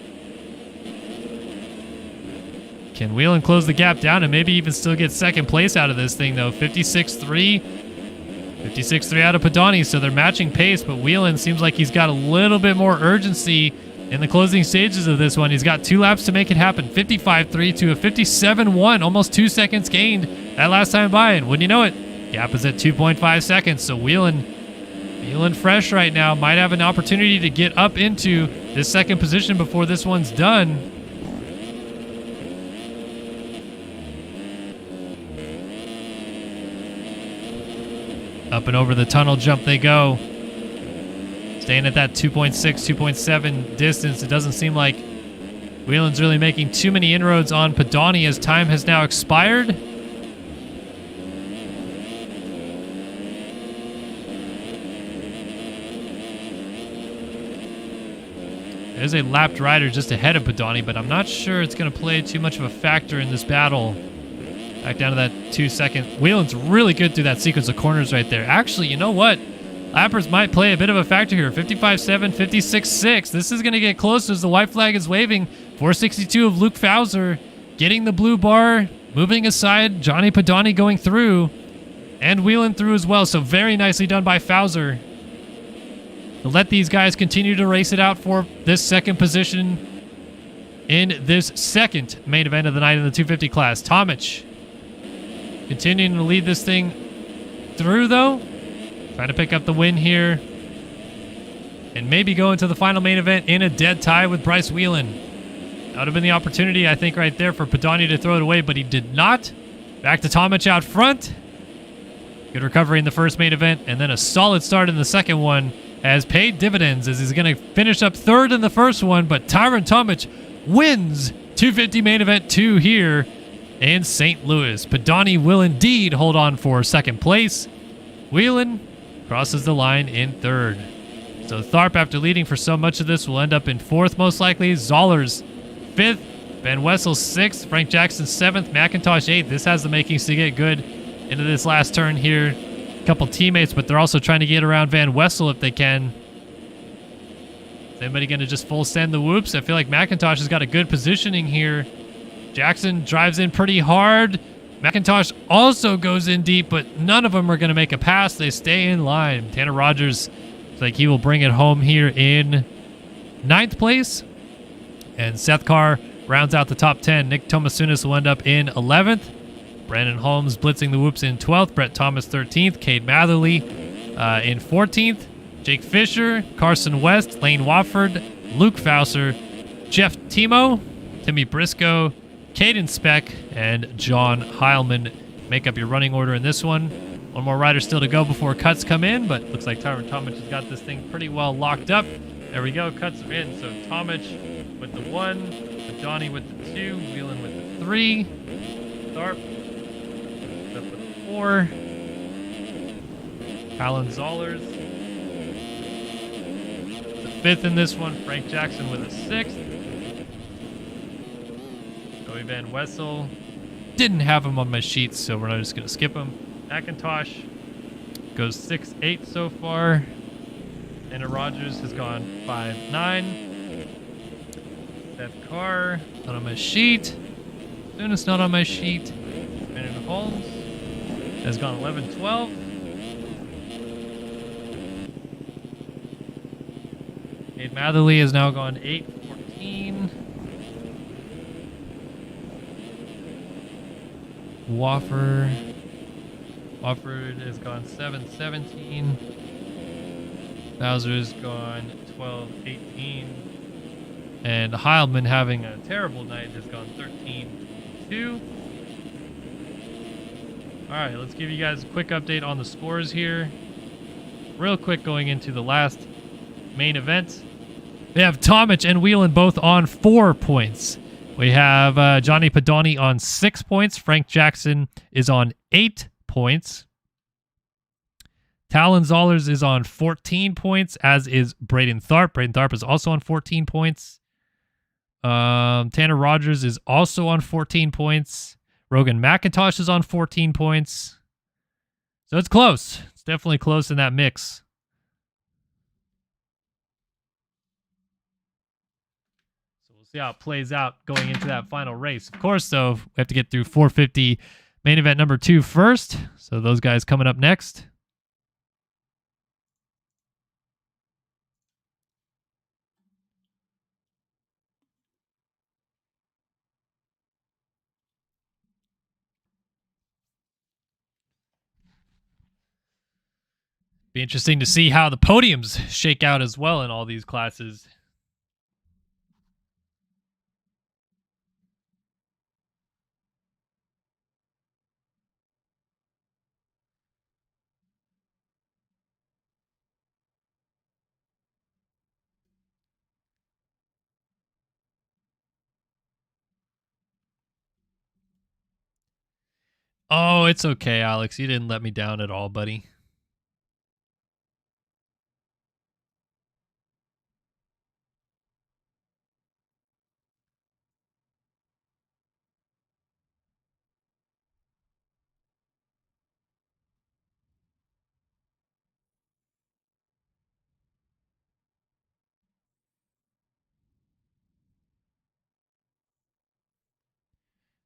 Can Whelan close the gap down and maybe even still get second place out of this thing, though? 56.3. 56.3 out of Padani, so they're matching pace, but Whelan seems like he's got a little bit more urgency in the closing stages of this one. He's got 2 laps to make it happen. 55.3 to a 57.1, almost 2 seconds gained that last time by, and wouldn't you know it, gap is at 2.5 seconds, so Whelan feeling fresh right now, might have an opportunity to get up into this second position before this one's done. Up and over the tunnel jump they go. Staying at that 2.6, 2.7 distance. It doesn't seem like Whelan's really making too many inroads on Padani as time has now expired. There's a lapped rider just ahead of Padani, but I'm not sure it's going to play too much of a factor in this battle. Back down to that 2 second. Whelan's really good through that sequence of corners right there. Actually, you know what? Lappers might play a bit of a factor here. 55.7, 56.6. This is going to get close as the white flag is waving. 462 of Luke Fowser getting the blue bar, moving aside. Johnny Padani going through, and Whelan through as well. So very nicely done by Fowser to let these guys continue to race it out for this second position in this second main event of the night in the 250 class. Tomic continuing to lead this thing through, though. Trying to pick up the win here. And maybe go into the final main event in a dead tie with Bryce Whelan. would have been the opportunity, I think, right there for Padani to throw it away, but he did not. Back to Tomic out front. Good recovery in the first main event, and then a solid start in the second one has paid dividends as he's going to finish up third in the first one, but Tyron Tomic wins 250 main event 2 here in St. Louis. Padani will indeed hold on for second place. Whelan crosses the line in third. So Tharp, after leading for so much of this, will end up in fourth most likely. Zollers fifth. Van Wessel sixth. Frank Jackson seventh. McIntosh eighth. This has the makings to get good into this last turn here. A couple teammates, but they're also trying to get around Van Wessel if they can. Is anybody going to just full send the whoops? I feel like McIntosh has got a good positioning here. Jackson drives in pretty hard. McIntosh also goes in deep, but none of them are going to make a pass. They stay in line. Tanner Rogers looks like he will bring it home here in 9th place. And Seth Carr rounds out the top 10. Nick Tomasunis will end up in 11th. Brandon Holmes blitzing the whoops in 12th. Brett Thomas 13th. Cade Matherly in 14th. Jake Fisher, Carson West, Lane Wofford, Luke Fauser, Jeff Timo, Timmy Briscoe, Caden Speck, and John Heilman make up your running order in this one. One more rider still to go before cuts come in, but looks like Tyron Tomic has got this thing pretty well locked up. There we go, cuts are in. So Tomic with the 1, Johnny with the 2, Whelan with the 3, Tharp with the 4, Alan Zollers the 5th in this one, Frank Jackson with a 6th. Joey Van Wessel. Didn't have him on my sheet, so we're not just going to skip him. McIntosh goes 6-8 so far. Anna Rogers has gone 5-9. Seth Carr, not on my sheet. Soonest not on my sheet. Brandon Holmes has gone 11-12. Cade Matherly has now gone 8-14. Wofford has gone 7-17. Bowser's gone 12-18. And Heilman, having a terrible night, has gone 13-2. Alright, let's give you guys a quick update on the scores here. Real quick going into the last main event. We have Tomic and Whelan both on 4 points. We have Johnny Padani on 6 points. Frank Jackson is on 8 points. Talon Zollers is on 14 points, as is Braden Tharp. Braden Tharp is also on 14 points. Tanner Rogers is also on 14 points. Rogan McIntosh is on 14 points. So it's close. It's definitely close in that mix. See how it plays out going into that final race. Of course, though, we have to get through 450 main event number 2 first. So those guys coming up next. Be interesting to see how the podiums shake out as well in all these classes. Oh, it's okay, Alex. You didn't let me down at all, buddy.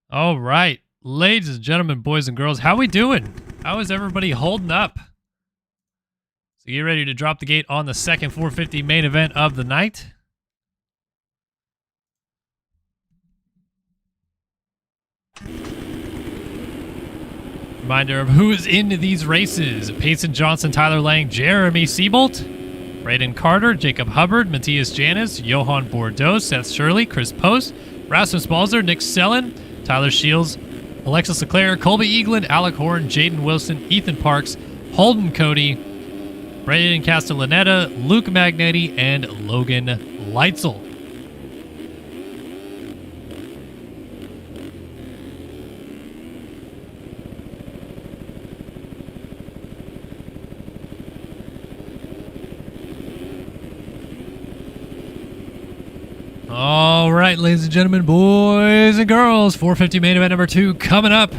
All right. Ladies and gentlemen, boys and girls, how we doing? How is everybody holding up? So get ready to drop the gate on the second 450 main event of the night. Reminder of who is into these races. Payson Johnson, Tyler Lang, Jeremy Siebold, Braden Carter, Jacob Hubbard, Matthias Janis, Johan Bordeaux, Seth Shirley, Chris Post, Rasmus Balzer, Nick Sellen, Tyler Shields, Alexis Leclerc, Colby Eaglin, Alec Horn, Jaden Wilson, Ethan Parks, Holden Cody, Brandon Castellaneta, Luke Magnetti, and Logan Leitzel. All right, ladies and gentlemen, boys and girls, 450 main event number 2 coming up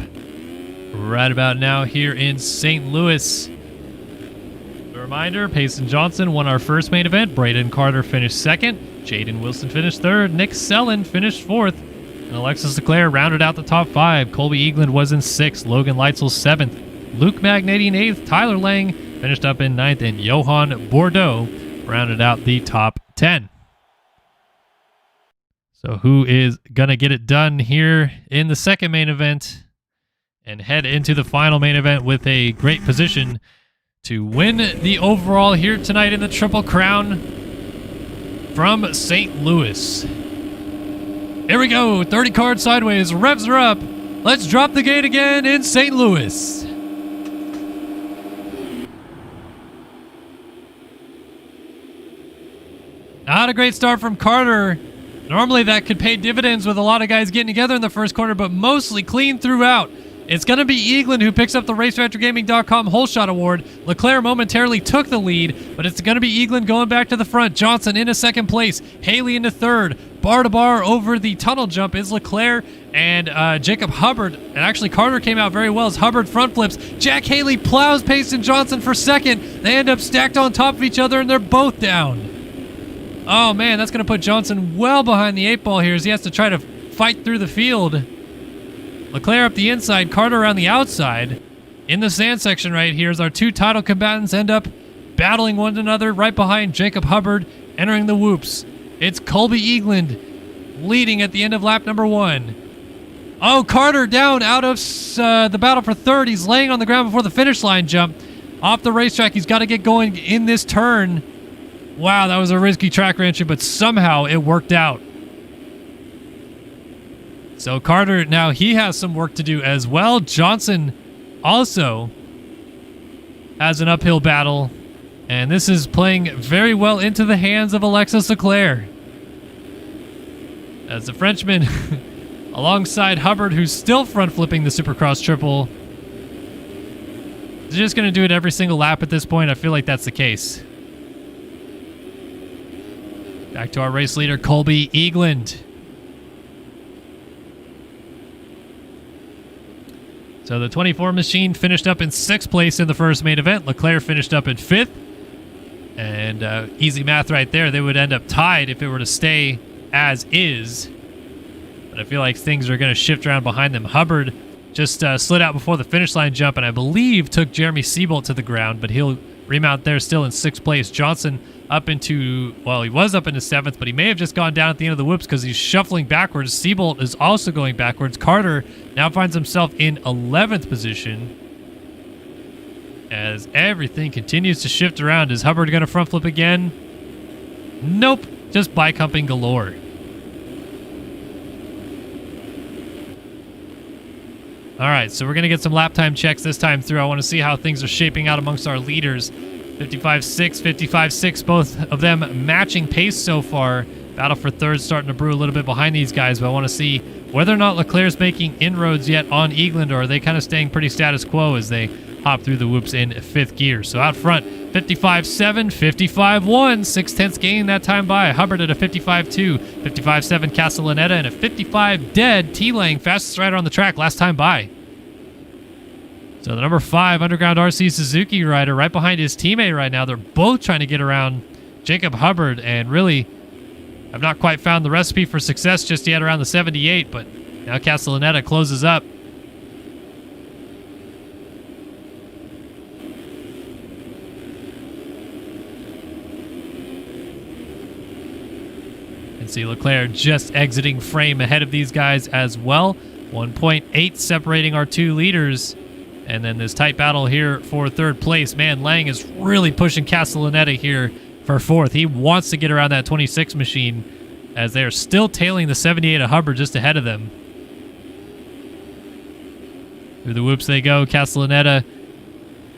right about now here in St. Louis. A reminder, Payson Johnson won our first main event. Braden Carter finished second. Jaden Wilson finished third. Nick Sellen finished fourth. And Alexis Leclerc rounded out the top 5. Colby Eaglin was in 6th. Logan Leitzel 7th. Luke Magnetti in 8th. Tyler Lang finished up in 9th. And Johan Bordeaux rounded out the top 10. So who is going to get it done here in the second main event and head into the final main event with a great position to win the overall here tonight in the Triple Crown from St. Louis? Here we go. 30 card sideways. Revs are up. Let's drop the gate again in St. Louis. Not a great start from Carter. Normally that could pay dividends with a lot of guys getting together in the first corner, but mostly clean throughout. It's going to be Eaglin who picks up the RaceFactorGaming.com Whole Shot Award. Leclerc momentarily took the lead, but it's going to be Eaglin going back to the front. Johnson into second place. Haley into third. Bar to bar over the tunnel jump is Leclerc and Jacob Hubbard. And actually Carter came out very well as Hubbard front flips. Jack Haley plows Payson Johnson for second. They end up stacked on top of each other and they're both down. Oh man, that's going to put Johnson well behind the 8 ball here as he has to try to fight through the field. Leclerc up the inside, Carter around the outside. In the sand section right here as our 2 title combatants end up battling one another right behind Jacob Hubbard entering the whoops. It's Colby Eaglin leading at the end of lap number 1. Oh, Carter down out of the battle for third. He's laying on the ground before the finish line jump. Off the racetrack, he's got to get going in this turn. Wow, that was a risky track wrench, but somehow it worked out. So Carter, now he has some work to do as well. Johnson also has an uphill battle, and this is playing very well into the hands of Alexis Leclerc. As the Frenchman, alongside Hubbard, who's still front flipping the Supercross triple, is just going to do it every single lap at this point. I feel like that's the case. Back to our race leader, Colby Eaglin. So the 24 machine finished up in 6th place in the first main event. Leclerc finished up in 5th. And easy math right there. They would end up tied if it were to stay as is. But I feel like things are going to shift around behind them. Hubbard just slid out before the finish line jump and I believe took Jeremy Seabolt to the ground, but he'll remount there still in 6th place. Johnson up into, well, he was up into 7th, but he may have just gone down at the end of the whoops because he's shuffling backwards. Seabolt is also going backwards. Carter now finds himself in 11th position as everything continues to shift around. Is Hubbard going to front flip again? Nope, just bike humping galore. All right, so we're going to get some lap time checks this time through. I want to see how things are shaping out amongst our leaders. 55.6, 55.6, both of them matching pace so far. Battle for third starting to brew a little bit behind these guys, but I want to see whether or not Leclerc's making inroads yet on Eaglin, or are they kind of staying pretty status quo as they hop through the whoops in 5th gear. So out front, 55.7, 55.1, 0.6 gain that time by. Hubbard at a 55.2, 55.7 Castellaneta, and a 55 dead T-Lang, fastest rider on the track last time by. So the number 5 Underground RC Suzuki rider right behind his teammate right now. They're both trying to get around Jacob Hubbard and really have not quite found the recipe for success just yet around the 78, but now Castellaneta closes up. And see Leclerc just exiting frame ahead of these guys as well. 1.8 separating our 2 leaders. And then this tight battle here for 3rd place. Man, Lang is really pushing Castellaneta here for 4th. He wants to get around that 26 machine. as they are still tailing the 78 of Hubbard just ahead of them. Through the whoops they go. Castellaneta,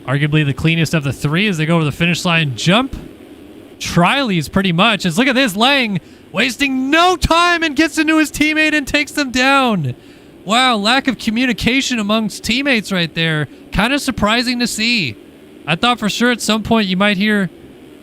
arguably the cleanest of the three as they go over the finish line. Jump. Triley's pretty much. As look at this, Lang wasting no time and gets into his teammate and takes them down. Wow, lack of communication amongst teammates right there. Kind of surprising to see. I thought for sure at some point you might hear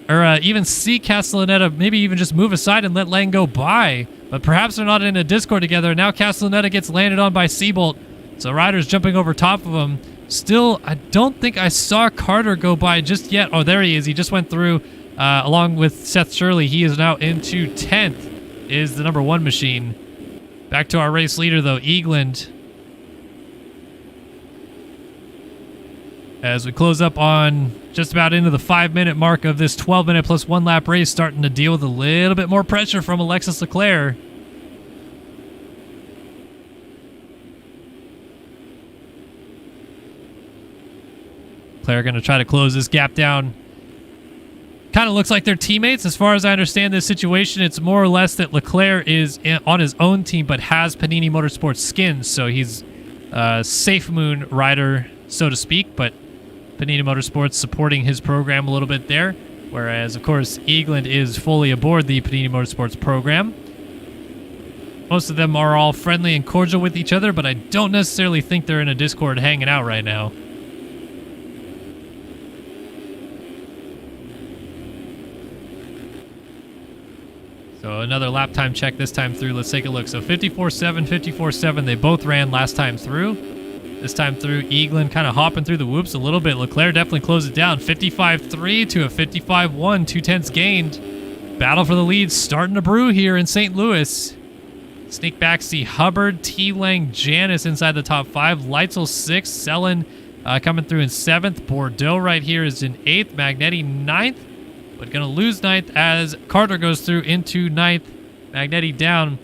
or even see Castellaneta maybe even just move aside and let Lang go by. But perhaps they're not in a Discord together. Now Castellaneta gets landed on by Seabolt. So Ryder's jumping over top of him. Still, I don't think I saw Carter go by just yet. Oh, there he is. He just went through along with Seth Shirley. He is now into 10th, is the number 1 machine. Back to our race leader, though, Eagland. As we close up on just about into the 5-minute mark of this 12-minute plus 1 lap race, starting to deal with a little bit more pressure from Alexis Leclerc. Leclerc going to try to close this gap down. Kind of looks like they're teammates. As far as I understand this situation, it's more or less that Leclerc is on his own team but has Panini Motorsports skins, so he's a safe moon rider, so to speak, but Panini Motorsports supporting his program a little bit there, whereas, of course, Eagland is fully aboard the Panini Motorsports program. Most of them are all friendly and cordial with each other, but I don't necessarily think they're in a Discord hanging out right now. So another lap time check this time through. Let's take a look. So 54.7, 54.7. They both ran last time through. This time through, Eagland kind of hopping through the whoops a little bit. Leclerc definitely closed it down. 55.3 to a 55.1. 2/10 gained. Battle for the lead starting to brew here in St. Louis. Sneak back, see Hubbard, T. Lang, Janis inside the top 5. Leitzel 6th. Selin coming through in 7th. Bordeaux right here is in 8th. Magnetti 9th. But going to lose 9th as Carter goes through into 9th. Magnetti down.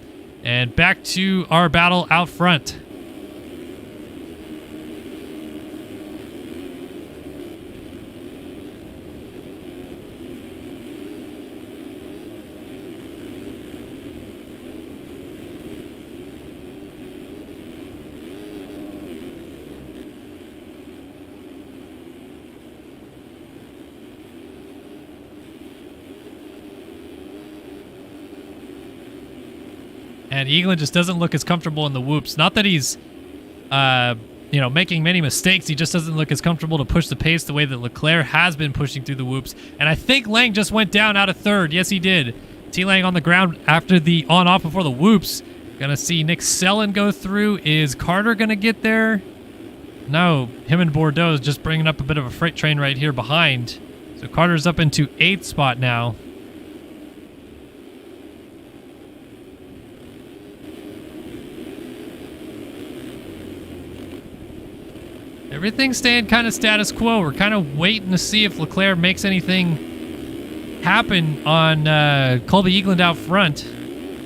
And back to our battle out front. And Eagland just doesn't look as comfortable in the whoops. Not that he's, making many mistakes. He just doesn't look as comfortable to push the pace the way that Leclerc has been pushing through the whoops. And I think Lang just went down out of 3rd. Yes, he did. T. Lang on the ground after the on-off before the whoops. Gonna see Nick Selin go through. Is Carter gonna get there? No. Him and Bordeaux is just bringing up a bit of a freight train right here behind. So Carter's up into 8th spot now. Everything's staying kind of status quo. We're kind of waiting to see if Leclerc makes anything happen on Colby Eagland out front.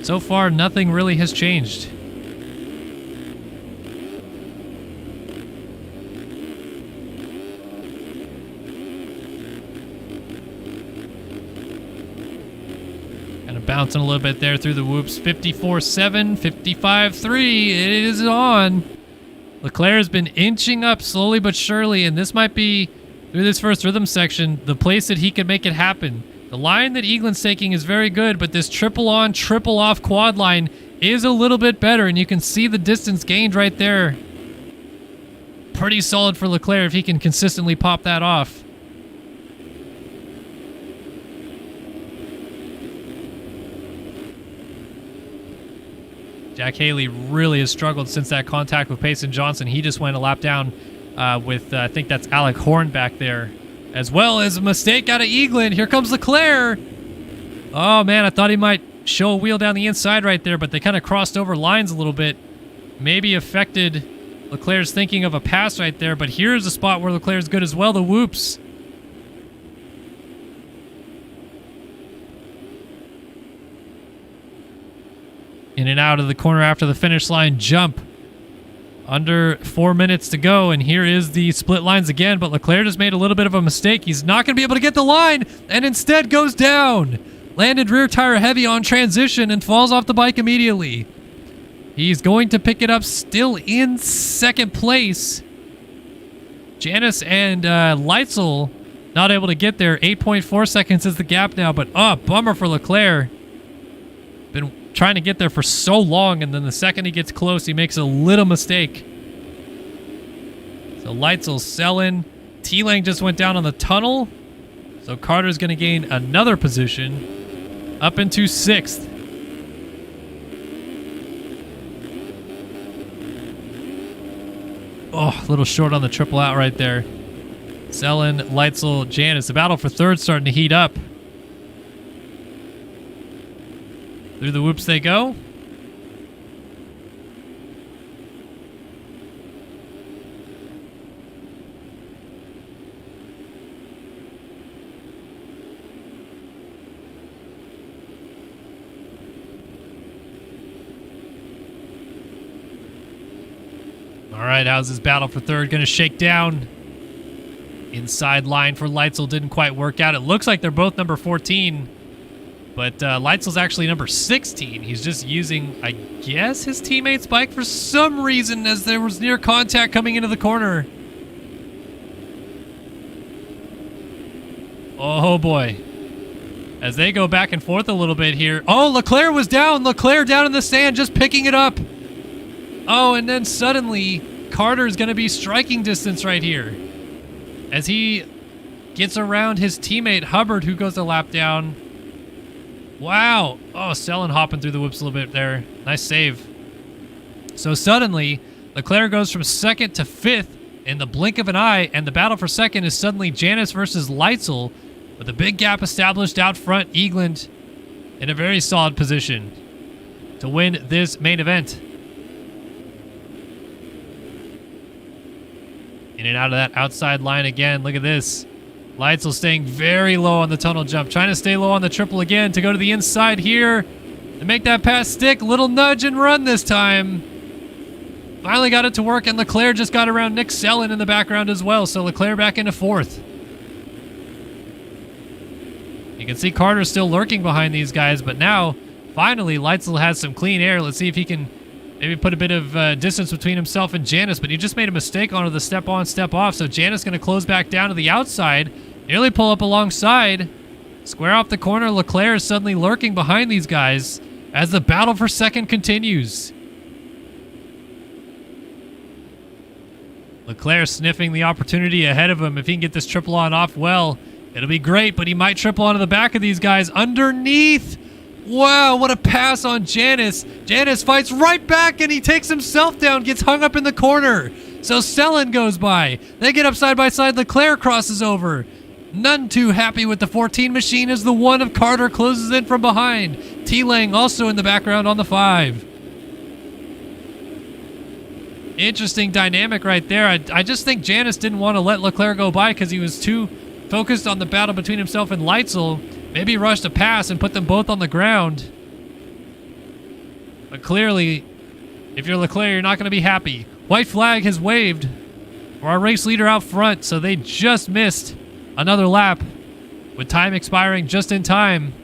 So far, nothing really has changed. Kind of bouncing a little bit there through the whoops. 54.7, 55.3. It is on. Leclerc has been inching up slowly but surely, and this might be, through this first rhythm section, the place that he can make it happen. The line that Eagland's taking is very good, but this triple on, triple off quad line is a little bit better, and you can see the distance gained right there. Pretty solid for Leclerc if he can consistently pop that off. Jack Haley really has struggled since that contact with Payson Johnson. He just went a lap down with, I think that's Alec Horn back there. As well as a mistake out of Eagland. Here comes Leclerc. Oh, man, I thought he might show a wheel down the inside right there, but they kind of crossed over lines a little bit. Maybe affected Leclerc's thinking of a pass right there, but here's a spot where Leclerc's good as well, the whoops. In and out of the corner after the finish line jump. Under 4 minutes to go, and here is the split lines again, but Leclerc just made a little bit of a mistake. He's not going to be able to get the line, and instead goes down. landed rear tire heavy on transition and falls off the bike immediately. He's going to pick it up still in second place. Janice and Leitzel not able to get there. 8.4 seconds is the gap now, but bummer for Leclerc. Been trying to get there for so long, and then the second he gets close, he makes a little mistake. So Leitzel's selling. T-Lang just went down on the tunnel, so Carter's going to gain another position up into 6th. Oh, a little short on the triple out right there. Selin, Leitzel, Janice. The battle for third starting to heat up. Through the whoops they go. All right, how's this battle for third going to shake down? Inside line for Leitzel didn't quite work out. It looks like they're both number 14, but Leitzel's actually number 16. He's just using, I guess, his teammate's bike for some reason as there was near contact coming into the corner. Oh, boy. As they go back and forth a little bit here. Oh, Leclerc was down. Leclerc down in the sand, just picking it up. Oh, and then suddenly, Carter's going to be striking distance right here as he gets around his teammate, Hubbard, who goes a lap down. Wow. Oh, Selin hopping through the whoops a little bit there. Nice save. So suddenly, Leclerc goes from 2nd to 5th in the blink of an eye, and the battle for 2nd is suddenly Janice versus Leitzel, with a big gap established out front. Eagland in a very solid position to win this main event. In and out of that outside line again. Look at this. Leitzel staying very low on the tunnel jump. Trying to stay low on the triple again to go to the inside here and make that pass stick. Little nudge and run this time. Finally got it to work, and Leclerc just got around Nick Selin in the background as well. So Leclerc back into 4th. You can see Carter still lurking behind these guys, but now finally Leitzel has some clean air. Let's see if he can maybe put a bit of distance between himself and Janice, but he just made a mistake onto the step on, step off. So Janice going to close back down to the outside, nearly pull up alongside. Square off the corner. Leclerc is suddenly lurking behind these guys as the battle for 2nd continues. Leclerc sniffing the opportunity ahead of him. If he can get this triple on off well, it'll be great, but he might triple onto the back of these guys underneath. Wow, what a pass on Janice. Janice fights right back, and he takes himself down, gets hung up in the corner. So Selin goes by. They get up side by side. Leclerc crosses over. None too happy with the 14 machine as the 1 of Carter closes in from behind. T-Lang also in the background on the 5. Interesting dynamic right there. I just think Janice didn't want to let Leclerc go by because he was too focused on the battle between himself and Leitzel. Maybe rushed a pass and put them both on the ground. But clearly, if you're Leclerc, you're not going to be happy. White flag has waved for our race leader out front, so they just missed another lap with time expiring just in time.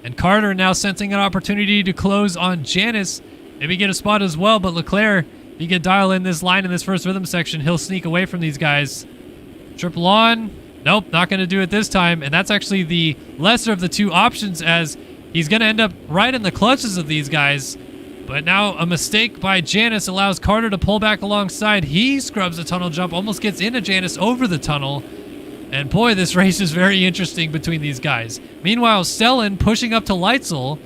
And Carter now sensing an opportunity to close on Janice. Maybe get a spot as well, but Leclerc, if he can dial in this line in this first rhythm section, he'll sneak away from these guys. Triple on. Nope, not going to do it this time. And that's actually the lesser of the two options, as he's going to end up right in the clutches of these guys. But now a mistake by Janice allows Carter to pull back alongside. He scrubs the tunnel jump, almost gets into Janice over the tunnel. And boy, this race is very interesting between these guys. Meanwhile, Selin pushing up to Leitzel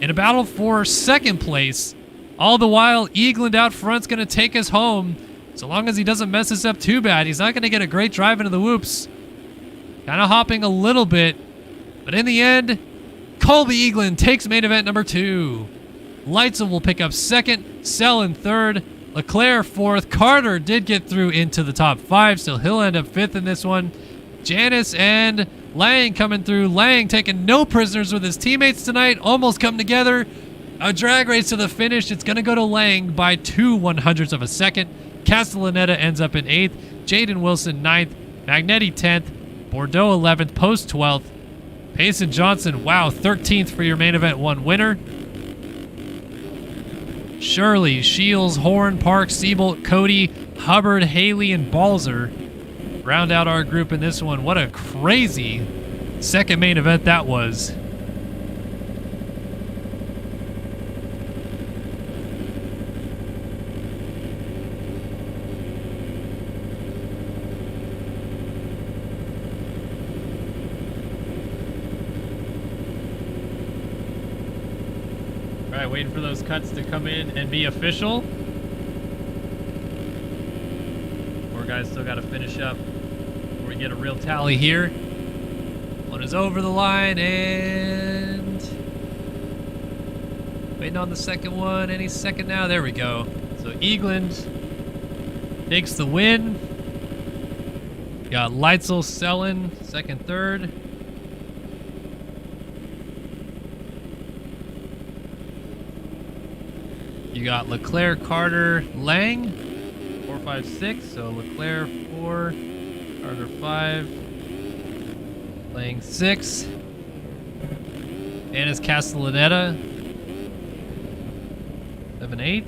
in a battle for 2nd place. All the while, Eagland out front's going to take us home. So long as he doesn't mess this up too bad, he's not going to get a great drive into the whoops. Kind of hopping a little bit. But in the end, Colby Eagland takes main event number 2. Leitzel will pick up 2nd, Selin 3rd, Leclerc 4th. Carter did get through into the top 5, so he'll end up 5th in this one. Janice and Lang coming through. Lang taking no prisoners with his teammates tonight. Almost come together. A drag race to the finish. It's going to go to Lang by 0.02 of a second. Castellaneta ends up in 8th. Jaden Wilson 9th. Magnetti 10th. Bordeaux 11th. Post 12th. Payson Johnson, wow, 13th for your main event one winner. Shirley, Shields, Horn, Park, Siebold, Cody, Hubbard, Haley, and Balzer round out our group in this one. What a crazy second main event that was. All right, waiting for those cuts to come in and be official. Four guys still got to finish up before we get a real tally here. One is over the line and waiting on the second one. Any second now. There we go. So Eagland takes the win. Got Leitzel, Sellen, second, third. You got Leclerc, Carter, Lang, 4, 5, 6. So Leclerc 4, Carter 5, Lang 6. Annis Castellaneta, 7, 8.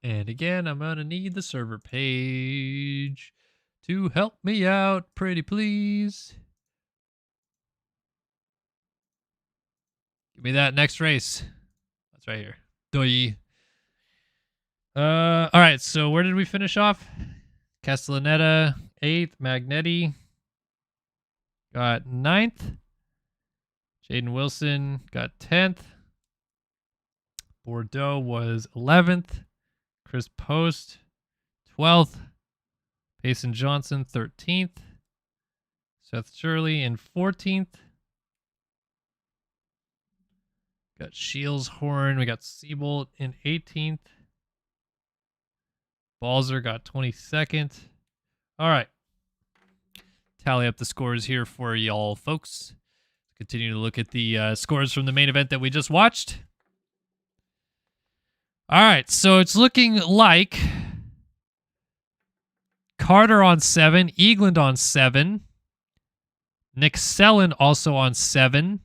And again, I'm gonna need the server page to help me out, pretty please. Give me that next race. That's right here. Doy. All right, so where did we finish off? Castellaneta, 8th. Magnetti got 9th. Jaden Wilson got 10th. Bordeaux was 11th. Chris Post, 12th. Payson Johnson, 13th. Seth Shirley in 14th. Got Shields, Horn. We got Siebold in 18th. Balzer got 22nd. All right. Tally up the scores here for y'all folks. Continue to look at the scores from the main event that we just watched. All right. So it's looking like Carter on 7. Eagland on 7. Nick Sellen also on 7.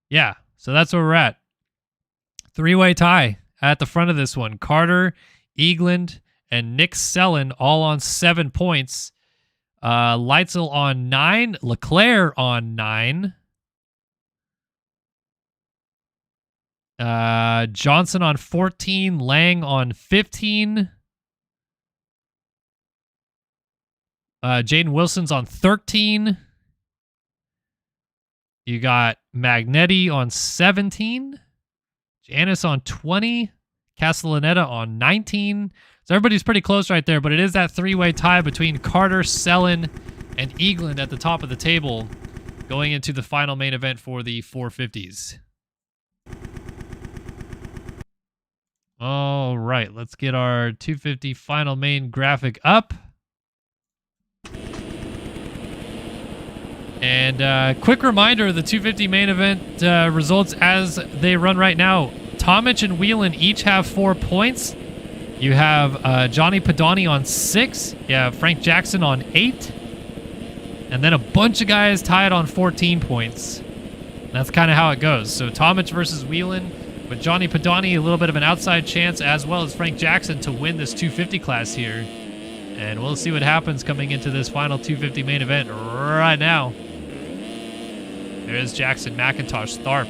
Yeah, so that's where we're at. Three-way tie at the front of this one. Carter, Eagland, and Nick Sellen all on 7 points. Leitzel on 9. Leclerc on 9. Johnson on 14. Lang on 15. Jaden Wilson's on 13. You got Magnetti on 17, Janice on 20, Castellaneta on 19. So everybody's pretty close right there, but it is that three-way tie between Carter, Sellen, and Eagland at the top of the table going into the final main event for the 450s. All right, let's get our 250 final main graphic up. And quick reminder, the 250 main event results as they run right now. Tomic and Whelan each have 4 points. You have Johnny Padani on 6. You have Frank Jackson on 8. And then a bunch of guys tied on 14 points. And that's kind of how it goes. So Tomic versus Whelan, with Johnny Padani a little bit of an outside chance, as well as Frank Jackson to win this 250 class here. And we'll see what happens coming into this final 250 main event right now. There is Jackson, McIntosh, Tharp,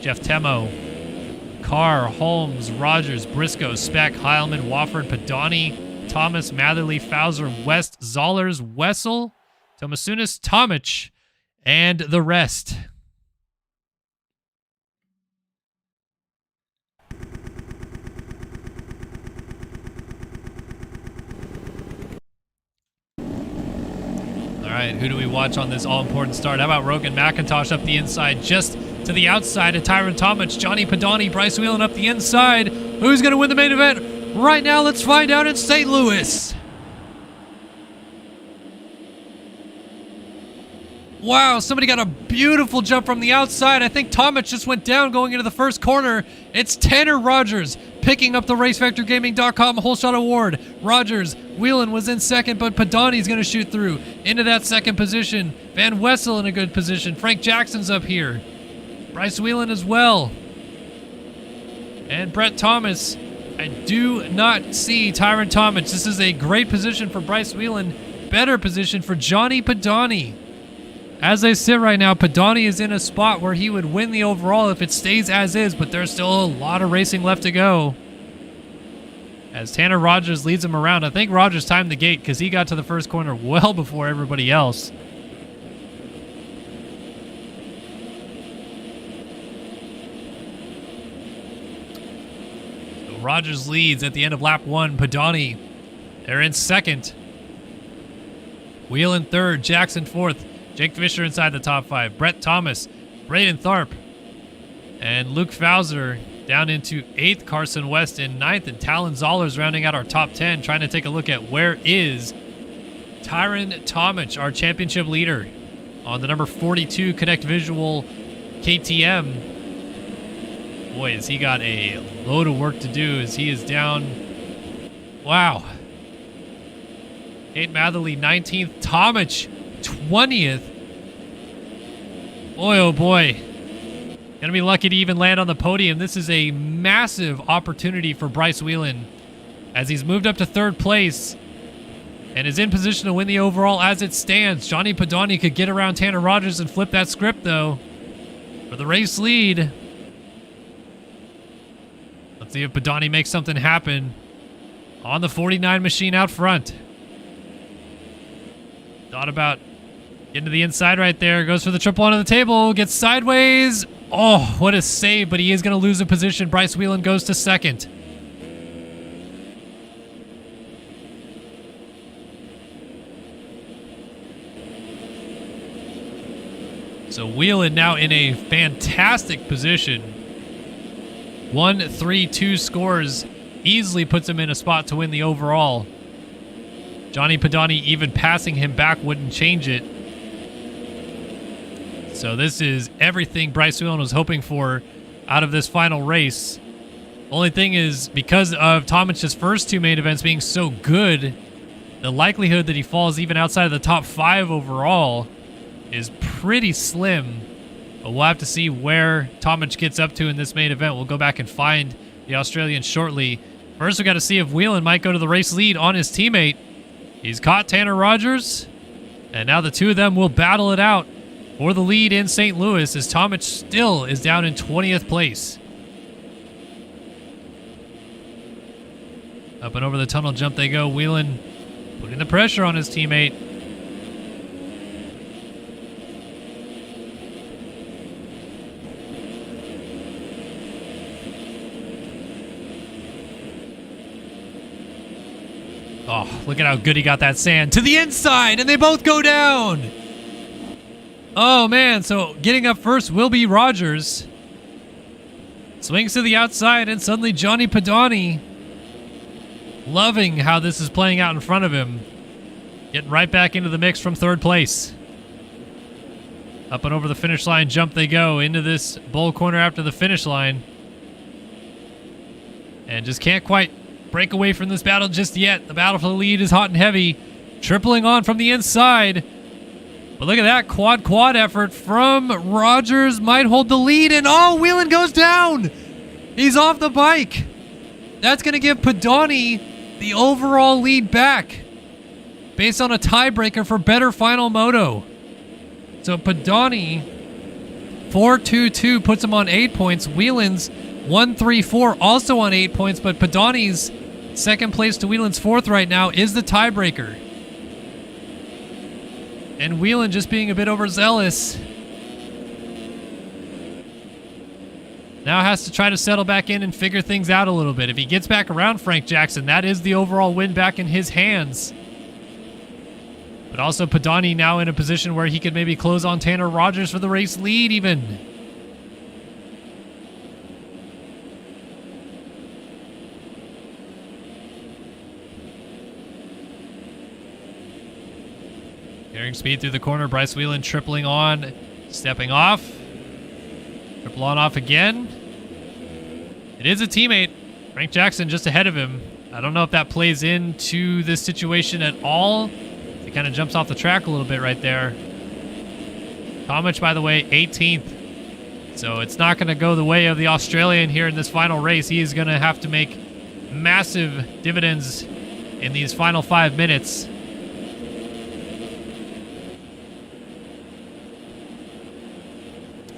Jeff Temo, Carr, Holmes, Rogers, Briscoe, Speck, Heilman, Wofford, Padani, Thomas, Matherly, Fowler, West, Zollers, Wessel, Tomasunis, Tomic, and the rest. All right, who do we watch on this all-important start? How about Rogan McIntosh up the inside, just to the outside of Tyron Tomic, Johnny Padani, Bryce Whelan up the inside. Who's going to win the main event? Right now, let's find out in St. Louis. Wow, somebody got a beautiful jump from the outside. I think Tomic just went down going into the first corner. It's Tanner Rogers, picking up the RaceVectorGaming.com Whole Shot Award. Rogers, Whelan was in second, but Padani's going to shoot through into that second position. Van Wessel in a good position. Frank Jackson's up here. Bryce Whelan as well. And Brett Thomas. I do not see Tyron Tomic. This is a great position for Bryce Whelan. Better position for Johnny Padani. As they sit right now, Padani is in a spot where he would win the overall if it stays as is, but there's still a lot of racing left to go. As Tanner Rogers leads him around. I think Rogers timed the gate because he got to the first corner well before everybody else. So Rogers leads at the end of lap 1. Padani, they're in second. Whelan third, Jackson fourth. Jake Fisher inside the top 5. Brett Thomas, Braden Tharp, and Luke Fauser down into 8th. Carson West in 9th, and Talon Zollers rounding out our top 10. Trying to take a look at where is Tyron Tomic, our championship leader, on the number 42 Connect Visual KTM. Boy, has he got a load of work to do as he is down. Wow. Kate Matherly 19th. Tomic 20th. Boy, oh boy. Gonna be lucky to even land on the podium. This is a massive opportunity for Bryce Whelan as he's moved up to 3rd place and is in position to win the overall as it stands. Johnny Padani could get around Tanner Rogers and flip that script though for the race lead. Let's see if Padani makes something happen on the 49 machine out front. Thought about getting to the inside right there. Goes for the triple onto the table. Gets sideways. Oh, what a save, but he is going to lose a position. Bryce Whelan goes to 2nd. So Whelan now in a fantastic position. 1-3-2 scores. Easily puts him in a spot to win the overall. Johnny Padani even passing him back wouldn't change it. So this is everything Bryce Whelan was hoping for out of this final race. Only thing is, because of Tomic's first 2 main events being so good, the likelihood that he falls even outside of the top 5 overall is pretty slim. But we'll have to see where Tomic gets up to in this main event. We'll go back and find the Australian shortly. First, we got to see if Whelan might go to the race lead on his teammate. He's caught Tanner Rogers, and now the two of them will battle it out for the lead in St. Louis as Tomic still is down in 20th place. Up and over the tunnel jump they go. Whelan putting the pressure on his teammate. Oh, look at how good he got that sand. To the inside, and they both go down. Oh, man. So getting up first will be Rogers. Swings to the outside, and suddenly Johnny Padani, loving how this is playing out in front of him, getting right back into the mix from 3rd place. Up and over the finish line jump they go into this bowl corner after the finish line. And just can't quite break away from this battle just yet. The battle for the lead is hot and heavy. Tripling on from the inside. But look at that quad effort from Rogers. Might hold the lead, and oh, Whelan goes down. He's off the bike. That's going to give Padani the overall lead back based on a tiebreaker for better final moto. So Padani 4-2-2 puts him on 8 points. Whelan's 1-3-4 also on 8 points, but Padani's 2nd place to Whelan's 4th right now is the tiebreaker. And Whelan just being a bit overzealous now has to try to settle back in and figure things out a little bit. If he gets back around Frank Jackson, that is the overall win back in his hands. But also Padani now in a position where he could maybe close on Tanner Rogers for the race lead even. Carrying speed through the corner. Bryce Whelan tripling on, stepping off. Triple on off again. It is a teammate. Frank Jackson just ahead of him. I don't know if that plays into this situation at all. He kind of jumps off the track a little bit right there. Tomic, by the way, 18th. So it's not going to go the way of the Australian here in this final race. He is going to have to make massive dividends in these final 5 minutes.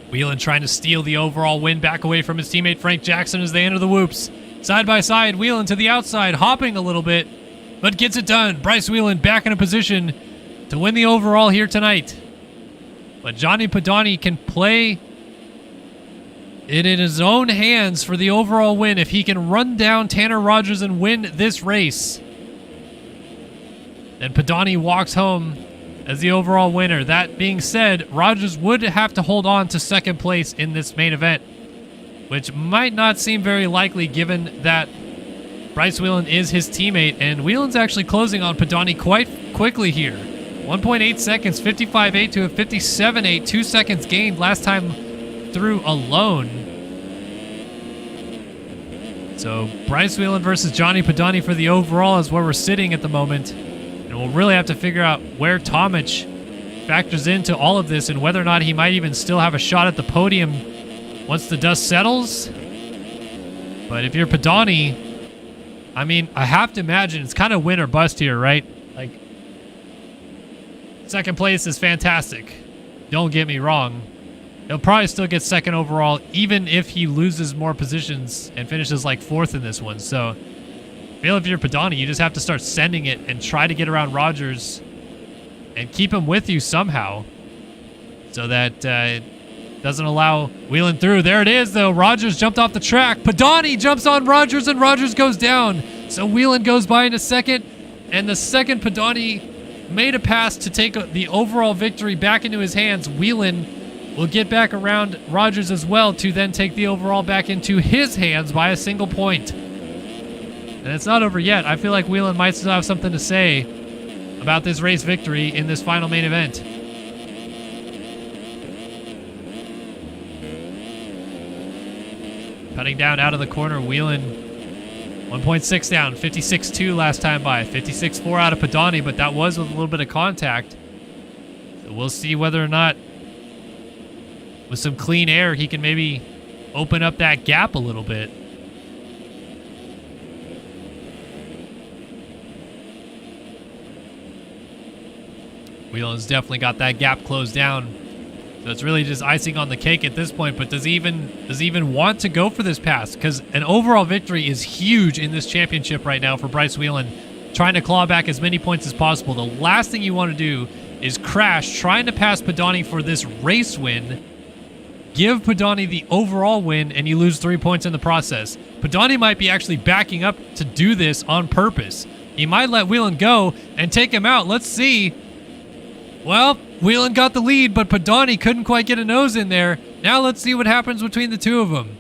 Whelan trying to steal the overall win back away from his teammate Frank Jackson as they enter the whoops. Side by side, Whelan to the outside, hopping a little bit, but gets it done. Bryce Whelan back in a position to win the overall here tonight. But Johnny Pedani can play it in his own hands for the overall win if he can run down Tanner Rogers and win this race. Then Pedani walks home as the overall winner. That being said, Rogers would have to hold on to second place in this main event, which might not seem very likely given that Bryce Whelan is his teammate, and Whelan's actually closing on Pedani quite quickly here. 1.8 seconds, 55.8 to a 57.8, 2 seconds gained last time through alone. So Bryce Whelan versus Johnny Pedani for the overall is where we're sitting at the moment. And we'll really have to figure out where Tomic factors into all of this and whether or not he might even still have a shot at the podium once the dust settles. But if you're Pedani, I mean, I have to imagine it's kind of win or bust here, right? Like, second place is fantastic. Don't get me wrong. He'll probably still get second overall, even if he loses more positions and finishes like fourth in this one. So, I feel if you're Pedani, you just have to start sending it and try to get around Rogers and keep him with you somehow so that it doesn't allow Whelan through. There it is, though. Rogers jumped off the track. Pedani jumps on Rogers, and Rogers goes down. So Whelan goes by in a second, and the second Pedani made a pass to take the overall victory back into his hands. Whelan will get back around Rogers as well to then take the overall back into his hands by a single point. And it's not over yet. I feel like Whelan might still have something to say about this race victory in this final main event. Cutting down out of the corner, Whelan 1.6 down, 56.2 last time by, 56.4 out of Pedani, but that was with a little bit of contact. So we'll see whether or not with some clean air he can maybe open up that gap a little bit. Whelan's definitely got that gap closed down. So it's really just icing on the cake at this point, but does he even want to go for this pass? Because an overall victory is huge in this championship right now for Bryce Whelan, trying to claw back as many points as possible. The last thing you want to do is crash trying to pass Pedani for this race win, give Pedani the overall win, and you lose 3 points in the process. Pedani might be actually backing up to do this on purpose. He might let Whelan go and take him out. Let's see. Well, Whelan got the lead, but Pedani couldn't quite get a nose in there. Now let's see what happens between the two of them.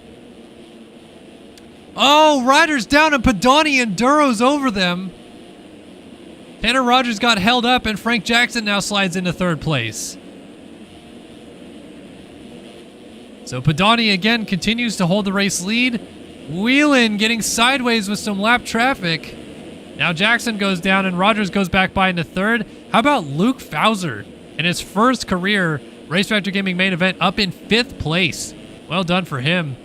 Oh, Ryder's down and Pedani enduros over them. Tanner Rogers got held up and Frank Jackson now slides into third place. So Pedani again continues to hold the race lead. Whelan getting sideways with some lap traffic. Now Jackson goes down and Rogers goes back by into third. How about Luke Fowser in his first career Race Factor Gaming main event up in 5th place? Well done for him.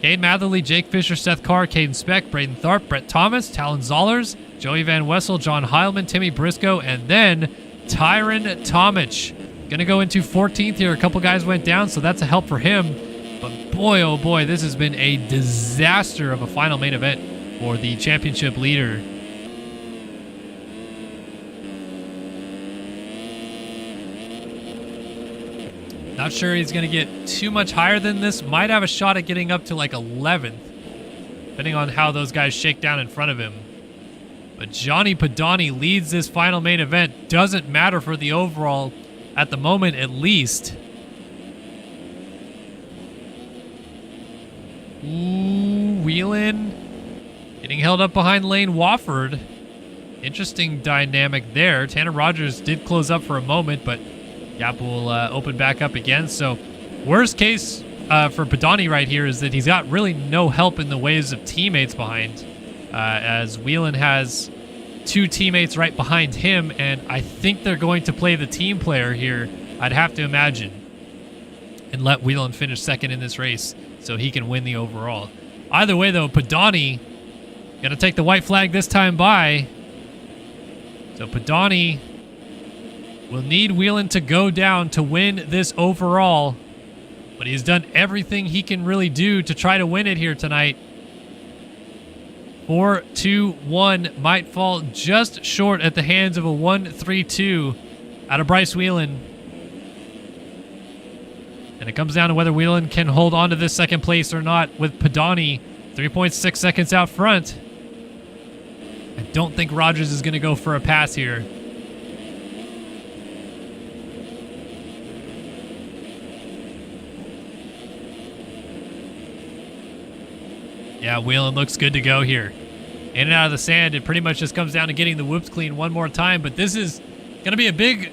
Cade Matherly, Jake Fisher, Seth Carr, Caden Speck, Braden Tharp, Brett Thomas, Talon Zollers, Joey Van Wessel, John Heilman, Timmy Briscoe, and then Tyron Tomic. Going to go into 14th here. A couple guys went down, so that's a help for him. But boy, oh boy, this has been a disaster of a final main event for the championship leader. Not sure he's going to get too much higher than this. Might have a shot at getting up to like 11th, depending on how those guys shake down in front of him. But Johnny Pedani leads this final main event. Doesn't matter for the overall at the moment, at least. Ooh, Whelan getting held up behind Lane Wofford. Interesting dynamic there. Tanner Rogers did close up for a moment, but gap will open back up again. So worst case for Padani right here is that he's got really no help in the ways of teammates behind, as Whelan has 2 teammates right behind him, and I think they're going to play the team player here, I'd have to imagine, and let Whelan finish second in this race so he can win the overall. Either way, though, Padani going to take the white flag this time by. So Padani will need Whelan to go down to win this overall, but he's done everything he can really do to try to win it here tonight. 4-2-1 might fall just short at the hands of a 1-3-2 out of Bryce Whelan. And it comes down to whether Whelan can hold on to this second place or not, with Padani 3.6 seconds out front. I don't think Rogers is going to go for a pass here. Yeah, Whelan looks good to go here. In and out of the sand, it pretty much just comes down to getting the whoops clean one more time, but this is going to be a big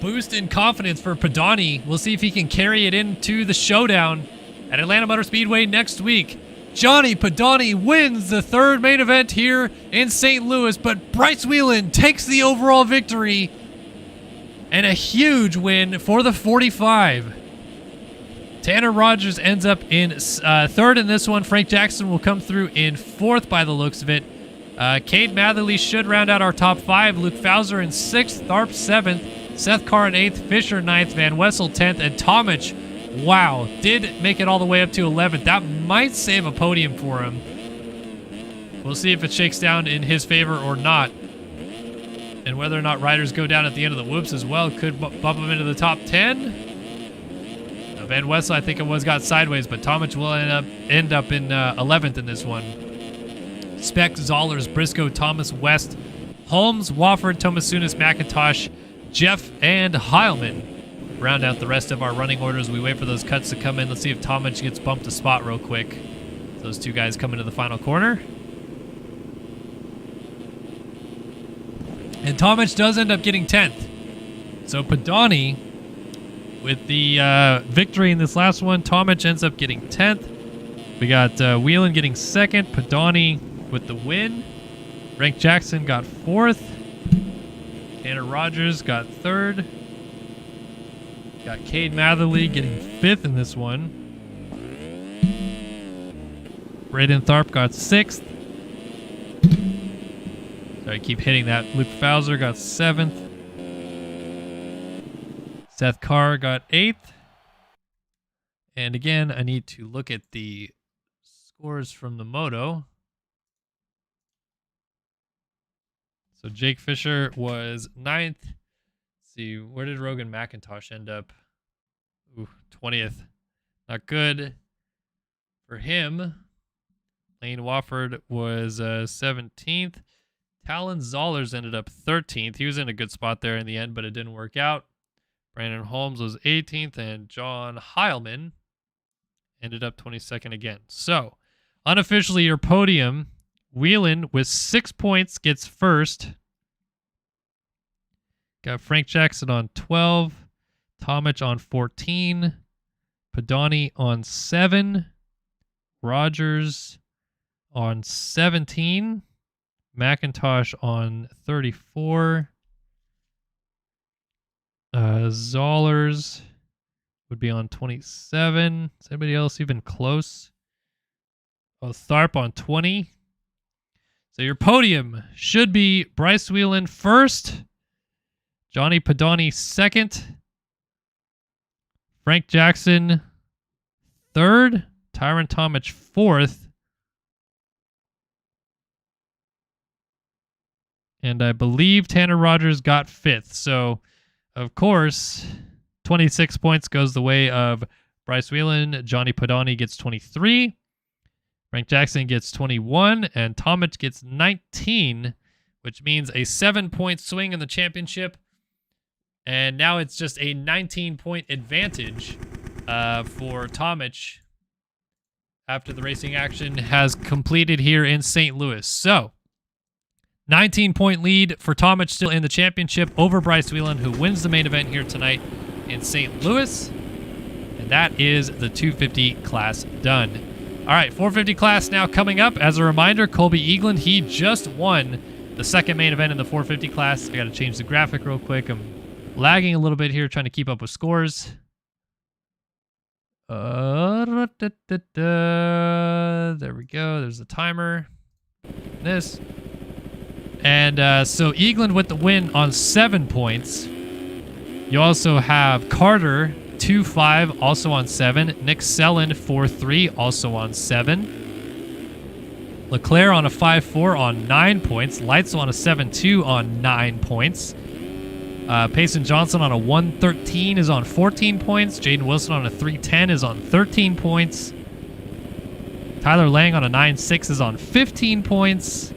boost in confidence for Padani. We'll see if he can carry it into the showdown at Atlanta Motor Speedway next week. Johnny Padani wins the 3rd main event here in St. Louis, but Bryce Whelan takes the overall victory and a huge win for the 45. Tanner Rogers ends up in 3rd in this one. Frank Jackson will come through in 4th by the looks of it. Cade Matherly should round out our top 5. Luke Fauser in 6th, Tharp 7th, Seth Carr in 8th, Fisher 9th, Van Wessel 10th, and Tomic, wow, did make it all the way up to 11th. That might save a podium for him. We'll see if it shakes down in his favor or not. And whether or not riders go down at the end of the whoops as well could bump him into the top 10. Van Wessel, I think it was, got sideways, but Tomic will end up in 11th in this one. Speck, Zollers, Briscoe, Thomas, West, Holmes, Wofford, Tomasunis, McIntosh, Jeff, and Heilman round out the rest of our running orders. We wait for those cuts to come in. Let's see if Tomic gets bumped a spot real quick. Those 2 guys come into the final corner. And Tomic does end up getting 10th. So Padani, with the victory in this last one, Tomic ends up getting 10th. We got Whelan getting 2nd. Padani with the win. Frank Jackson got 4th. Tanner Rogers got 3rd. Got Cade Matherly getting 5th in this one. Braden Tharp got 6th. Sorry, I keep hitting that. Luke Fauser got 7th. Seth Carr got 8th. And again, I need to look at the scores from the moto. So Jake Fisher was 9th. Let's see, where did Rogan McIntosh end up? Ooh, 20th. Not good for him. Lane Wofford was 17th. Talon Zollers ended up 13th. He was in a good spot there in the end, but it didn't work out. Brandon Holmes was 18th, and John Heilman ended up 22nd again. So, unofficially, your podium, Whelan with 6 points gets first. Got Frank Jackson on 12, Tomic on 14, Padani on 7, Rogers on 17, McIntosh on 34, Zollers would be on 27. Is anybody else even close? Oh, Tharp on 20. So your podium should be Bryce Whelan first, Johnny Padani second, Frank Jackson third, Tyron Tomic fourth, and I believe Tanner Rogers got fifth. So, of course, 26 points goes the way of Bryce Whelan. Johnny Padani gets 23. Frank Jackson gets 21. And Tomic gets 19, which means a 7-point swing in the championship. And now it's just a 19-point advantage for Tomic after the racing action has completed here in St. Louis. So, 19-point lead for Tomic still in the championship over Bryce Whelan, who wins the main event here tonight in St. Louis. And that is the 250 class done. All right, 450 class now coming up. As a reminder, Colby Eagland, he just won the second main event in the 450 class. I got to change the graphic real quick. I'm lagging a little bit here, trying to keep up with scores. There we go. There's the timer. This. And so Eagland with the win on 7 points. You also have Carter 2-5, also on 7. Nick Selland 4-3, also on 7. Leclerc on a 5-4 on 9 points. Leitzel on a 7-2 on 9 points. Payson Johnson on a 1-13 is on 14 points. Jaden Wilson on a 3-10 is on 13 points. Tyler Lang on a 9-6 is on 15 points.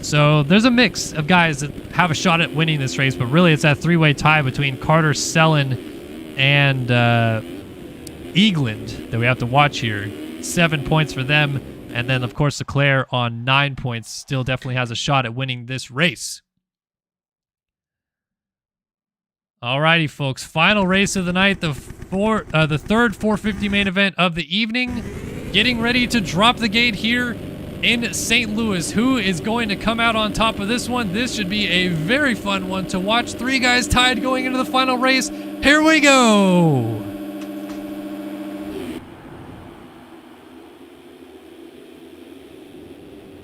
So there's a mix of guys that have a shot at winning this race, but really it's that three-way tie between Carter, Selland, and Eagland that we have to watch here. 7 points for them. And then, of course, Leclerc on 9 points still definitely has a shot at winning this race. Alrighty, folks. Final race of the night, the third 450 main event of the evening. Getting ready to drop the gate here in St. Louis. Who is going to come out on top of this one? This should be a very fun one to watch. 3 guys tied going into the final race. Here we go.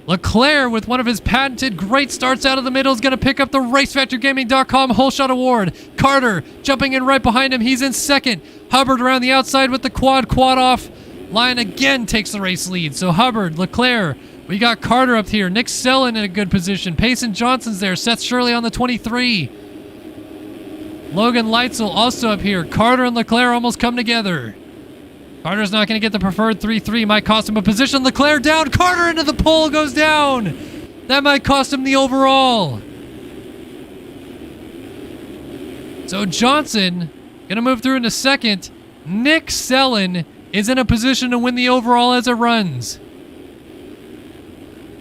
Leclerc, with one of his patented great starts out of the middle, is going to pick up the RaceFactorGaming.com Whole Shot Award. Carter jumping in right behind him. He's in second. Hubbard around the outside with the quad off. Line again takes the race lead. So Hubbard, Leclerc, we got Carter up here. Nick Selland in a good position. Payson Johnson's there. Seth Shirley on the 23. Logan Leitzel also up here. Carter and Leclerc almost come together. Carter's not going to get the preferred 3-3. Might cost him a position. Leclerc down. Carter into the pole, goes down. That might cost him the overall. So Johnson going to move through into second. Nick Selland is in a position to win the overall as it runs.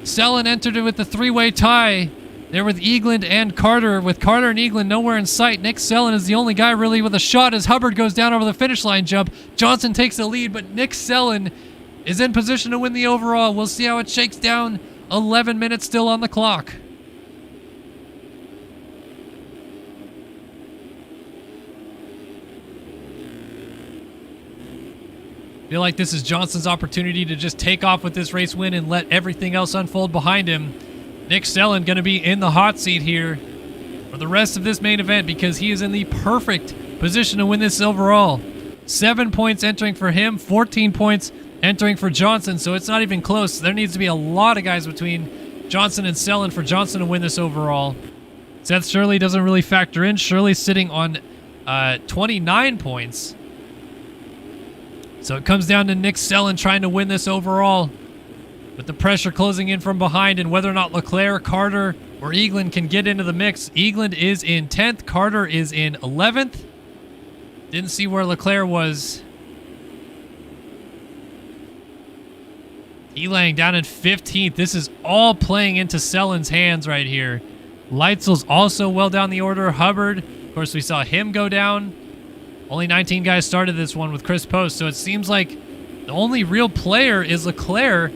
Selland entered it with the 3-way tie. There with Eagland and Carter. With Carter and Eagland nowhere in sight, Nick Selland is the only guy really with a shot as Hubbard goes down over the finish line jump. Johnson takes the lead, but Nick Selland is in position to win the overall. We'll see how it shakes down. 11 minutes still on the clock. Feel like this is Johnson's opportunity to just take off with this race win and let everything else unfold behind him. Nick Selland going to be in the hot seat here for the rest of this main event because he is in the perfect position to win this overall. 7 points entering for him, 14 points entering for Johnson, so it's not even close. There needs to be a lot of guys between Johnson and Selland for Johnson to win this overall. Seth Shirley doesn't really factor in. Shirley's sitting on 29 points. So it comes down to Nick Selland trying to win this overall. With the pressure closing in from behind and whether or not Leclerc, Carter, or Eagland can get into the mix. Eagland is in 10th. Carter is in 11th. Didn't see where Leclerc was. Elang down in 15th. This is all playing into Selland's hands right here. Leitzel's also well down the order. Hubbard, of course, we saw him go down. Only 19 guys started this one with Chris Post, so it seems like the only real player is Leclerc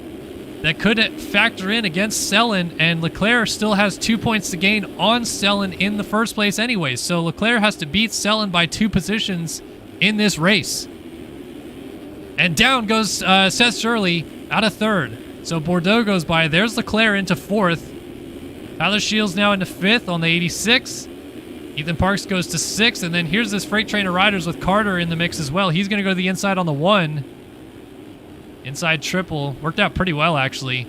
that could factor in against Selland, and Leclerc still has 2 points to gain on Selland in the first place anyway. So Leclerc has to beat Selland by 2 positions in this race. And down goes Seth Shirley out of 3rd. So Bordeaux goes by. There's Leclerc into 4th. Tyler Shields now into 5th on the 86. Ethan Parks goes to 6th, and then here's this freight train of riders with Carter in the mix as well. He's going to go to the inside on the 1. Inside triple. Worked out pretty well, actually.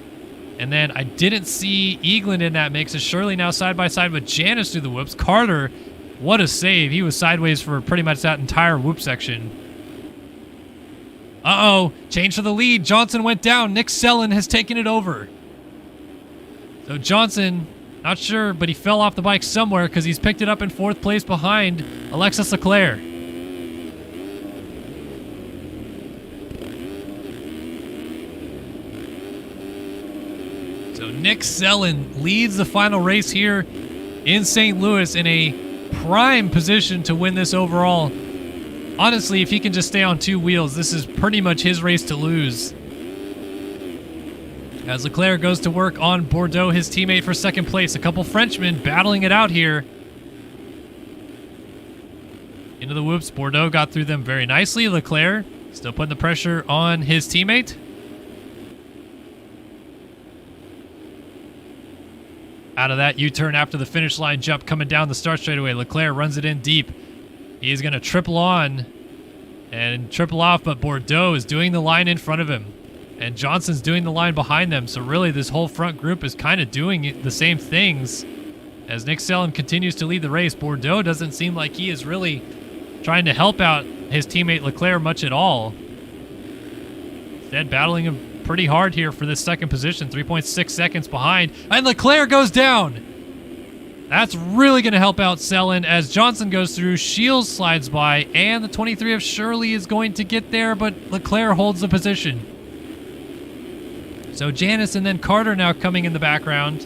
And then I didn't see Eagland in that mix. As Shirley now side by side with Janice through the whoops. Carter, what a save. He was sideways for pretty much that entire whoop section. Uh-oh. Change for the lead. Johnson went down. Nick Selland has taken it over. So Johnson, not sure, but he fell off the bike somewhere because he's picked it up in 4th place behind Alexis Leclerc. So Nick Selland leads the final race here in St. Louis in a prime position to win this overall. Honestly, if he can just stay on 2 wheels, this is pretty much his race to lose. As Leclerc goes to work on Bordeaux, his teammate for second place. A couple Frenchmen battling it out here. Into the whoops. Bordeaux got through them very nicely. Leclerc still putting the pressure on his teammate. Out of that U-turn after the finish line jump coming down the start straightaway. Leclerc runs it in deep. He is going to triple on and triple off, but Bordeaux is doing the line in front of him. And Johnson's doing the line behind them. So really this whole front group is kind of doing the same things. As Nick Sellen continues to lead the race, Bordeaux doesn't seem like he is really trying to help out his teammate Leclerc much at all. Instead, battling him pretty hard here for this second position, 3.6 seconds behind, and Leclerc goes down. That's really going to help out Sellen as Johnson goes through, Shields slides by, and the 23 of Shirley is going to get there, but Leclerc holds the position. So Janice and then Carter now coming in the background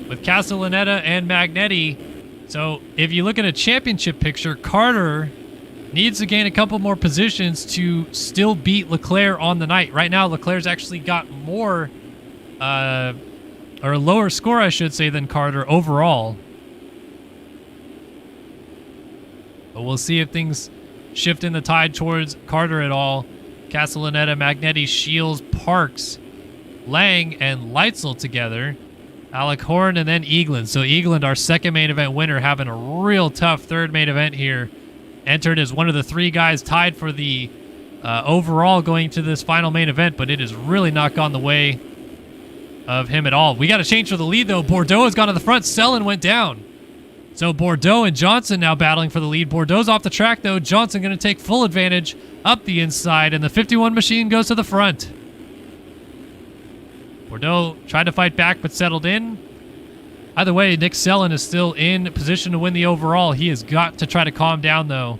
with Castellaneta and Magnetti. So if you look at a championship picture, Carter needs to gain a couple more positions to still beat Leclerc on the night. Right now, Leclerc's actually got more, or a lower score, I should say, than Carter overall. But we'll see if things shift in the tide towards Carter at all. Castellaneta, Magnetti, Shields, Parks, Lang, and Leitzel together. Alec Horn and then Eagland. So Eagland, our second main event winner, having a real tough third main event here. Entered as one of the 3 guys tied for the overall going to this final main event, but it has really not gone the way of him at all. We got to change for the lead, though. Bordeaux has gone to the front. Sellen went down. So Bordeaux and Johnson now battling for the lead. Bordeaux's off the track, though. Johnson going to take full advantage up the inside, and the 51 machine goes to the front. Bordeaux tried to fight back, but settled in. Either way, Nick Sellen is still in position to win the overall. He has got to try to calm down, though.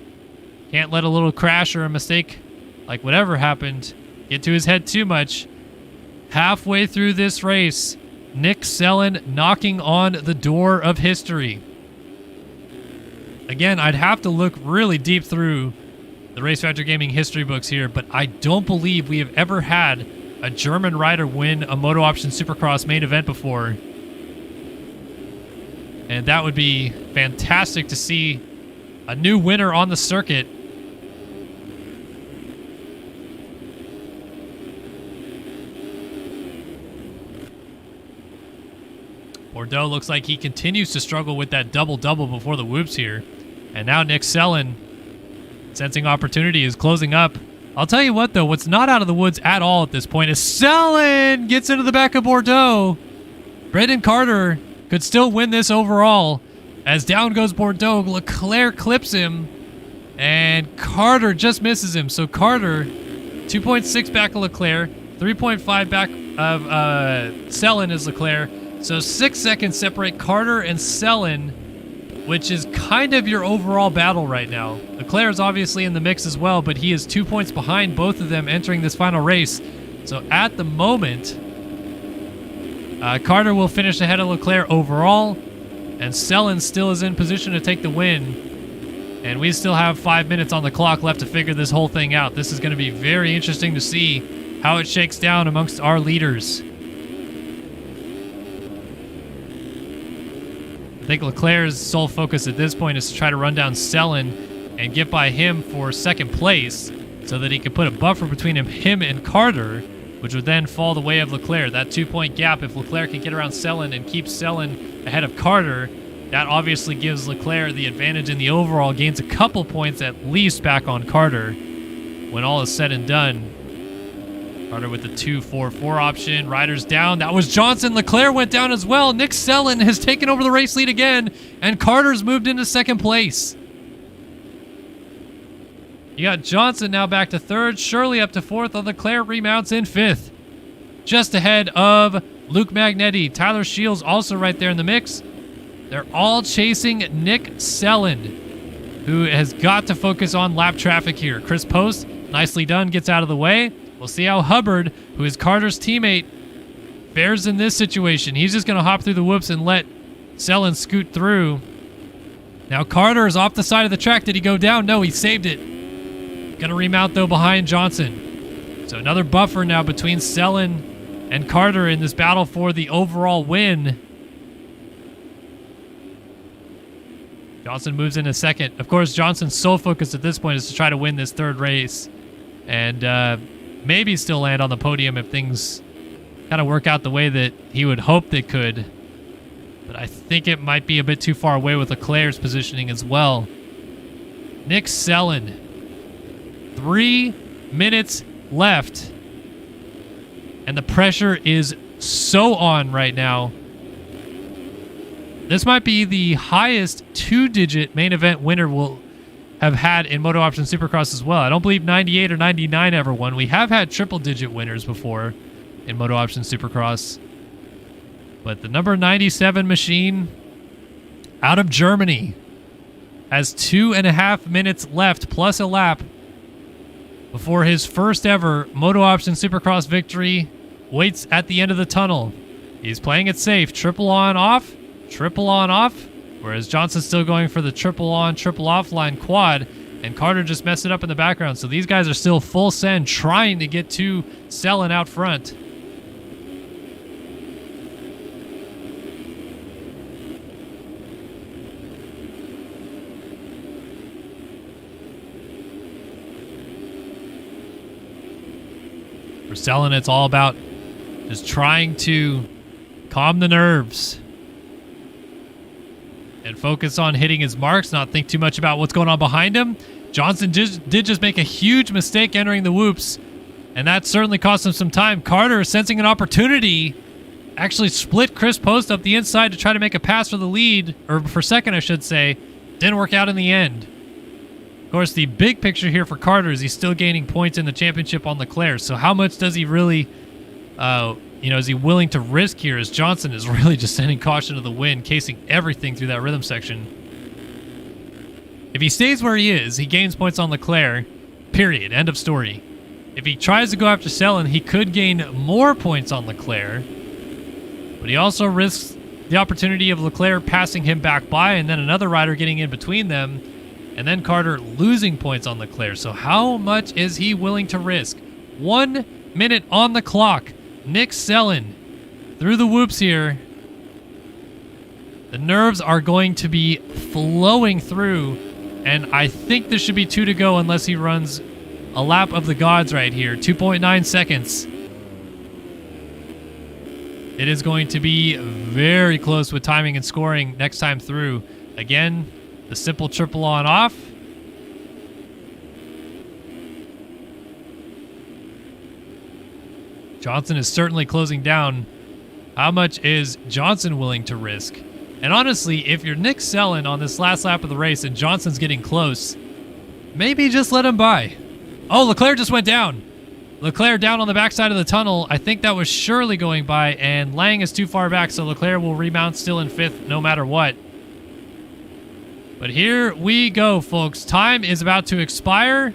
Can't let a little crash or a mistake, like whatever happened, get to his head too much. Halfway through this race, Nick Sellen knocking on the door of history. Again, I'd have to look really deep through the Race Factor Gaming history books here, but I don't believe we have ever had a German rider win a MotoOption Supercross main event before. And that would be fantastic to see a new winner on the circuit. Bordeaux looks like he continues to struggle with that double-double before the whoops here. And now Nick Sellen, sensing opportunity, is closing up. I'll tell you what, though, what's not out of the woods at all at this point is Sellen gets into the back of Bordeaux. Brendan Carter could still win this overall. As down goes Bordeaux, Leclerc clips him, and Carter just misses him. So Carter, 2.6 back of Leclerc, 3.5 back of Sellen is Leclerc. So 6 seconds separate Carter and Sellen, which is kind of your overall battle right now. Leclerc is obviously in the mix as well, but he is 2 points behind both of them entering this final race. So at the moment, Carter will finish ahead of Leclerc overall, and Sellen still is in position to take the win. And we still have 5 minutes on the clock left to figure this whole thing out. This is going to be very interesting to see how it shakes down amongst our leaders. I think Leclerc's sole focus at this point is to try to run down Sellen and get by him for second place so that he can put a buffer between him and Carter, which would then fall the way of Leclerc. That 2-point gap, if Leclerc can get around Sellen and keep Sellen ahead of Carter, that obviously gives Leclerc the advantage in the overall, gains a couple points at least back on Carter when all is said and done. Carter with the 2-4-4 option. Riders down. That was Johnson. Leclerc went down as well. Nick Sellen has taken over the race lead again, and Carter's moved into second place. You got Johnson now back to third. Shirley up to fourth. Leclerc remounts in fifth. Just ahead of Luke Magnetti. Tyler Shields also right there in the mix. They're all chasing Nick Sellen, who has got to focus on lap traffic here. Chris Post, nicely done, gets out of the way. We'll see how Hubbard, who is Carter's teammate, fares in this situation. He's just going to hop through the whoops and let Sellen scoot through. Now Carter is off the side of the track. Did he go down? No, he saved it. Going to remount, though, behind Johnson. So another buffer now between Selin and Carter in this battle for the overall win. Johnson moves in a second. Of course, Johnson's sole focus at this point is to try to win this third race and maybe still land on the podium if things kind of work out the way that he would hope they could. But I think it might be a bit too far away with Leclerc's positioning as well. Nick Selin. 3 minutes left. And the pressure is so on right now. This might be the highest 2-digit main event winner we'll have had in MotoOption Supercross as well. I don't believe 98 or 99 ever won. We have had triple-digit winners before in MotoOption Supercross. But the number 97 machine out of Germany has 2.5 minutes left plus a lap before his first ever MotoOption Supercross victory waits at the end of the tunnel. He's playing it safe. Triple on off. Triple on off, whereas Johnson's still going for the triple on, triple off line quad, and Carter just messed it up in the background. So these guys are still full send, trying to get to Selin out front. For Selin, it's all about just trying to calm the nerves and focus on hitting his marks, not think too much about what's going on behind him. Johnson did just make a huge mistake entering the whoops, and that certainly cost him some time. Carter, sensing an opportunity, actually split Chris Post up the inside to try to make a pass for the lead, or for second, I should say. Didn't work out in the end. Of course, the big picture here for Carter is he's still gaining points in the championship on Leclerc. So how much does he really, is he willing to risk here as Johnson is really just sending caution to the wind, casing everything through that rhythm section. If he stays where he is, he gains points on Leclerc, period, end of story. If he tries to go after Selin, he could gain more points on Leclerc, but he also risks the opportunity of Leclerc passing him back by and then another rider getting in between them, and then Carter losing points on Leclerc. So how much is he willing to risk? 1 minute on the clock. Nick Selin through the whoops here. The nerves are going to be flowing through, and I think there should be 2 to go unless he runs a lap of the gods right here. 2.9 seconds. It is going to be very close with timing and scoring next time through. Again, the simple triple on off. Johnson is certainly closing down. How much is Johnson willing to risk? And honestly, if you're Nick Selin on this last lap of the race and Johnson's getting close, maybe just let him by. Oh, Leclerc just went down. Leclerc down on the backside of the tunnel. I think that was surely going by, and Lang is too far back, so Leclerc will remount still in 5th no matter what. But here we go, folks. Time is about to expire.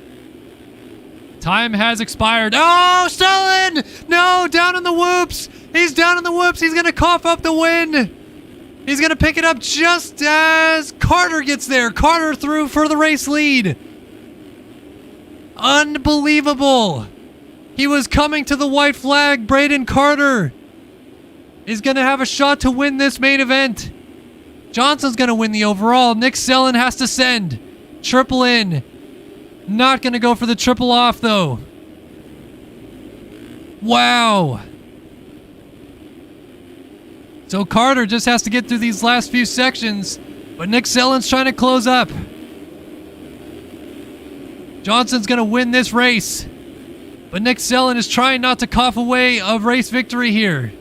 Time has expired. Oh, Selin! No, down in the whoops. He's down in the whoops. He's going to cough up the win. He's going to pick it up just as Carter gets there. Carter through for the race lead. Unbelievable. He was coming to the white flag. Braden Carter is going to have a shot to win this main event. Johnson's going to win the overall. Nick Selin has to send. Triple in. Not going to go for the triple off, though. Wow. So Carter just has to get through these last few sections, but Nick Selin's trying to close up. Johnson's going to win this race, but Nick Selin is trying not to cough away a race victory here.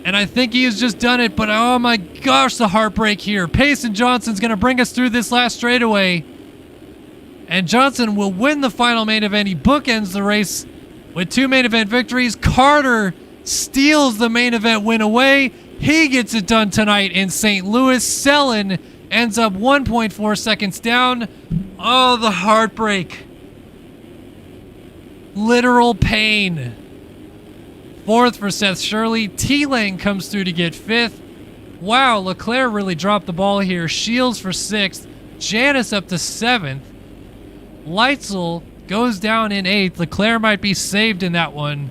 And I think he has just done it, but oh my gosh, the heartbreak here. Payson Johnson's going to bring us through this last straightaway. And Johnson will win the final main event. He bookends the race with 2 main event victories. Carter steals the main event win away. He gets it done tonight in St. Louis. Selin ends up 1.4 seconds down. Oh, the heartbreak. Literal pain. 4th for Seth Shirley. T-Lane comes through to get 5th. Wow, Leclerc really dropped the ball here. Shields for 6th. Janice up to 7th. Leitzel goes down in 8th. Leclerc might be saved in that one.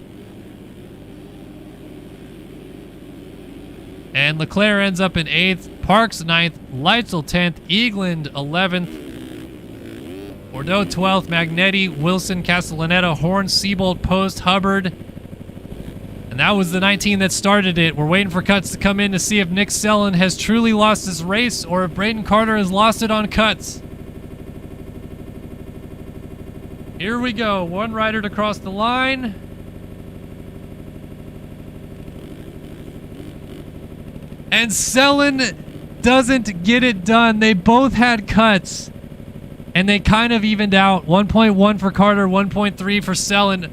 And Leclerc ends up in 8th. Parks 9th. Leitzel 10th. Eagland 11th. Bordeaux 12th. Magnetti, Wilson, Castellaneta, Horn, Seabolt, Post, Hubbard. And that was the 19 that started it. We're waiting for cuts to come in to see if Nick Sellen has truly lost his race or if Braden Carter has lost it on cuts. Here we go. One rider to cross the line. And Sellen doesn't get it done. They both had cuts. And they kind of evened out. 1.1 for Carter, 1.3 for Sellen.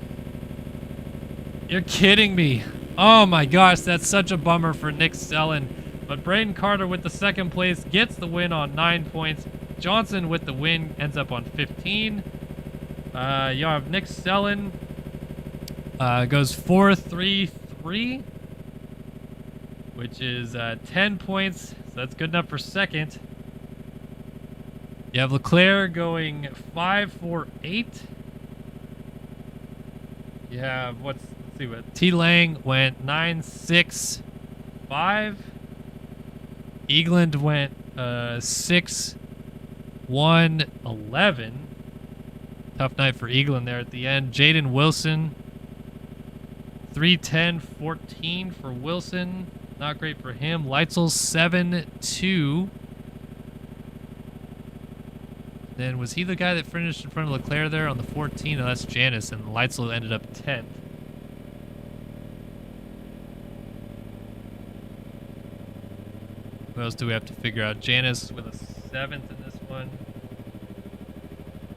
You're kidding me. Oh my gosh, that's such a bummer for Nick Sellen. But Braden Carter with the 2nd place gets the win on 9 points. Johnson with the win ends up on 15. You have Nick Sellen goes 4-3-3, which is 10 points. So that's good enough for 2nd. You have Leclerc going 5-4-8. You have let's see what T Lang went 9-6-5. Eagland went 6-1-11. Tough night for Eagland there at the end. Jaden Wilson 3-10-14 for Wilson. Not great for him. Leitzel 7-2. Then was he the guy that finished in front of Leclerc there on the 14? No, that's Janice, and Leitzel ended up 10th. What else do we have to figure out? Janice with a 7th in this one. I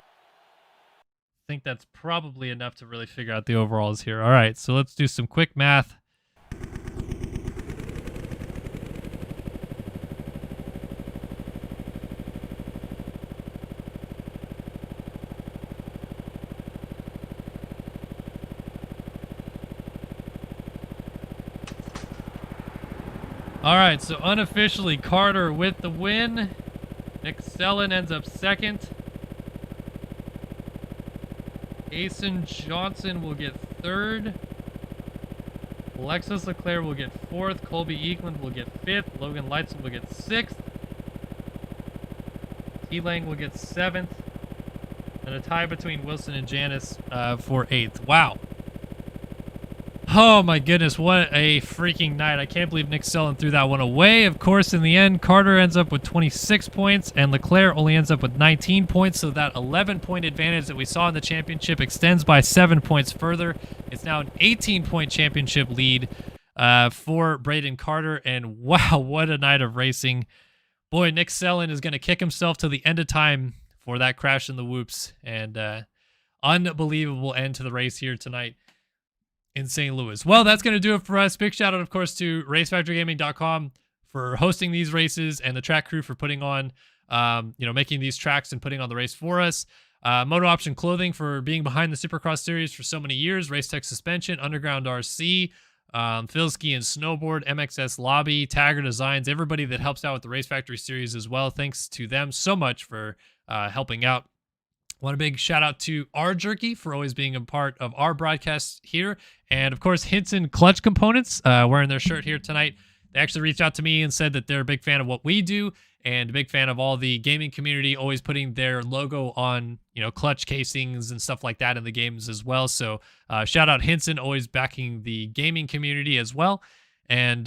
think that's probably enough to really figure out the overalls here. All right, so let's do some quick math. All right, so unofficially, Carter with the win. Nick Sellen ends up 2nd. Asen Johnson will get 3rd. Alexis Leclerc will get 4th. Colby Eagland will get 5th. Logan Leitzel will get 6th. T Lang will get 7th. And a tie between Wilson and Janice for 8th. Wow. Oh my goodness, what a freaking night. I can't believe Nick Sellen threw that one away. Of course, in the end, Carter ends up with 26 points, and Leclerc only ends up with 19 points, so that 11-point advantage that we saw in the championship extends by 7 points further. It's now an 18-point championship lead for Braden Carter, and wow, what a night of racing. Boy, Nick Sellen is going to kick himself to the end of time for that crash in the whoops, and unbelievable end to the race here tonight in St. Louis. Well, that's going to do it for us. Big shout out, of course, to RaceFactoryGaming.com for hosting these races and the track crew for putting on, making these tracks and putting on the race for us. MotoOption Clothing for being behind the Supercross series for so many years. Race Tech Suspension, Underground RC, Phil Ski and Snowboard, MXS Lobby, Tagger Designs, everybody that helps out with the Race Factory series as well. Thanks to them so much for helping out. Want a big shout out to R Jerky for always being a part of our broadcast here. And of course, Hinton Clutch Components, wearing their shirt here tonight. They actually reached out to me and said that they're a big fan of what we do and a big fan of all the gaming community, always putting their logo on, clutch casings and stuff like that in the games as well. So shout out Hinton, always backing the gaming community as well. And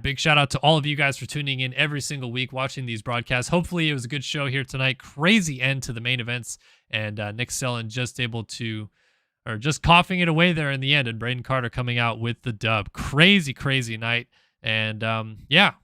big shout out to all of you guys for tuning in every single week, watching these broadcasts. Hopefully it was a good show here tonight. Crazy end to the main events, and Nick Sellen just coughing it away there in the end, and Braden Carter coming out with the dub. Crazy, crazy night. And we're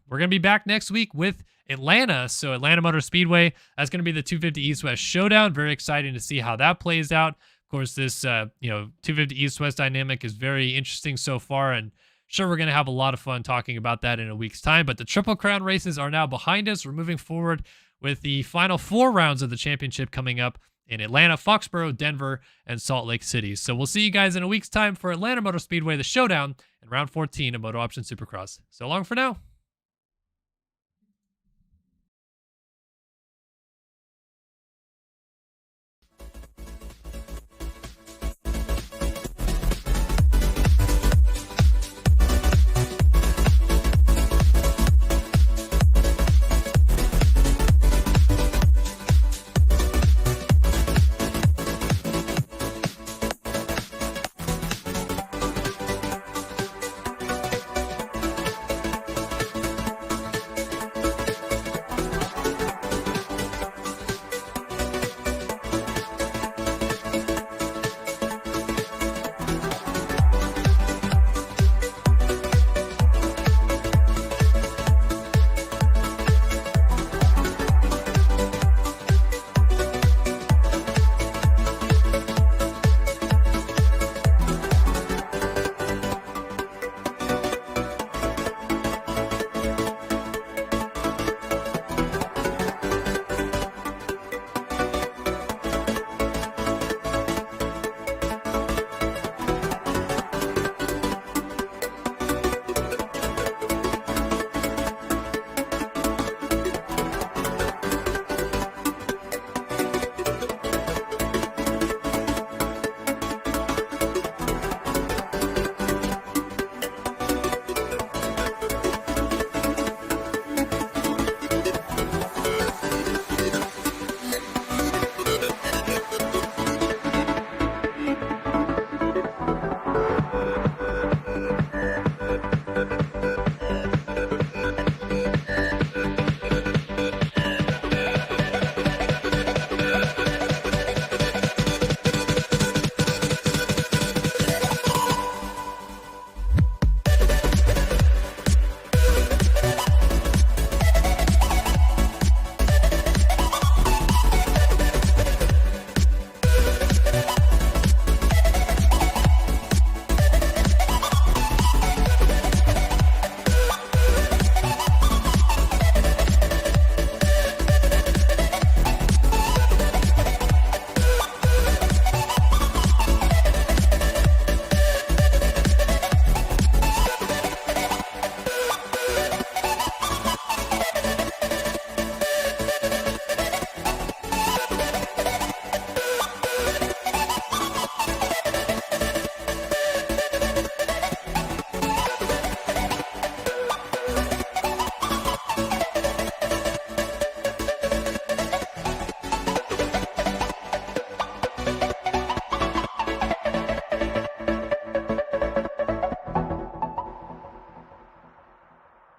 going to be back next week with Atlanta. So Atlanta Motor Speedway, that's going to be the 250 East-West Showdown. Very exciting to see how that plays out. Of course, this 250 East-West dynamic is very interesting so far, and sure, we're going to have a lot of fun talking about that in a week's time, but the Triple Crown races are now behind us. We're moving forward with the final 4 rounds of the championship coming up in Atlanta, Foxborough, Denver, and Salt Lake City. So we'll see you guys in a week's time for Atlanta Motor Speedway, the Showdown, and round 14 of MotoOption Supercross. So long for now.